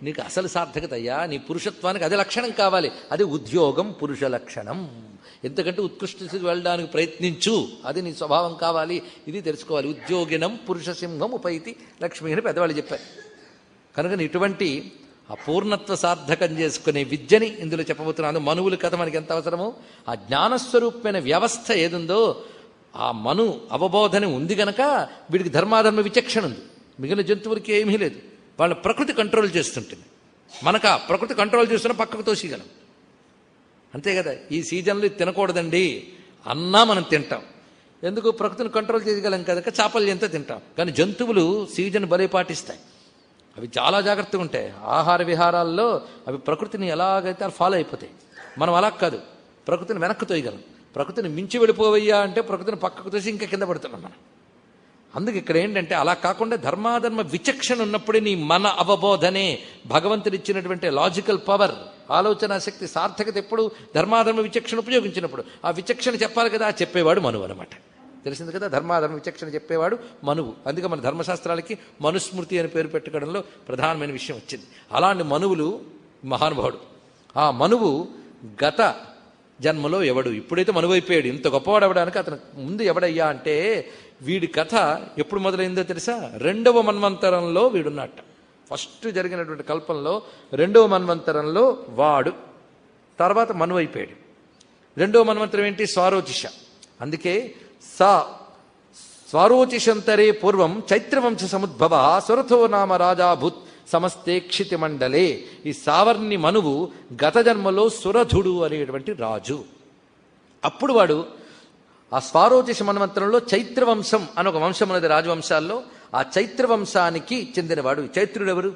నీకు అసలు సార్థకత అయ్యా. నీ పురుషత్వానికి అది లక్షణం కావాలి. అది ఉద్యోగం పురుష లక్షణం. ఎందుకంటే ఉత్కృష్ట స్థితికి వెళ్ళడానికి ప్రయత్నించు, అది నీ స్వభావం కావాలి. ఇది తెలుసుకోవాలి. ఉద్యోగినం పురుష సింహం ఉపైతి లక్ష్మి అని పెద్దవాళ్ళు చెప్పారు. కనుక ఇటువంటి అపూర్ణత్వ సార్థకం చేసుకునే విద్యని ఇందులో చెప్పబోతున్నాను. మనువుల కథ మనకి ఎంత అవసరమో, ఆ జ్ఞానస్వరూపమైన వ్యవస్థ ఏదుందో ఆ మను అవబోధన ఉంది గనక వీడికి ధర్మాధర్మ విచక్షణ ఉంది. మిగిలిన జంతువులకి ఏమీ లేదు. వాళ్ళ ప్రకృతి కంట్రోల్ చేస్తుంటుంది. మనకు ప్రకృతి కంట్రోల్ చేస్తున్నా పక్కకు తోసిగలం అంతే కదా. ఈ సీజన్లో ఇది తినకూడదండి అన్నా మనం తింటాం. ఎందుకు? ప్రకృతిని కంట్రోల్ చేయగలం కనుక చాపల్యంతో తింటాం. కానీ జంతువులు సీజన్ బలే పాటిస్తాయి. అవి చాలా జాగ్రత్తగా ఉంటాయి. ఆహార విహారాల్లో అవి ప్రకృతిని ఎలాగైతే ఫాలో అయిపోతాయి. మనం అలా కాదు, ప్రకృతిని వెనక్కి తోయగలం. ప్రకృతిని మించి వెళ్ళిపోవయ్యా అంటే ప్రకృతిని పక్కకు తోసి ఇంకా కింద పడుతున్నాం మనం. అందుకు ఇక్కడ ఏంటంటే అలా కాకుండా ధర్మాధర్మ విచక్షణ ఉన్నప్పుడే నీ మన అవబోధనే భగవంతుడు ఇచ్చినటువంటి లాజికల్ పవర్, ఆలోచన శక్తి సార్థకత ఎప్పుడు ధర్మాధర్మ విచక్షణ ఉపయోగించినప్పుడు. ఆ విచక్షణ చెప్పాలి కదా, చెప్పేవాడు మనువు అనమాట. తెలిసింది కదా, ధర్మాధర్మ విచక్షణ చెప్పేవాడు మనువు. అందుకే మన ధర్మశాస్త్రాలకి మనుస్మృతి అని పేరు పెట్టుకోవడంలో ప్రధానమైన విషయం వచ్చింది. అలాంటి మనువులు మహానుభావుడు. ఆ మనువు గత జన్మలో ఎవడు, ఇప్పుడైతే మనువైపోయాడు. ఇంత గొప్పవాడు అవడానికి అతను ముందు ఎవడయ్యా అంటే, వీడి కథ ఎప్పుడు మొదలైందో తెలుసా? 2వ మన్వంతరంలో వీడున్నట్ట. ఫస్ట్ జరిగినటువంటి కల్పంలో 2వ మన్వంతరంలో వాడు, తర్వాత మనువైపోయాడు. 2వ మన్వంతరం ఏంటి? స్వారోచిష. అందుకే స్వారోచిషంతరే పూర్వం చైత్రవంశ సముద్భవ సురథో నామ రాజాభూత్ సమస్తే క్షితి మండలే. ఈ సావర్ణి మనువు గత జన్మలో సురథుడు అనేటువంటి రాజు. అప్పుడు వాడు ఆ స్వారోచిష మన్వంతరంలో చైత్రవంశం అని ఒక వంశం ఉన్నది రాజవంశాల్లో. ఆ చైత్రవంశానికి చెందినవాడు. చైత్రుడు ఎవరు?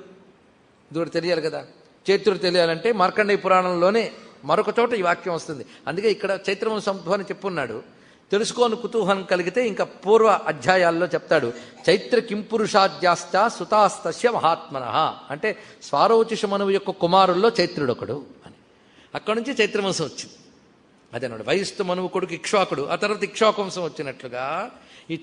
ఇది కూడా తెలియాలి కదా. చైత్రుడు తెలియాలంటే మార్కండేయ పురాణంలోనే మరొక చోట ఈ వాక్యం వస్తుంది. అందుకే ఇక్కడ చైత్రవంశం అని చెప్పున్నాడు. తెలుసుకోని కుతూహలం కలిగితే ఇంకా పూర్వ అధ్యాయాల్లో చెప్తాడు. చైత్ర కింపురుషాద్యాస్త సుతాస్తస్య మహాత్మన అంటే స్వారోచిష మనువు యొక్క కుమారుల్లో చైత్రుడు ఒకడు అని. అక్కడి నుంచి చైత్రవంశం వచ్చింది. అదేనాడు వయస్సు మనువు కొడుకు ఇక్ష్వాకుడు, ఆ తర్వాత ఇక్ష్వాకు వంశం వచ్చినట్లుగా ఈ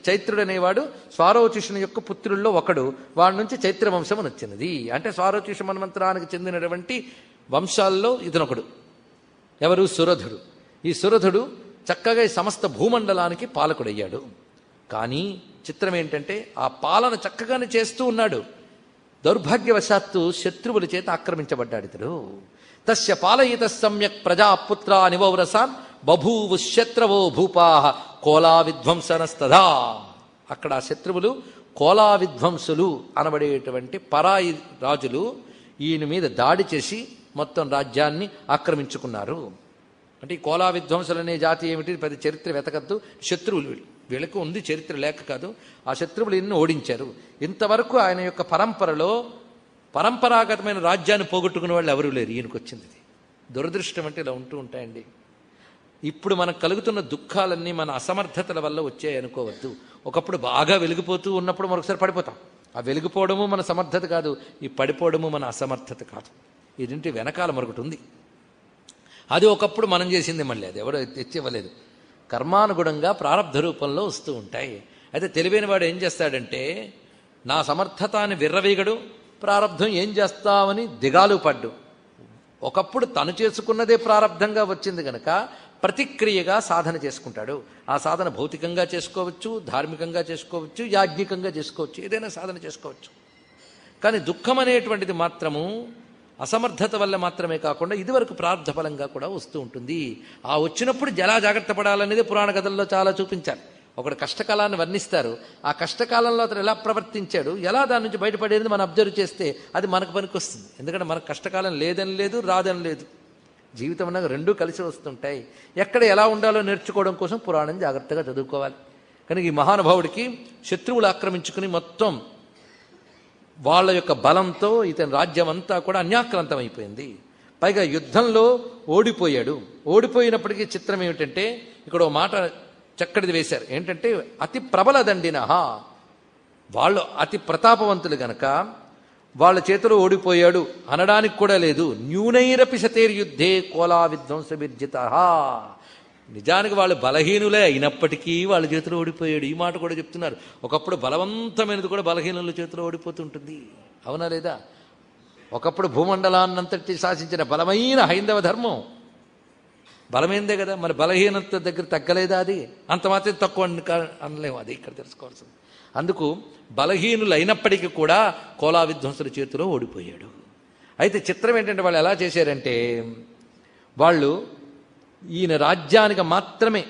చైత్రుడు అనేవాడు స్వారోచిషుని యొక్క పుత్రుల్లో ఒకడు. వాడి నుంచి చైత్రవంశం అని వచ్చినది. అంటే స్వారోచిష మన్వంతరానికి చెందినటువంటి వంశాల్లో ఇతనొకడు. ఎవరు? సురథుడు. ఈ సురథుడు చక్కగా ఈ సమస్త భూమండలానికి పాలకుడయ్యాడు. కానీ చిత్రం ఏంటంటే ఆ పాలన చక్కగానే చేస్తూ ఉన్నాడు. దౌర్భాగ్యవశాత్తు శత్రువుల చేత ఆక్రమించబడ్డాడు ఇతడు. తస్య పాలయిత సమ్యక్ ప్రజాపుత్ర నివౌరసాన్ బభూవు శత్రవో భూపా కోలా విధ్వంసనస్తదా. అక్కడ శత్రువులు కోలా విధ్వంసులు అనబడేటువంటి పరాయి రాజులు ఈయన మీద దాడి చేసి మొత్తం రాజ్యాన్ని ఆక్రమించుకున్నారు. అంటే ఈ కోలా విధ్వంసులు అనే జాతి ఏమిటి? పెద్ద చరిత్ర వెతకద్దు. శత్రువులు వీళ్ళు. వీళ్ళకు ఉంది చరిత్ర లేక కాదు. ఆ శత్రువులు ఎన్ని ఓడించారు. ఇంతవరకు ఆయన యొక్క పరంపరలో పరంపరాగతమైన రాజ్యాన్ని పోగొట్టుకునే వాళ్ళు ఎవరూ లేరు. ఈయనకొచ్చింది ఇది. దురదృష్టం అంటే ఇలా ఉంటూ ఉంటాయండి. ఇప్పుడు మనకు కలుగుతున్న దుఃఖాలన్నీ మన అసమర్థతల వల్ల వచ్చాయి అనుకోవద్దు. ఒకప్పుడు బాగా వెలిగిపోతూ ఉన్నప్పుడు మరొకసారి పడిపోతాం. ఆ వెలిగిపోవడము మన సమర్థత కాదు, ఈ పడిపోవడము మన అసమర్థత కాదు. ఇదింటి వెనకాల మరొకటి ఉంది. అది ఒకప్పుడు మనం చేసింది, మళ్ళీ అది ఎవరో తెచ్చివ్వలేదు. కర్మానుగుణంగా ప్రారంధ రూపంలో వస్తూ ఉంటాయి. అయితే తెలివైన వాడు ఏం చేస్తాడంటే, నా సమర్థతాన్ని విర్రవీగడు, ప్రారంధం ఏం చేస్తామని దిగాలు పడ్డు. ఒకప్పుడు తను చేసుకున్నదే ప్రారంధంగా వచ్చింది గనక ప్రతిక్రియగా సాధన చేసుకుంటాడు. ఆ సాధన భౌతికంగా చేసుకోవచ్చు, ధార్మికంగా చేసుకోవచ్చు, యాజ్ఞికంగా చేసుకోవచ్చు, ఏదైనా సాధన చేసుకోవచ్చు. కానీ దుఃఖం అనేటువంటిది మాత్రము అసమర్థత వల్ల మాత్రమే కాకుండా ఇదివరకు ప్రారంధ ఫలంగా కూడా వస్తూ ఉంటుంది. ఆ వచ్చినప్పుడు ఎలా జాగ్రత్త పడాలనేది పురాణ కథల్లో చాలా చూపించాలి. ఒకడు కష్టకాలాన్ని వర్ణిస్తారు. ఆ కష్టకాలంలో అతను ఎలా ప్రవర్తించాడు, ఎలా దాని నుంచి బయటపడేది మనం అబ్జర్వ్ చేస్తే అది మనకు పనికి వస్తుంది. ఎందుకంటే మనకు కష్టకాలం లేదని లేదు, రాదని లేదు. జీవితం అన్నది రెండూ కలిసి వస్తుంటాయి. ఎక్కడ ఎలా ఉండాలో నేర్చుకోవడం కోసం పురాణం జాగ్రత్తగా చదువుకోవాలి. కానీ ఈ మహానుభావుడికి శత్రువులు ఆక్రమించుకుని మొత్తం వాళ్ళ యొక్క బలంతో ఇతని రాజ్యం అంతా కూడా అన్యాక్రాంతం అయిపోయింది. పైగా యుద్ధంలో ఓడిపోయాడు. ఓడిపోయినప్పటికీ చిత్రం ఏమిటంటే, ఇక్కడ ఓ మాట చక్కటిది వేశారు. ఏంటంటే, అతి ప్రబల దండిన, వాళ్ళు అతి ప్రతాపవంతులు గనక వాళ్ళ చేతిలో ఓడిపోయాడు అనడానికి కూడా లేదు. న్యూనైరపి శతేర్యుద్ధే కోలా విధ్వంసవిర్జిత. నిజానికి వాళ్ళు బలహీనులే అయినప్పటికీ వాళ్ళ చేతిలో ఓడిపోయాడు. ఈ మాట కూడా చెప్తున్నారు. ఒకప్పుడు బలవంతమైనది కూడా బలహీనుల చేతిలో ఓడిపోతుంటుంది. అవునా లేదా? ఒకప్పుడు భూమండలాన్నంతటి శాసించిన బలమైన హైందవ ధర్మం బలమైందే కదా, మరి బలహీనత దగ్గర తగ్గలేదా? అది అంత మాత్రం తక్కువ అనలేము. అది ఇక్కడ తెలుసుకోవాల్సింది. అందుకు బలహీనులు అయినప్పటికీ కూడా కోలా విధ్వంసుల చేతిలో ఓడిపోయాడు. అయితే చిత్రం ఏంటంటే, వాళ్ళు ఎలా చేశారంటే, వాళ్ళు ఈయన రాజ్యానికి మాత్రమే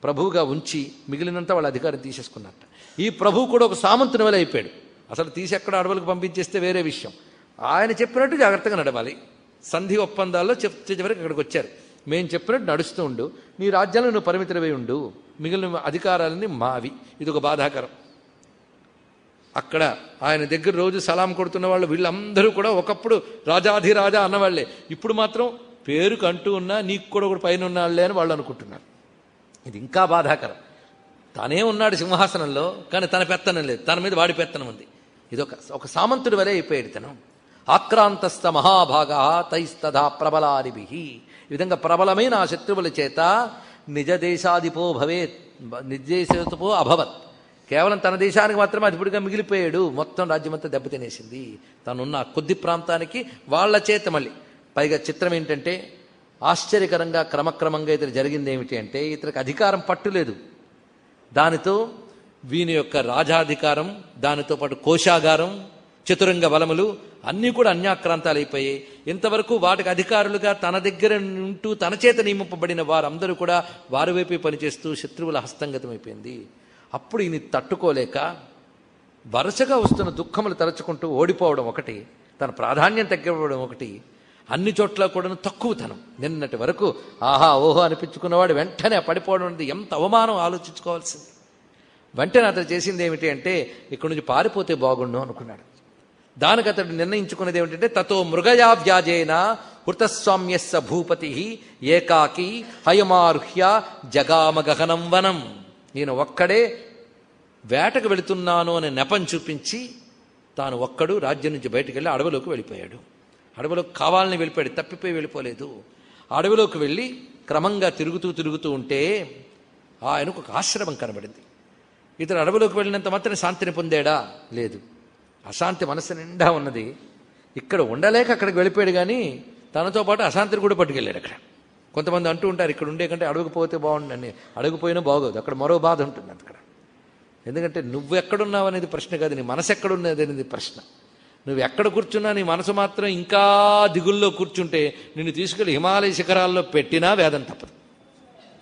ప్రభువుగా ఉంచి మిగిలినంత వాళ్ళ అధికారం తీసేసుకున్నట్ట. ఈ ప్రభువు కూడా ఒక సామంతుని వల్ల అయిపోయాడు. అసలు తీసి ఎక్కడ అడవులకు పంపించేస్తే వేరే విషయం. ఆయన చెప్పినట్టు జాగ్రత్తగా నడవాలి. సంధి ఒప్పందాల్లో చివరికి అక్కడికి వచ్చారు. మేము చెప్పినట్టు నడుస్తూ ఉండు, నీ రాజ్యంలో నువ్వు పరిమితులవై ఉండు, మిగిలిన అధికారాలన్నీ మావి. ఇది ఒక బాధాకరం. అక్కడ ఆయన దగ్గర రోజు సలాం కొడుతున్న వాళ్ళు వీళ్ళందరూ కూడా ఒకప్పుడు రాజాధిరాజా అన్నవాళ్లే. ఇప్పుడు మాత్రం పేరుకు అంటూ ఉన్నా నీకు కూడా ఒకటి పైన ఉన్నాళ్లే అని వాళ్ళు అనుకుంటున్నారు. ఇది ఇంకా బాధాకరం. తనే ఉన్నాడు సింహాసనంలో, కానీ తన పెత్తనం లేదు, తన మీద వాడి పెత్తనం ఉంది. ఇది ఒక సామంతుడి వలె అయిపోయాడు తను. ఆక్రాంతస్థ మహాభాగా తైస్తథా ప్రబలాదిభి. ఈ విధంగా ప్రబలమైన ఆ శత్రువుల చేత నిజ దేశాధిపో భవేత్, నిర్దేశపో అభవత్. కేవలం తన దేశానికి మాత్రమే అధిపుడిగా మిగిలిపోయాడు. మొత్తం రాజ్యమంతా దెబ్బతినేసింది. తనున్న కొద్ది ప్రాంతానికి వాళ్ళ చేత మళ్ళీ. పైగా చిత్రం ఏంటంటే, ఆశ్చర్యకరంగా క్రమక్రమంగా ఇతను జరిగింది ఏమిటి అంటే, ఇతనికి అధికారం పట్టులేదు. దానితో వీని యొక్క రాజాధికారం, దానితో పాటు కోశాగారం, చతురంగ బలములు అన్నీ కూడా అన్యాక్రాంతాలు అయిపోయాయి. ఇంతవరకు వాటికి అధికారులుగా తన దగ్గర ఉంటూ తన చేత నియమింపబడిన వారందరూ కూడా వారి వైపే పనిచేస్తూ శత్రువుల హస్తంగతమైపోయింది. అప్పుడు ఈయన తట్టుకోలేక వరుసగా వస్తున్న దుఃఖములు తరచుకుంటూ ఓడిపోవడం ఒకటి, తన ప్రాధాన్యం తగ్గిపోవడం ఒకటి, అన్ని చోట్ల కూడా తక్కువతనం. నిన్నటి వరకు ఆహా ఓహో అనిపించుకున్నవాడు వెంటనే పడిపోవడం అనేది ఎంత అవమానం ఆలోచించుకోవాల్సింది. వెంటనే అతను చేసింది ఏమిటి అంటే, ఇక్కడి నుంచి పారిపోతే బాగుండు అనుకున్నాడు. దానికి అతడు నిర్ణయించుకున్నది ఏమిటంటే, తతో మృగయా వ్యాజేన హృతస్వామ్యస్స భూపతి ఏకాకి హయమారుహ్య జగామగహనం వనం. నేను ఒక్కడే వేటకు వెళుతున్నాను అనే నెపం చూపించి తాను ఒక్కడు రాజ్యం నుంచి బయటకు వెళ్ళి అడవిలోకి వెళ్ళిపోయాడు. అడవిలోకి కావాలని వెళ్ళిపోయాడు, తప్పిపోయి వెళ్ళిపోలేదు. అడవిలోకి వెళ్ళి క్రమంగా తిరుగుతూ ఉంటే ఆయనకు ఒక ఆశ్రమం కనబడింది. ఇతను అడవిలోకి వెళ్ళినంత మాత్రం శాంతిని పొందాడా? లేదు, అశాంతి మనసు నిండా ఉన్నది. ఇక్కడ ఉండలేక అక్కడికి వెళ్ళిపోయాడు, కానీ తనతో పాటు అశాంతిని కూడా పట్టుకెళ్ళాడు. అక్కడ కొంతమంది అంటూ ఉంటారు, ఇక్కడ ఉండే కంటే అడుగు పోతే బాగుండని. అడుగుపోయినా బాగోదు, అక్కడ మరో బాధ ఉంటుంది అక్కడ. ఎందుకంటే నువ్వు ఎక్కడున్నావు అనేది ప్రశ్న కాదు, నీ మనసు ఎక్కడున్నది అనేది ప్రశ్న. నువ్వు ఎక్కడ కూర్చున్నా నీ మనసు మాత్రం ఇంకా దిగుల్లో కూర్చుంటే నిన్ను తీసుకెళ్ళి హిమాలయ శిఖరాల్లో పెట్టినా వేదం తప్పదు.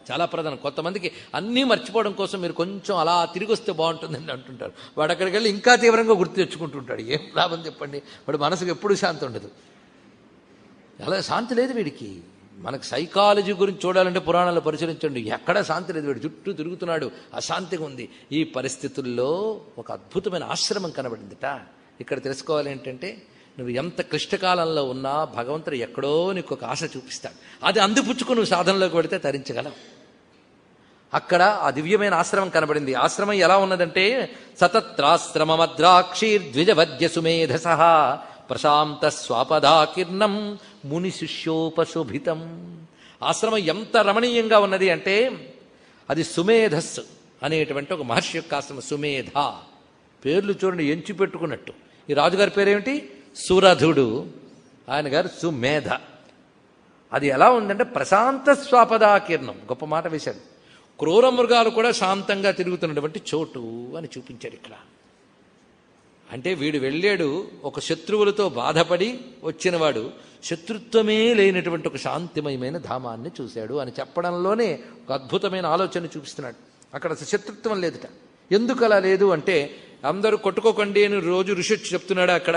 చాలా ప్రధానం. కొంతమందికి అన్నీ మర్చిపోవడం కోసం మీరు కొంచెం అలా తిరిగి వస్తే బాగుంటుందని అంటుంటారు. వాడు అక్కడికి వెళ్ళి ఇంకా తీవ్రంగా గుర్తు తెచ్చుకుంటుంటాడు. ఏం లాభం చెప్పండి? వాడు మనసుకు ఎప్పుడు శాంతి ఉండదు. అలా శాంతి లేదు వీడికి. మనకు సైకాలజీ గురించి చూడాలంటే పురాణాలు పరిశీలించండి, ఎక్కడా శాంతి లేదు, వీడు చుట్టూ తిరుగుతున్నాడు, అశాంతిగా ఉంది. ఈ పరిస్థితుల్లో ఒక అద్భుతమైన ఆశ్రమం కనబడిందిట. ఇక్కడ తెలుసుకోవాలి ఏంటంటే, నువ్వు ఎంత క్లిష్టకాలంలో ఉన్నా భగవంతుడు ఎక్కడో నీకు ఒక ఆశ చూపిస్తాడు. అది అందిపుచ్చుకుని నువ్వు సాధనలోకి పెడితే తరించగలవు. అక్కడ ఆ దివ్యమైన ఆశ్రమం కనబడింది. ఆశ్రమం ఎలా ఉన్నదంటే, సతత్రాశ్రమద్రాక్షీర్ద్విజవద్య సుమేధస ప్రశాంత స్వాపదాకీర్ణం ముని శిష్యోపశోభితం. ఆశ్రమం ఎంత రమణీయంగా ఉన్నది అంటే, అది సుమేధస్సు అనేటువంటి ఒక మహర్షి యొక్క ఆశ్రమం. సుమేధ పేర్లు చూడండి, ఎంచి పెట్టుకున్నట్టు. ఈ రాజుగారి పేరేమిటి? సురధుడు. ఆయన గారు సుమేధ. అది ఎలా ఉందంటే, ప్రశాంత స్వాపదాకీర్ణం. గొప్ప మాట వేశాడు. క్రూర మృగాలు కూడా శాంతంగా తిరుగుతున్నటువంటి చోటు అని చూపించాడు ఇక్కడ. అంటే వీడు వెళ్ళాడు ఒక శత్రువులతో బాధపడి వచ్చినవాడు, శత్రుత్వమే లేనటువంటి ఒక శాంతిమయమైన ధామాన్ని చూశాడు అని చెప్పడంలోనే ఒక అద్భుతమైన ఆలోచన చూపిస్తున్నాడు. అక్కడ శత్రుత్వం లేదుట. ఎందుకు అలా లేదు అంటే, అందరూ కొట్టుకోకండి అని రోజు ఋషి వచ్చి చెప్తున్నాడు. అక్కడ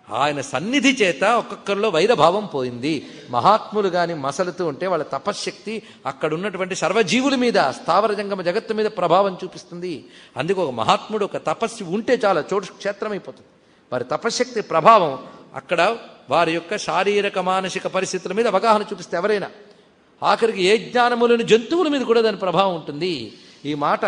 ఆయన సన్నిధి చేత ఒక్కొక్కరిలో వైరభావం పోయింది. మహాత్ములు గాని మసలుతూ ఉంటే వాళ్ళ తపశ్శక్తి అక్కడ ఉన్నటువంటి సర్వజీవుల మీద, స్థావర జంగమ జగత్తు మీద ప్రభావం చూపిస్తుంది. అందుకు ఒక మహాత్ముడు, ఒక తపస్సు ఉంటే చాలా చోటు క్షేత్రమైపోతుంది. వారి తపశ్శక్తి ప్రభావం అక్కడ వారి యొక్క శారీరక మానసిక పరిస్థితుల మీద అవగాహన చూపిస్తే ఎవరైనా, ఆఖరికి ఏ జ్ఞానములను జంతువుల మీద కూడా దాని ప్రభావం ఉంటుంది. ఈ మాట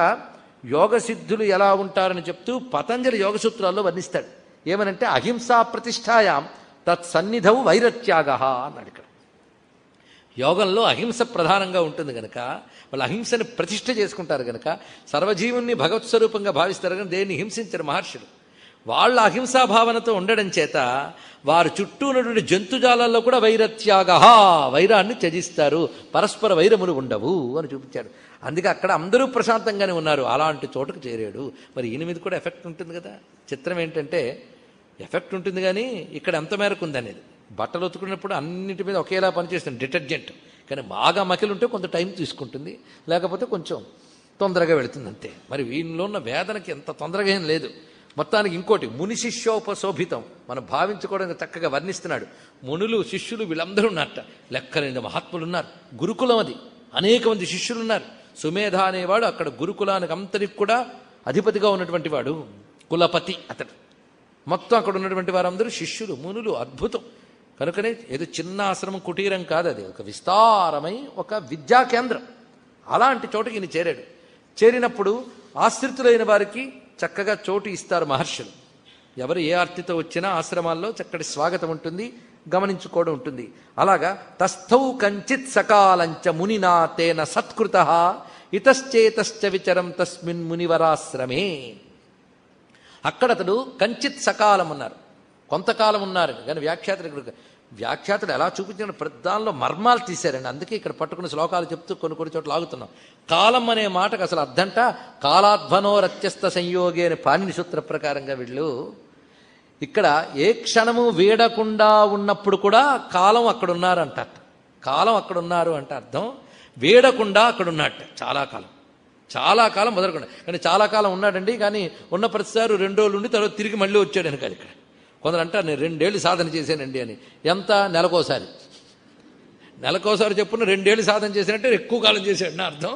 యోగ సిద్ధులు ఎలా ఉంటారని చెప్తూ పతంజలి యోగ సూత్రాల్లో వర్ణిస్తాడు. ఏమనంటే, అహింసా ప్రతిష్టాయాం తత్సన్నిధౌ వైరత్యాగ అన్నాడు. ఇక్కడ యోగంలో అహింస ప్రధానంగా ఉంటుంది కనుక వాళ్ళు అహింసని ప్రతిష్ఠ చేసుకుంటారు కనుక సర్వజీవుణ్ణి భగవత్స్వరూపంగా భావిస్తారు కనుక దేన్ని హింసించరు మహర్షులు. వాళ్ళ అహింసా భావనతో ఉండడం చేత వారు చుట్టూ ఉన్నటువంటి జంతుజాలాల్లో కూడా వైరత్యాగ, వైరాన్ని త్యజిస్తారు, పరస్పర వైరములు ఉండవు అని చూపించాడు. అందుకే అక్కడ అందరూ ప్రశాంతంగానే ఉన్నారు. అలాంటి చోటుకు చేరాడు. మరి ఈయన మీద కూడా ఎఫెక్ట్ ఉంటుంది కదా. చిత్రం ఏంటంటే, ఎఫెక్ట్ ఉంటుంది కానీ ఇక్కడ ఎంత మేరకు ఉందనేది. బట్టలు ఉతుకున్నప్పుడు అన్నింటి మీద ఒకేలా పనిచేస్తుంది డిటర్జెంట్, కానీ బాగా మకిలు ఉంటే కొంత టైం తీసుకుంటుంది, లేకపోతే కొంచెం తొందరగా వెళుతుంది అంతే. మరి వీళ్ళలో ఉన్న వేదనకి ఎంత తొందరగా ఏం లేదు. మొత్తానికి ఇంకోటి, ముని శిష్యోపశోభితం మనం భావించుకోవడానికి చక్కగా వర్ణిస్తున్నాడు. మునులు శిష్యులు వీళ్ళందరూ ఉన్నారట, లెక్కలేని మహాత్ములు ఉన్నారు. గురుకులం అది, అనేక మంది శిష్యులు ఉన్నారు. సుమేధ అనేవాడు అక్కడ గురుకులానికి అంతటికి కూడా అధిపతిగా ఉన్నటువంటి వాడు, కులపతి అతడు. మొత్తం అక్కడ ఉన్నటువంటి వారందరూ శిష్యులు, మునులు. అద్భుతం. కనుకనే ఏదో చిన్న ఆశ్రమం, కుటీరం కాదు, అది ఒక విస్తారమై ఒక విద్యా కేంద్రం. అలాంటి చోటుకి ఈయన చేరాడు. చేరినప్పుడు ఆశ్రితులైన వారికి చక్కగా చోటు ఇస్తారు మహర్షులు. ఎవరు ఏ ఆర్తితో వచ్చినా ఆశ్రమాల్లో చక్కటి స్వాగతం ఉంటుంది, గమనించుకోవడం ఉంటుంది. అలాగా తస్థౌ కంచిత్ సకాలంచ మునినా తేన సత్కృత ఇతశ్చేతశ్చ విచరం తస్మిన్ మునివరాశ్రమే. అక్కడ అతడు కంచిత్ సకాలం ఉన్నారు, కొంతకాలం ఉన్నారు. కానీ వ్యాఖ్యాతుడు ఎలా చూపించిన ప్రధానంలో మర్మాలు తీశారండి. అందుకే ఇక్కడ పట్టుకున్న శ్లోకాలు చెప్తూ కొన్ని చోట్ల ఆగుతున్నాం. కాలం అనే మాటకు అసలు అర్థంట కాలాధ్వనోరత్యస్త సంయోగి అనే పాణిని సూత్ర ప్రకారంగా వీళ్ళు ఇక్కడ ఏ క్షణము వీడకుండా ఉన్నప్పుడు కూడా కాలం అక్కడ ఉన్నారంట. కాలం అక్కడ ఉన్నారు అంటే అర్థం వీడకుండా అక్కడ ఉన్నట్టు. చాలా కాలం మొదలకుండా. కానీ చాలా కాలం ఉన్నాడండి, కానీ ఉన్న ప్రతిసారి 2 రోజులు ఉండి తర్వాత తిరిగి మళ్ళీ వచ్చాడని కాదు. ఇక్కడ కొందరు అంటారు, నేను 2 ఏళ్ళు సాధన చేశానండి అని. ఎంత? నెలకోసారి చెప్పున 2 ఏళ్ళు సాధన చేశానంటే ఎక్కువ కాలం చేశాడు నా అర్థం.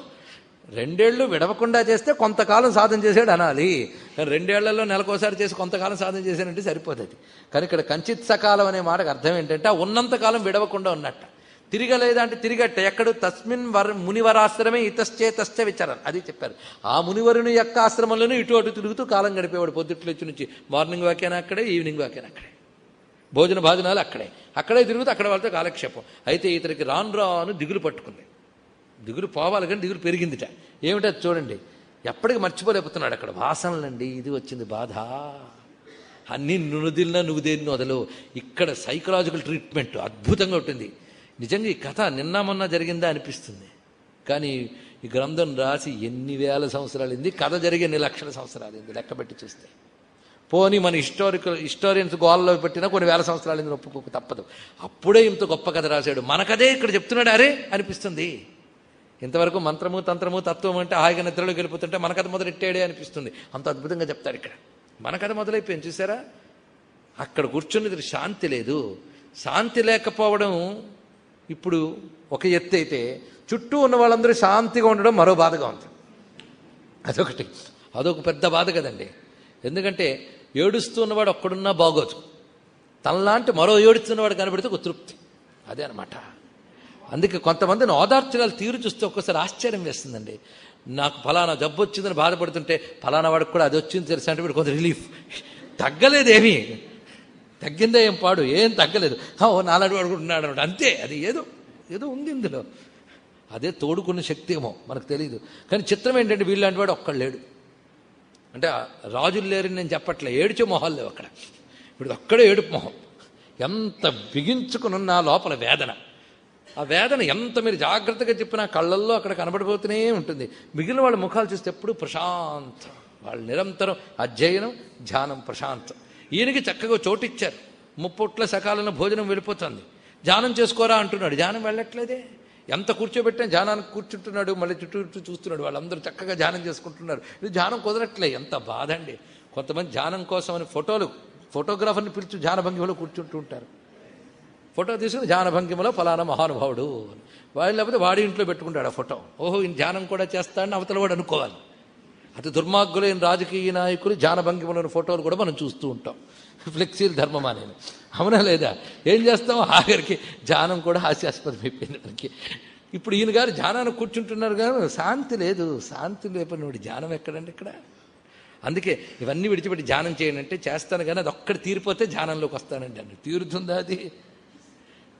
2 ఏళ్ళు విడవకుండా చేస్తే కొంతకాలం సాధన చేశాడు అనాలి. కానీ 2 ఏళ్లలో నెలకోసారి చేసి కొంతకాలం సాధన చేశానంటే సరిపోతుంది. కానీ ఇక్కడ కంచిత్ సకాలం అనే మాటకు అర్థం ఏంటంటే ఉన్నంతకాలం విడవకుండా ఉన్నట్ట. తిరగలేదా అంటే తిరిగట్ట. ఎక్కడు? తస్మిన్ మునివరాశ్రమే ఇతశ్చేతశ్చ విచరన్. అది చెప్పారు. ఆ మునివరుని యొక్క ఆశ్రమంలోనే ఇటు అటు తిరుగుతూ కాలం గడిపేవాడు. పొద్దుట్లొచ్చి నుంచి మార్నింగ్ వాక్యాన్ని అక్కడే, ఈవినింగ్ వాక్యాన్ని అక్కడే, భోజనాలు అక్కడే తిరుగుతూ అక్కడ వాళ్ళతో కాలక్షేపం. అయితే ఇతనికి రాను దిగులు పట్టుకుంది. దిగులు పోవాలి కానీ దిగులు పెరిగిందిట. ఏమిటో చూడండి, ఎప్పటికీ మర్చిపోలేకపోతున్నాడు. అక్కడ వాసనలండి, ఇది వచ్చింది బాధ. అన్నీ నుదిలినా నువ్వు దేన్ని వదలు. ఇక్కడ సైకలాజికల్ ట్రీట్మెంట్ అద్భుతంగా ఉంటుంది. నిజంగా ఈ కథ నిన్న మొన్న జరిగిందా అనిపిస్తుంది. కానీ ఈ గ్రంథం రాసి ఎన్ని వేల సంవత్సరాలు, కథ జరిగే ఎన్ని లక్షల సంవత్సరాలు లెక్కబెట్టి చూస్తే. పోనీ మన హిస్టోరియన్స్ గోల్లో పెట్టినా కొన్ని వేల సంవత్సరాలు ఒప్పుకోక తప్పదు. అప్పుడే ఇంత గొప్ప కథ రాశాడు. మనకదే ఇక్కడ చెప్తున్నాడు అరే అనిపిస్తుంది. ఇంతవరకు మంత్రము తంత్రము తత్వం అంటే హాయిగా నిద్రలోకి వెళ్ళిపోతుంటే మన కథ మొదలెట్టాడే అనిపిస్తుంది. అంత అద్భుతంగా చెప్తారు ఇక్కడ. మన కథ మొదలైపోయింది చూసారా. అక్కడ కూర్చున్నది శాంతి లేదు. శాంతి లేకపోవడం ఇప్పుడు ఒక ఎత్తు అయితే చుట్టూ ఉన్న వాళ్ళందరూ శాంతిగా ఉండడం మరో బాధగా ఉంది. అదొక పెద్ద బాధ కదండి. ఎందుకంటే ఏడుస్తూ ఉన్నవాడు ఒక్కడున్నా బాగోదు, తనలాంటి మరో ఏడుస్తున్నవాడు కనబడితే ఒక తృప్తి. అదే అనమాట. అందుకే కొంతమందిని ఓదార్చడాలు తీరు చూస్తే ఒక్కసారి ఆశ్చర్యం వేస్తుందండి. నాకు ఫలానా జబ్బు వచ్చిందని బాధపడుతుంటే ఫలానా వాడికి కూడా అది వచ్చింది తెలుసా అంటే వీడు కొంత రిలీఫ్. తగ్గలేదేమీ, తగ్గిందే ఏం పాడు, ఏం తగ్గలేదు. ఓ నాలుగు వాడు కూడా ఉన్నాడు అనమాట, అంతే. అది ఏదో ఉంది ఇందులో, అదే తోడుకున్న శక్తి ఏమో మనకు తెలియదు. కానీ చిత్రం ఏంటంటే వీళ్ళంటి వాడు ఒక్కడు లేడు. అంటే రాజులు లేరని నేను చెప్పట్లే, ఏడుచే మొహాలు లేవు అక్కడ. ఇప్పుడు ఒక్కడే ఏడుపు మొహం. ఎంత బిగించుకునున్న లోపల వేదన, ఆ వేదన ఎంత మీరు జాగ్రత్తగా చెప్పినా కళ్ళల్లో అక్కడ కనబడిపోతూనే ఉంటుంది. మిగిలిన వాళ్ళ ముఖాలు చూస్తే ఎప్పుడు ప్రశాంతం, వాళ్ళు నిరంతరం అధ్యయనం ధ్యానం ప్రశాంతం. ఈయనకి చక్కగా చోటిచ్చారు, ముప్పొట్ల సకాలంలో భోజనం వెళ్ళిపోతుంది. ధ్యానం చేసుకోరా అంటున్నాడు, ధ్యానం వెళ్ళట్లేదే. ఎంత కూర్చోబెట్టినా ధ్యానానికి కూర్చుంటున్నాడు, మళ్ళీ చుట్టూ చూస్తున్నాడు. వాళ్ళందరూ చక్కగా ధ్యానం చేసుకుంటున్నారు. ఇది ధ్యానం కుదరట్లే. ఎంత బాధ అండి. కొంతమంది ధ్యానం కోసం అని ఫోటోగ్రాఫర్ని పిలిచి ధ్యాన భంగిమలో కూర్చుంటూ ఉంటారు. ఫోటో తీసుకుని ధ్యాన భంగిమలో ఫలానా మహానుభావుడు వాడు, లేకపోతే వాడి ఇంట్లో పెట్టుకుంటాడు ఆ ఫోటో. ఓహో ఈయన ధ్యానం కూడా చేస్తాడని అవతల వాడు అనుకోవాలి. అతి దుర్మార్గులైన రాజకీయ నాయకులు ధ్యాన భంగిమలోని ఫోటోలు కూడా మనం చూస్తూ ఉంటాం. ఫ్లెక్సీలు ధర్మమా నేను, అవునా లేదా? ఏం చేస్తాం, ఆఖరికి ధ్యానం కూడా హాస్యాస్పదం అయిపోయింది మనకి. ఇప్పుడు ఈయన గారు ధ్యానాన్ని కూర్చుంటున్నారు కానీ శాంతి లేదు. శాంతి లేపని ధ్యానం ఎక్కడండి ఇక్కడ? అందుకే ఇవన్నీ విడిచిపెట్టి ధ్యానం చేయండి అంటే చేస్తాను, కానీ అది ఒక్కటి తీరిపోతే ధ్యానంలోకి వస్తానండి అండి. తీరుతుందా అది?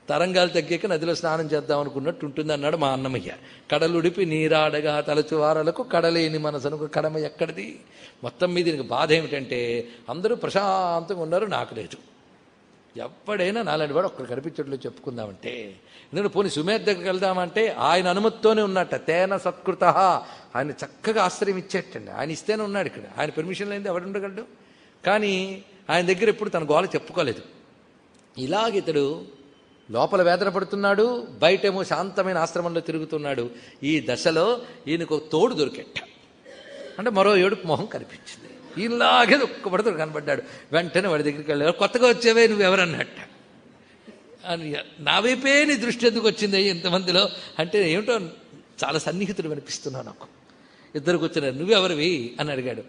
తరంగాలు తగ్గాక నదిలో స్నానం చేద్దాం అనుకున్నట్టు ఉంటుంది అన్నాడు మా అన్నమయ్య. కడలుడిపి నీరాడగా తలచువారలకు కడలేని మనసనుకు కడమ ఎక్కడిది? మొత్తం మీద దీనికి బాధ ఏమిటంటే అందరూ ప్రశాంతంగా ఉన్నారు, నాకు లేదు. ఎప్పుడైనా నాలాంటి వాడు ఒక్కడు కనిపించట్లో చెప్పుకుందామంటే, ఎందుకంటే పోనీ సుమేధ్ దగ్గరికి వెళ్దామంటే ఆయన అనుమతితోనే ఉన్నట్ట. తేన సత్కృత, ఆయన చక్కగా ఆశ్రయం ఇచ్చేటండి. ఆయన ఇస్తేనే ఉన్నాడు ఇక్కడ, ఆయన పర్మిషన్ లేనిది ఎవడు ఉండగలడు? కానీ ఆయన దగ్గర ఎప్పుడు తన గోల చెప్పుకోలేదు. ఇలాగితడు లోపల వేదన పడుతున్నాడు, బయటేమో శాంతమైన ఆశ్రమంలో తిరుగుతున్నాడు. ఈ దశలో ఈయనకు తోడు దొరికెట్ట. అంటే మరో ఏడుపు మొహం కనిపించింది. ఇలాగే ఒక్క పడుతుడు కనబడ్డాడు. వెంటనే వాడి దగ్గరికి వెళ్ళారు. కొత్తగా వచ్చేవే నువ్వెవరన్నట్ట. అని నా వైపే నీ దృష్టి ఎందుకు వచ్చింది ఇంతమందిలో అంటే, ఏమిటో చాలా సన్నిహితుడు అనిపిస్తున్నావు నాకు. ఇద్దరు కూర్చున్నారు. నువ్వెవరివి అని అడిగాడు.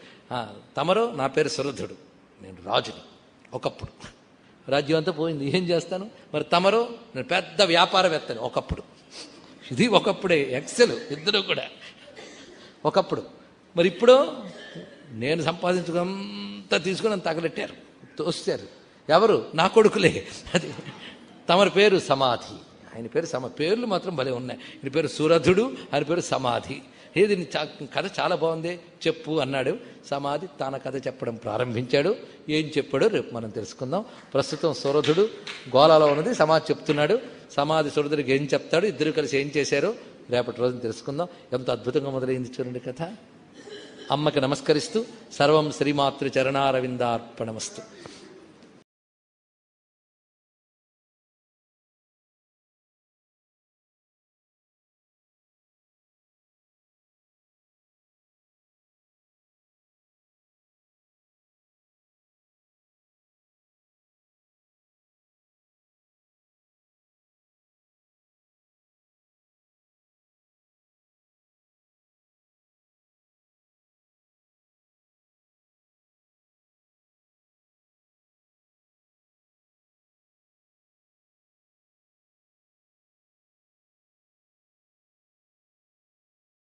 తమరో? నా పేరు సురధుడు, నేను రాజుని. ఒకప్పుడు రాజ్యం అంతా పోయింది, ఏం చేస్తాను. మరి తమరో? నేను పెద్ద వ్యాపారవేత్తని ఒకప్పుడు. ఇది ఒకప్పుడే, ఎక్సెల్ ఇద్దరు కూడా ఒకప్పుడు. మరి ఇప్పుడు నేను సంపాదించుకున్నంతా తీసుకుని తగలెట్టారు, తోస్తారు. ఎవరు? నా కొడుకులే. అది తమరి పేరు సమాధి, ఆయన పేరు పేర్లు మాత్రం భలే ఉన్నాయి. ఈయన పేరు సురధుడు, ఆయన పేరు సమాధి. ఏది కథ చాలా బాగుంది, చెప్పు అన్నాడు. సమాధి తన కథ చెప్పడం ప్రారంభించాడు. ఏం చెప్పాడో రేపు మనం తెలుసుకుందాం. ప్రస్తుతం సురధుడు గోళాలో ఉన్నది, సమాధి చెప్తున్నాడు. సమాధి సురధుడికి ఏం చెప్తాడు, ఇద్దరు కలిసి ఏం చేశారో రేపటి రోజున తెలుసుకుందాం. ఎంత అద్భుతంగా మొదలైంది చూడండి కథ. అమ్మకి నమస్కరిస్తూ సర్వం శ్రీమాతృ చరణారవిందార్పణమస్తు.